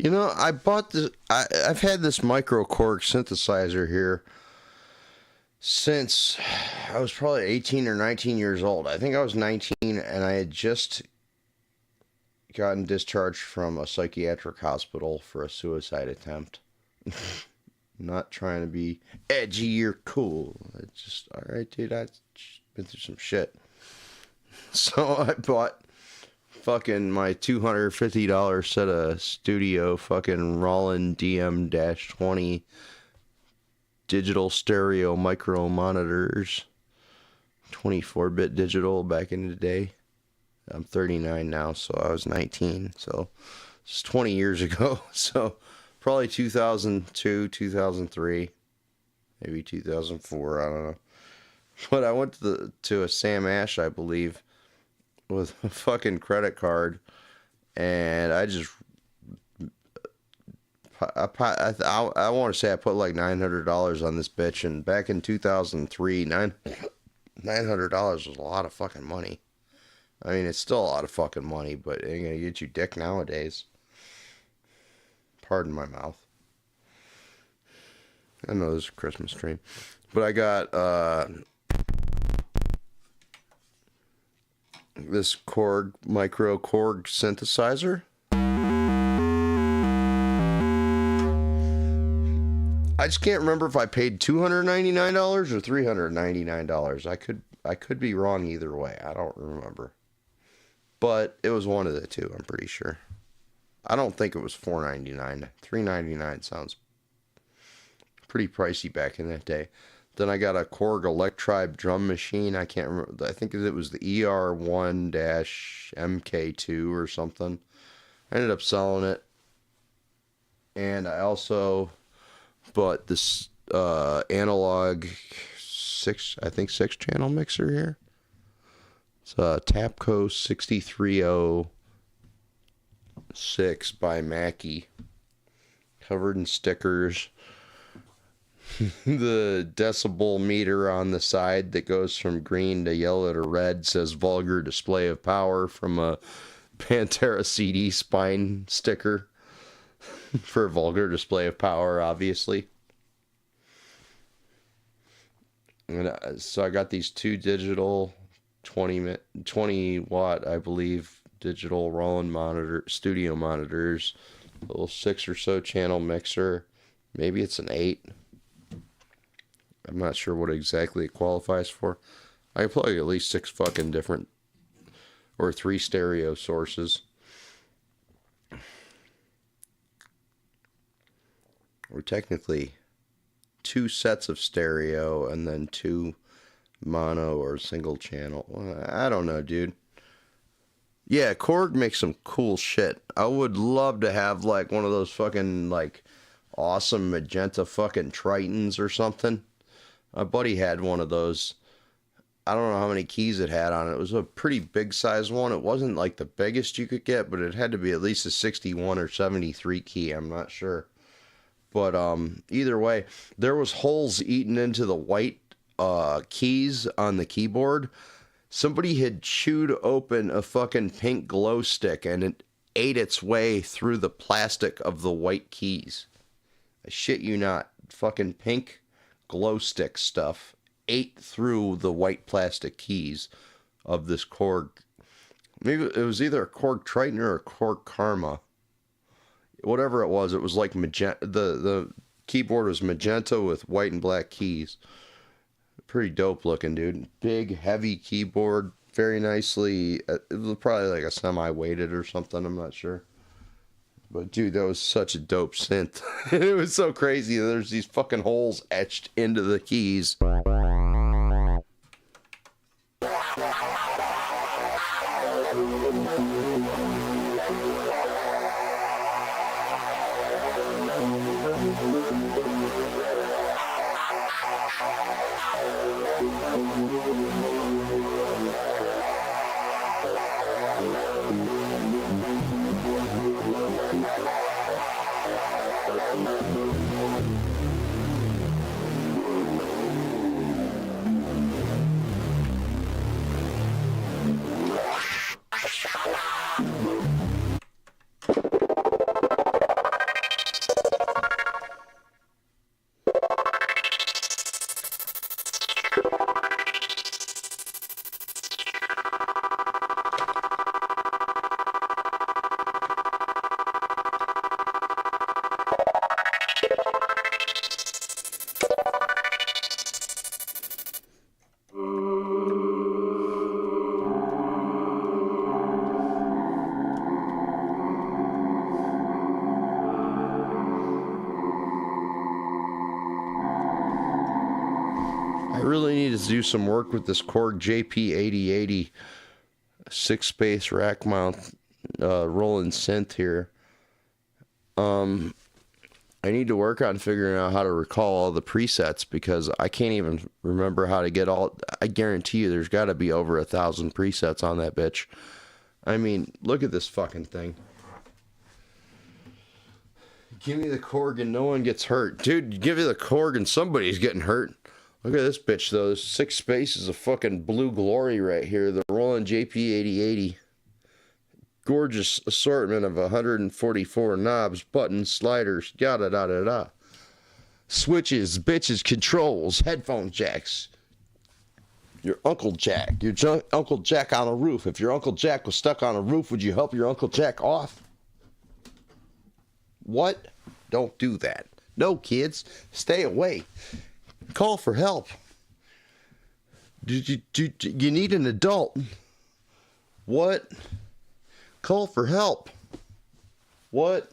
You know, I bought this. I've had this micro Korg synthesizer here since I was probably 18 or 19 years old. I think I was 19, and I had just gotten discharged from a psychiatric hospital for a suicide attempt. Not trying to be edgy or cool. It's just, all right, dude, I've been through some shit. So I bought fucking my $250 set of studio fucking Roland DM-20 digital stereo micro monitors. 24-bit digital back in the day. I'm 39 now, so I was 19. So it's 20 years ago. So probably 2002, 2003, maybe 2004. I don't know. But I went to a Sam Ash, I believe, with a fucking credit card, and I just I want to say I put like $900 on this bitch, and back in 2003, $900 was a lot of fucking money. I mean, it's still a lot of fucking money, but it ain't gonna get you dick nowadays. Pardon my mouth. I know this is a Christmas tree, but I got this Korg micro Korg synthesizer. I just can't remember if I paid $299 or $399. I could be wrong either way. I don't remember. But it was one of the two, I'm pretty sure. I don't think it was $499. $399 sounds pretty pricey back in that day. Then I got a Korg Electribe drum machine. I can't remember. I think it was the ER1-MK2 or something. I ended up selling it. And I also bought this analog six channel mixer here. It's a Tapco 6306 by Mackie, covered in stickers. The decibel meter on the side that goes from green to yellow to red says vulgar display of power from a Pantera CD spine sticker. For vulgar display of power, obviously. And so I got these two digital 20 watt, I believe, digital Roland studio monitors, a little 6 or so channel mixer. Maybe it's an 8. I'm not sure what exactly it qualifies for. I can plug at least 6 fucking different, or 3 stereo sources. Or technically 2 sets of stereo and then 2 mono or single channel. I don't know, dude. Yeah, Korg makes some cool shit. I would love to have like one of those fucking like awesome magenta fucking Tritons or something. My buddy had one of those. I don't know how many keys it had on it. It was a pretty big size one. It wasn't like the biggest you could get, but it had to be at least a 61 or 73 key. I'm not sure. But either way, there was holes eaten into the white keys on the keyboard. Somebody had chewed open a fucking pink glow stick and it ate its way through the plastic of the white keys. I shit you not. Fucking pink glow stick stuff ate through the white plastic keys of this Korg. Maybe it was either a Korg Triton or a Korg Karma. Whatever it was like magenta. The keyboard was magenta with white and black keys. Pretty dope looking, dude. Big, heavy keyboard. Very nicely. It was probably like a semi-weighted or something. I'm not sure. But dude, that was such a dope synth. It was so crazy. There's these fucking holes etched into the keys. really need to do some work with this Korg JP8080 6-space rack mount Roland synth here. I need to work on figuring out how to recall all the presets because I can't even remember how to get all. I guarantee you there's got to be over 1,000 presets on that bitch. I mean, look at this fucking thing. Give me the Korg and no one gets hurt. Dude, give me the Korg and somebody's getting hurt. Look at this bitch though. This 6 space is a fucking blue glory right here. The Roland JP8080. Gorgeous assortment of 144 knobs, buttons, sliders, yada da da da. Switches, bitches, controls, headphone jacks. Your Uncle Jack. Your Uncle Jack on a roof. If your Uncle Jack was stuck on a roof, would you help your Uncle Jack off? What? Don't do that. No, kids. Stay away. Call for help. You need an adult. What? Call for help. What?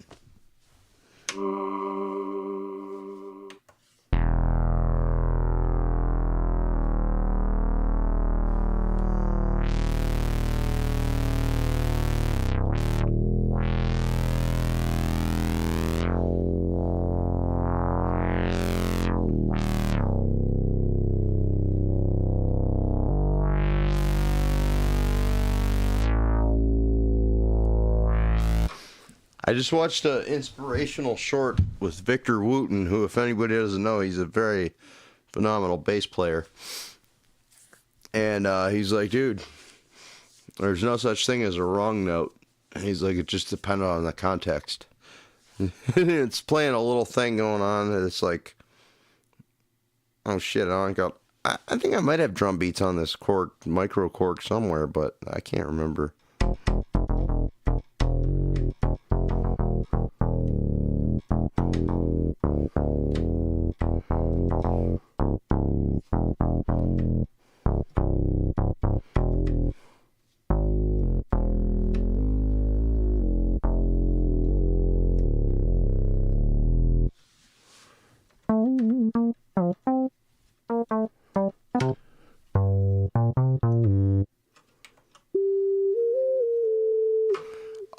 I just watched an inspirational short with Victor Wooten, who, if anybody doesn't know, he's a very phenomenal bass player. And he's like, dude, there's no such thing as a wrong note. And he's like, it just depended on the context. It's playing a little thing going on, and it's like, oh shit, I think I might have drum beats on this Korg, micro Korg somewhere, but I can't remember.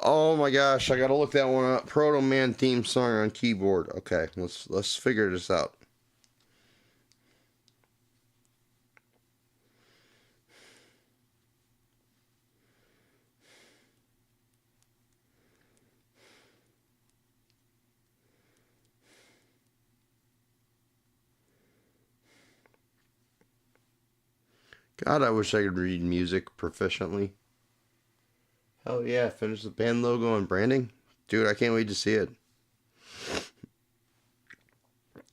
Oh my gosh, I gotta look that one up. Proto Man theme song on keyboard. Okay, let's figure this out. God, I wish I could read music proficiently. Hell yeah, finish the band logo and branding. Dude, I can't wait to see it.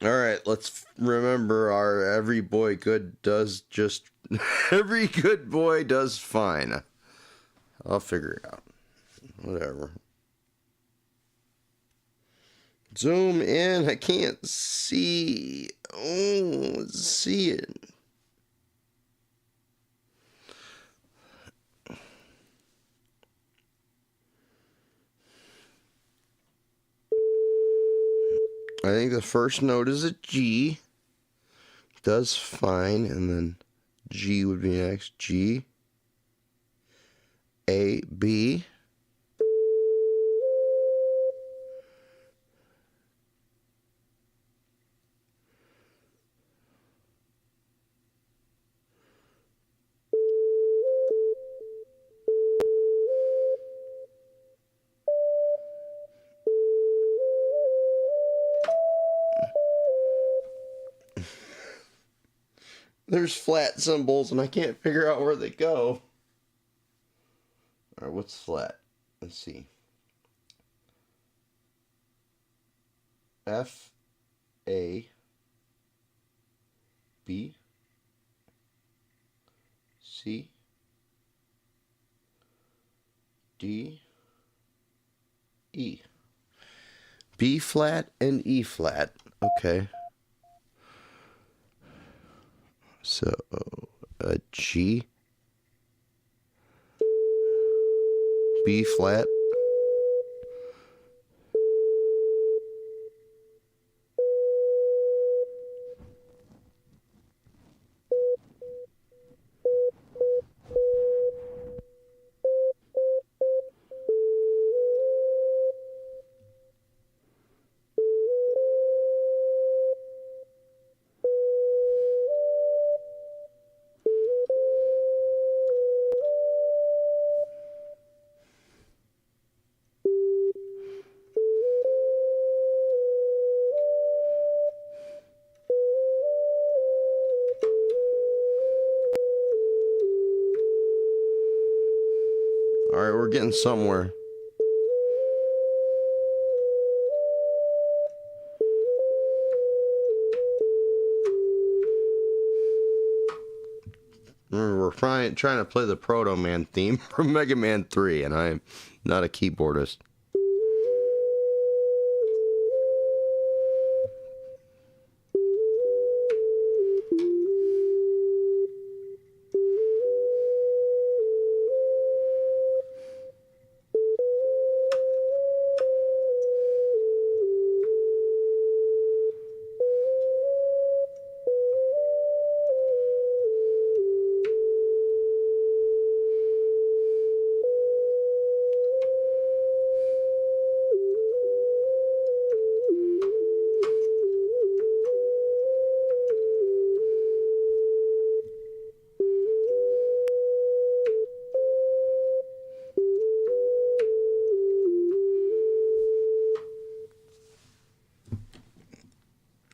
Alright, let's remember our every boy good does just... every good boy does fine. I'll figure it out. Whatever. Zoom in, I can't see. Oh, let's see it. I think the first note is a G. Does fine, and then G would be next. G. A, B. There's flat symbols, and I can't figure out where they go. Alright, what's flat? Let's see. F, A, B, C, D, E. B flat and E flat. Okay. So, a G, B flat, we're getting somewhere. We're trying to play the Proto Man theme from Mega Man 3, and I'm not a keyboardist.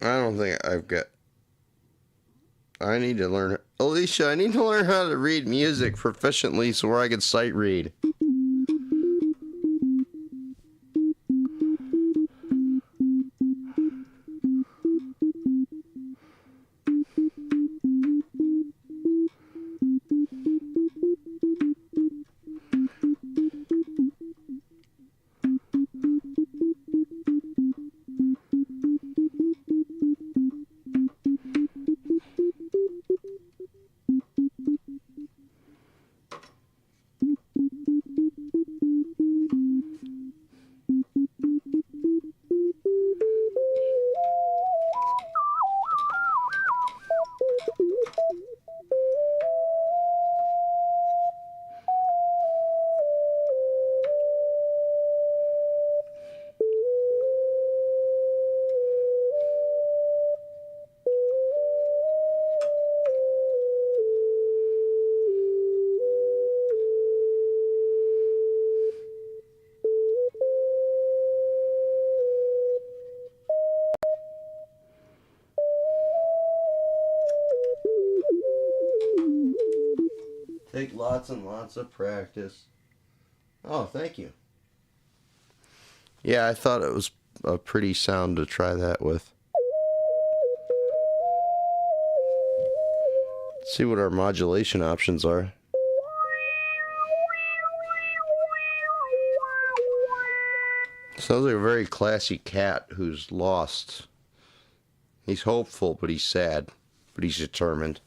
I don't think I've got... I need to learn... Alicia, I need to learn how to read music proficiently so where I can sight read. Take lots and lots of practice. Oh, thank you. Yeah, I thought it was a pretty sound to try that with. Let's see what our modulation options are. Sounds like a very classy cat who's lost. He's hopeful, but he's sad. But he's determined.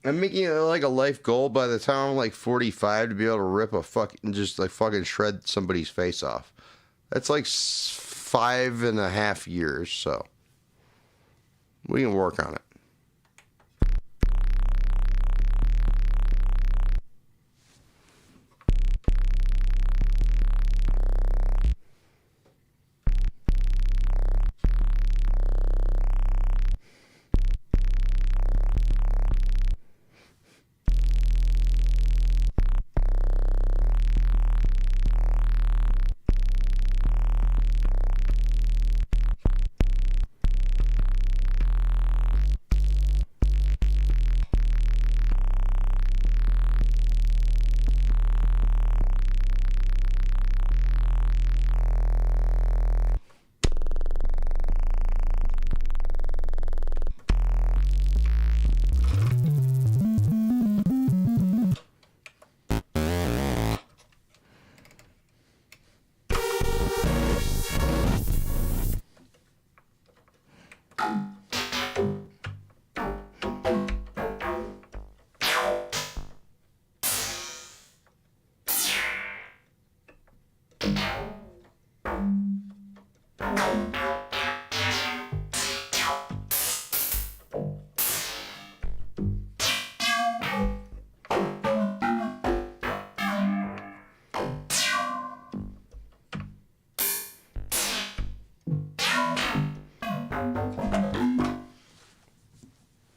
I'm making it like a life goal by the time I'm like 45 to be able to rip a fucking shred somebody's face off. That's like 5.5 years, so we can work on it.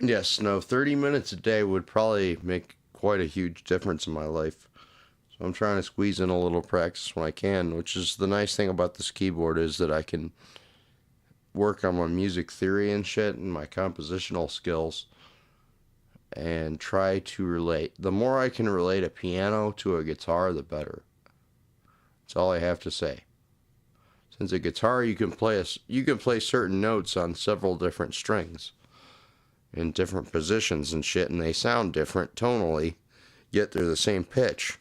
Yes, no, 30 minutes a day would probably make quite a huge difference in my life. So I'm trying to squeeze in a little practice when I can, which is the nice thing about this keyboard is that I can work on my music theory and shit and my compositional skills and try to relate. The more I can relate a piano to a guitar, the better. That's all I have to say. Since a guitar you can play certain notes on several different strings in different positions and shit, and they sound different tonally, yet they're the same pitch.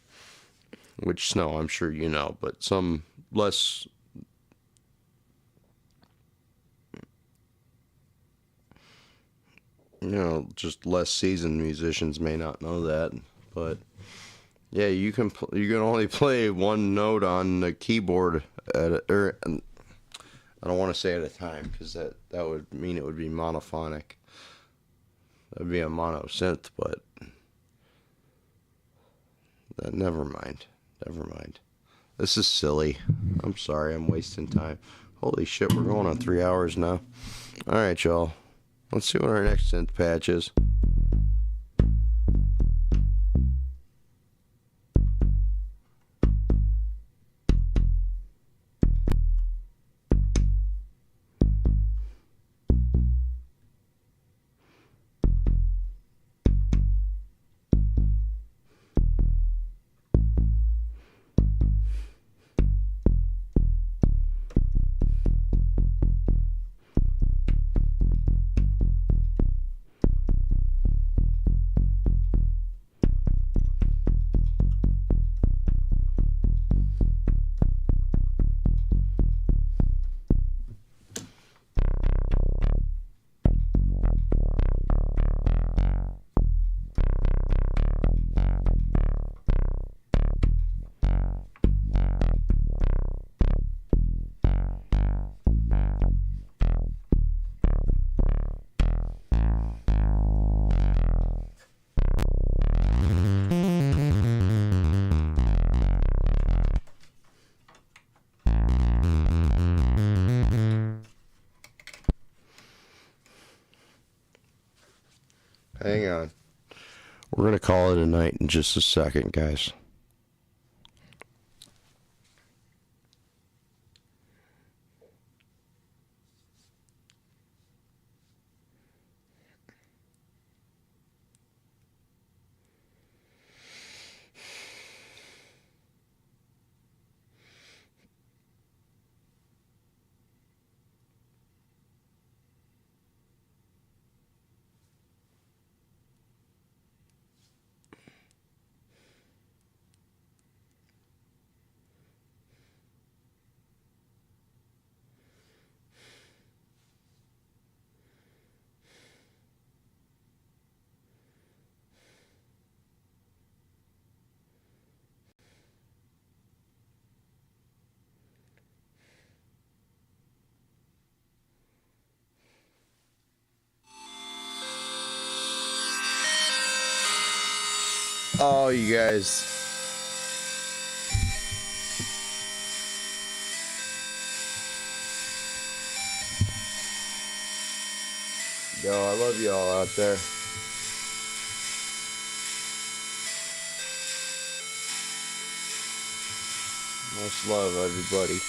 Which Snow, I'm sure you know, but some less just less seasoned musicians may not know that, but yeah, you can only play one note on the keyboard or I don't want to say at a time because that would mean it would be monophonic. That'd be a mono synth, but never mind. Never mind. This is silly. I'm sorry, I'm wasting time. Holy shit, we're going on 3 hours now. Alright, y'all. Let's see what our next synth patch is. Hang on. We're going to call it a night in just a second, guys. Oh, you guys. Yo, I love y'all out there. Much love, everybody.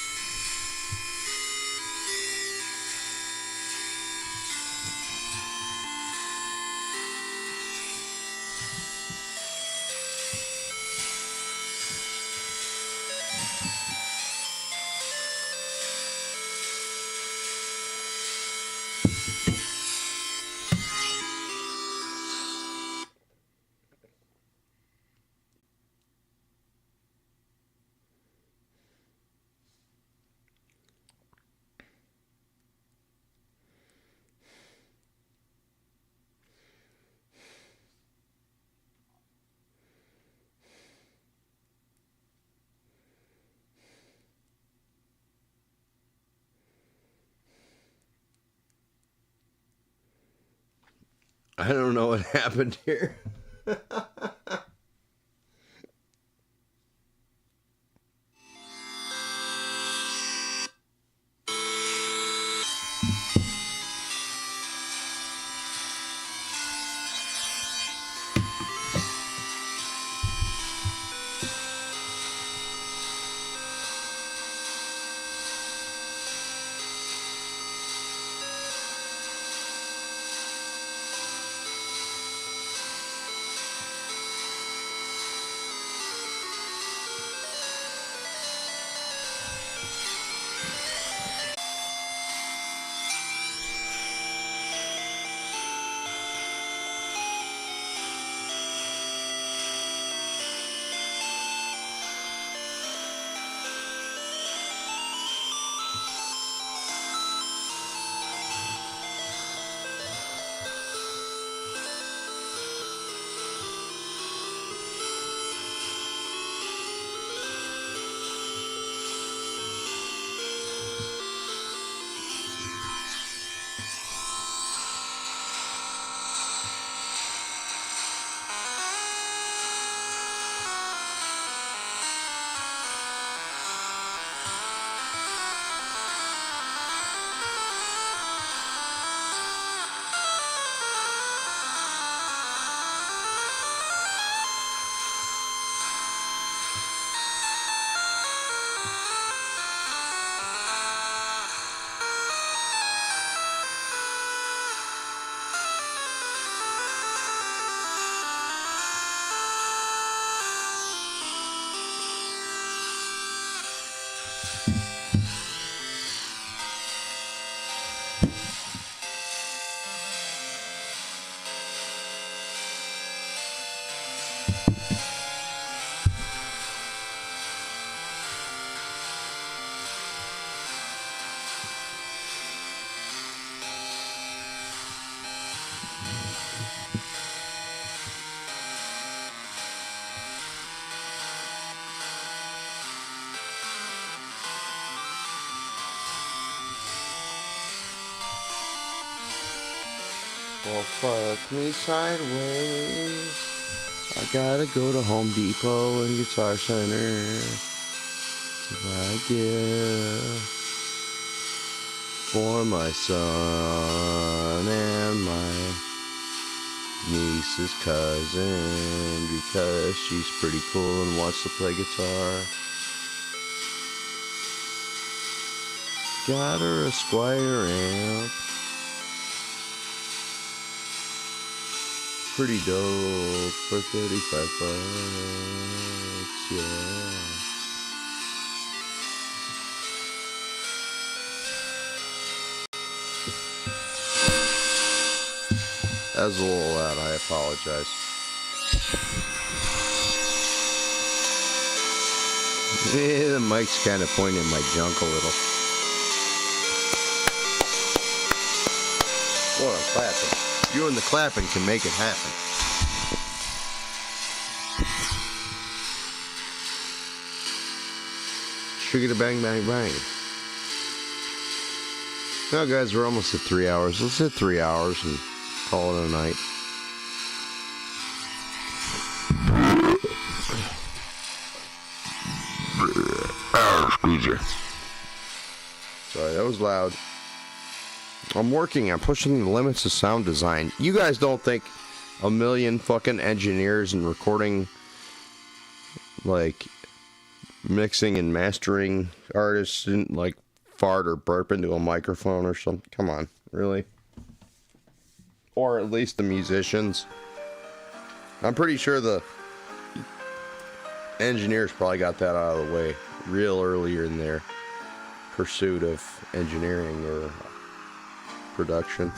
I don't know what happened here. Well, fuck me sideways. I gotta go to Home Depot and Guitar Center to buy a gift for my son and my niece's cousin because she's pretty cool and wants to play guitar. Got her a Squire amp. Pretty dope for 35 bucks, yeah. That was a little loud, I apologize. Yeah, the mic's kind of pointing my junk a little. Boy, I'm clapping. You and the clapping can make it happen. Sugar bang bang bang. Now guys, we're almost at 3 hours. Let's hit 3 hours and call it a night. Excuse you. Sorry, that was loud. I'm pushing the limits of sound design. You guys don't think a million fucking engineers and recording, like, mixing and mastering artists didn't, like, fart or burp into a microphone or something? Come on, really? Or at least the musicians. I'm pretty sure the engineers probably got that out of the way real earlier in their pursuit of engineering or production.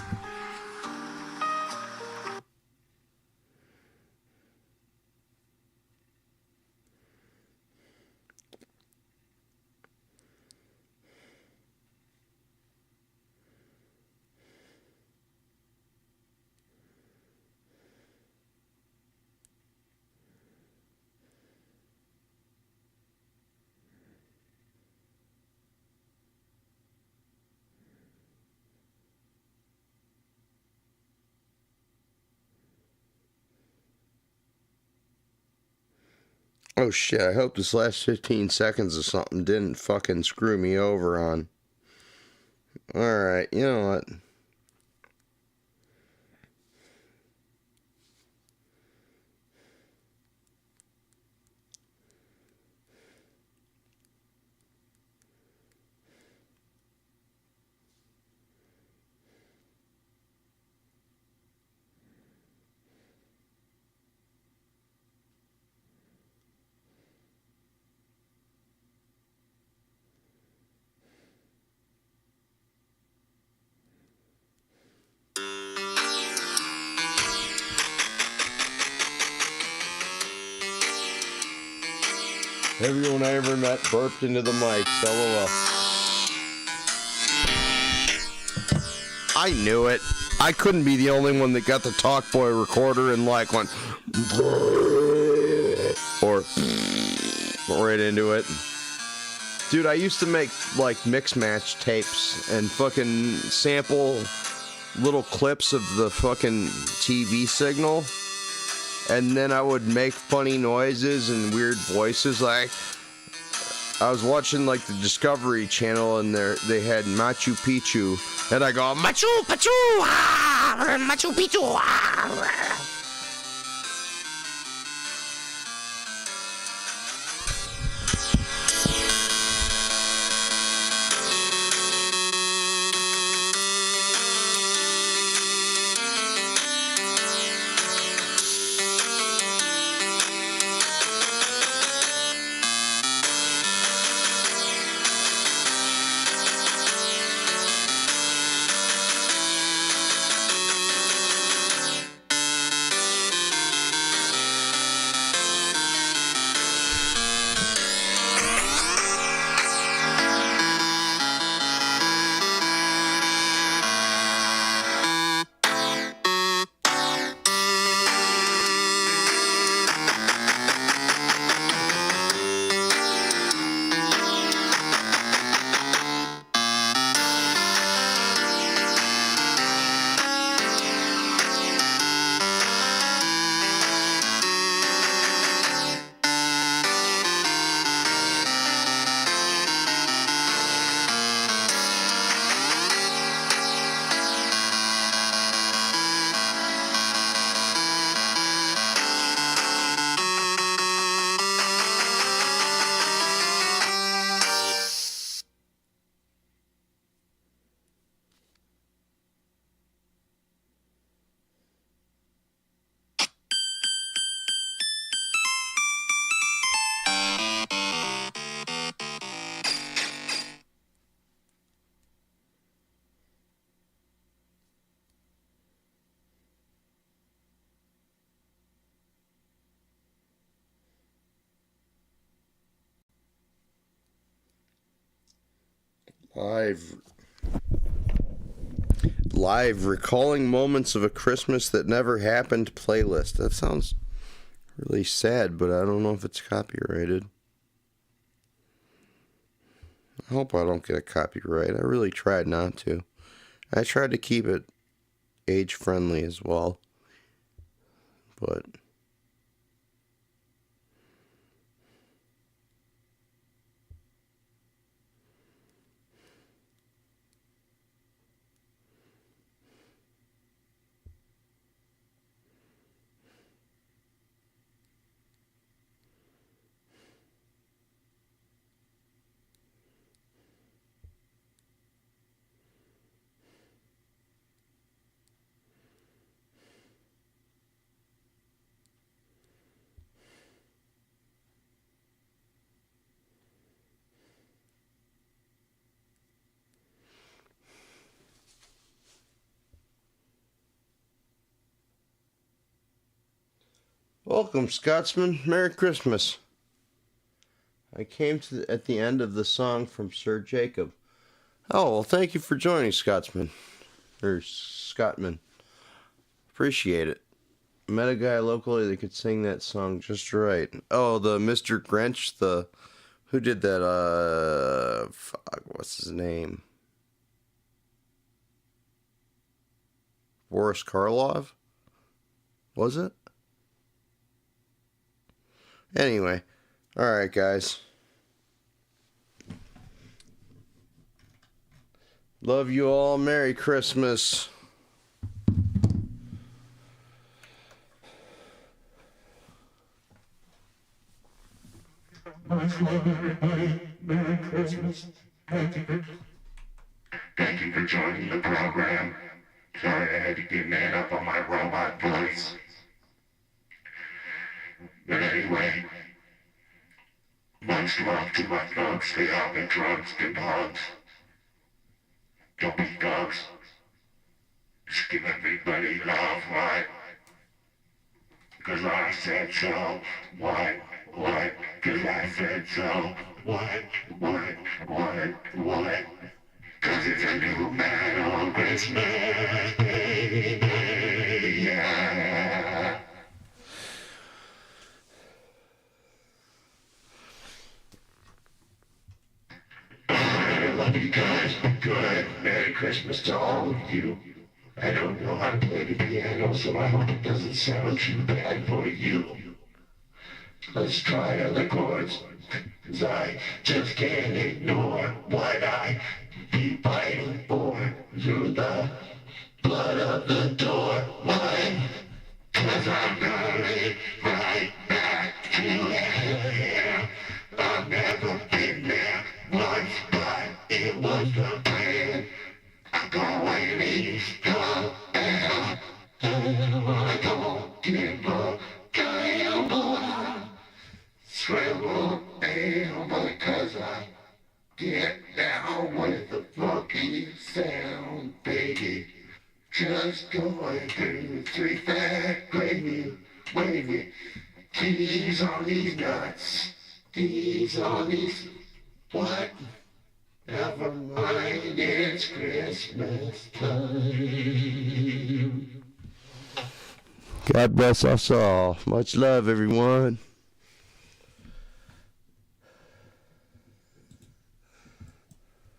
Oh shit, I hope this last 15 seconds of something didn't fucking screw me over on. Alright, you know what? Everyone I ever met burped into the mic. LOL. I knew it. I couldn't be the only one that got the Talkboy recorder and like went or right into it. Dude, I used to make like mix match tapes and fucking sample little clips of the fucking TV signal. And then I would make funny noises and weird voices. Like, I was watching like the Discovery Channel and they had Machu Picchu. And I go, Machu Picchu! Ah, Machu Picchu! Ah. Live recalling moments of a Christmas that never happened playlist. That sounds really sad, but I don't know if it's copyrighted. I hope I don't get a copyright. I really tried not to. I tried to keep it age friendly as well, but welcome, Scotsman. Merry Christmas. I came at the end of the song from Sir Jacob. Oh, well, thank you for joining, Scotsman. Or Scottman. Appreciate it. Met a guy locally that could sing that song just right. Oh, the Mr. Grinch, who did that, what's his name? Boris Karloff? Was it? Anyway, alright, guys. Love you all. Merry Christmas. Merry Christmas. Thank you for joining the program. Sorry I had to get man up on my robot voice. But anyway, much love to my thugs. They all been drugs and bugs. Don't be thugs. Just give everybody love, right? Cause I said so. What? Cause I said so. What? Cause it's a new man on Christmas, baby, yeah. I love you guys, good. Merry Christmas to all of you. I don't know how to play the piano, so I hope it doesn't sound too bad for you. Let's try other chords, cause I just can't ignore what I be fighting for through the blood of the door. Why? Cause I'm going right back to hell. I've never been there once, but it was the plan. I'm going east to hell. I don't give a damn. Scramble down because I get down with the funky sound, baby. Just going through 3 fat gravy, wavy. Keys on these nuts, keys on these what? Never mind, it's Christmas time. God bless us all. Much love, everyone.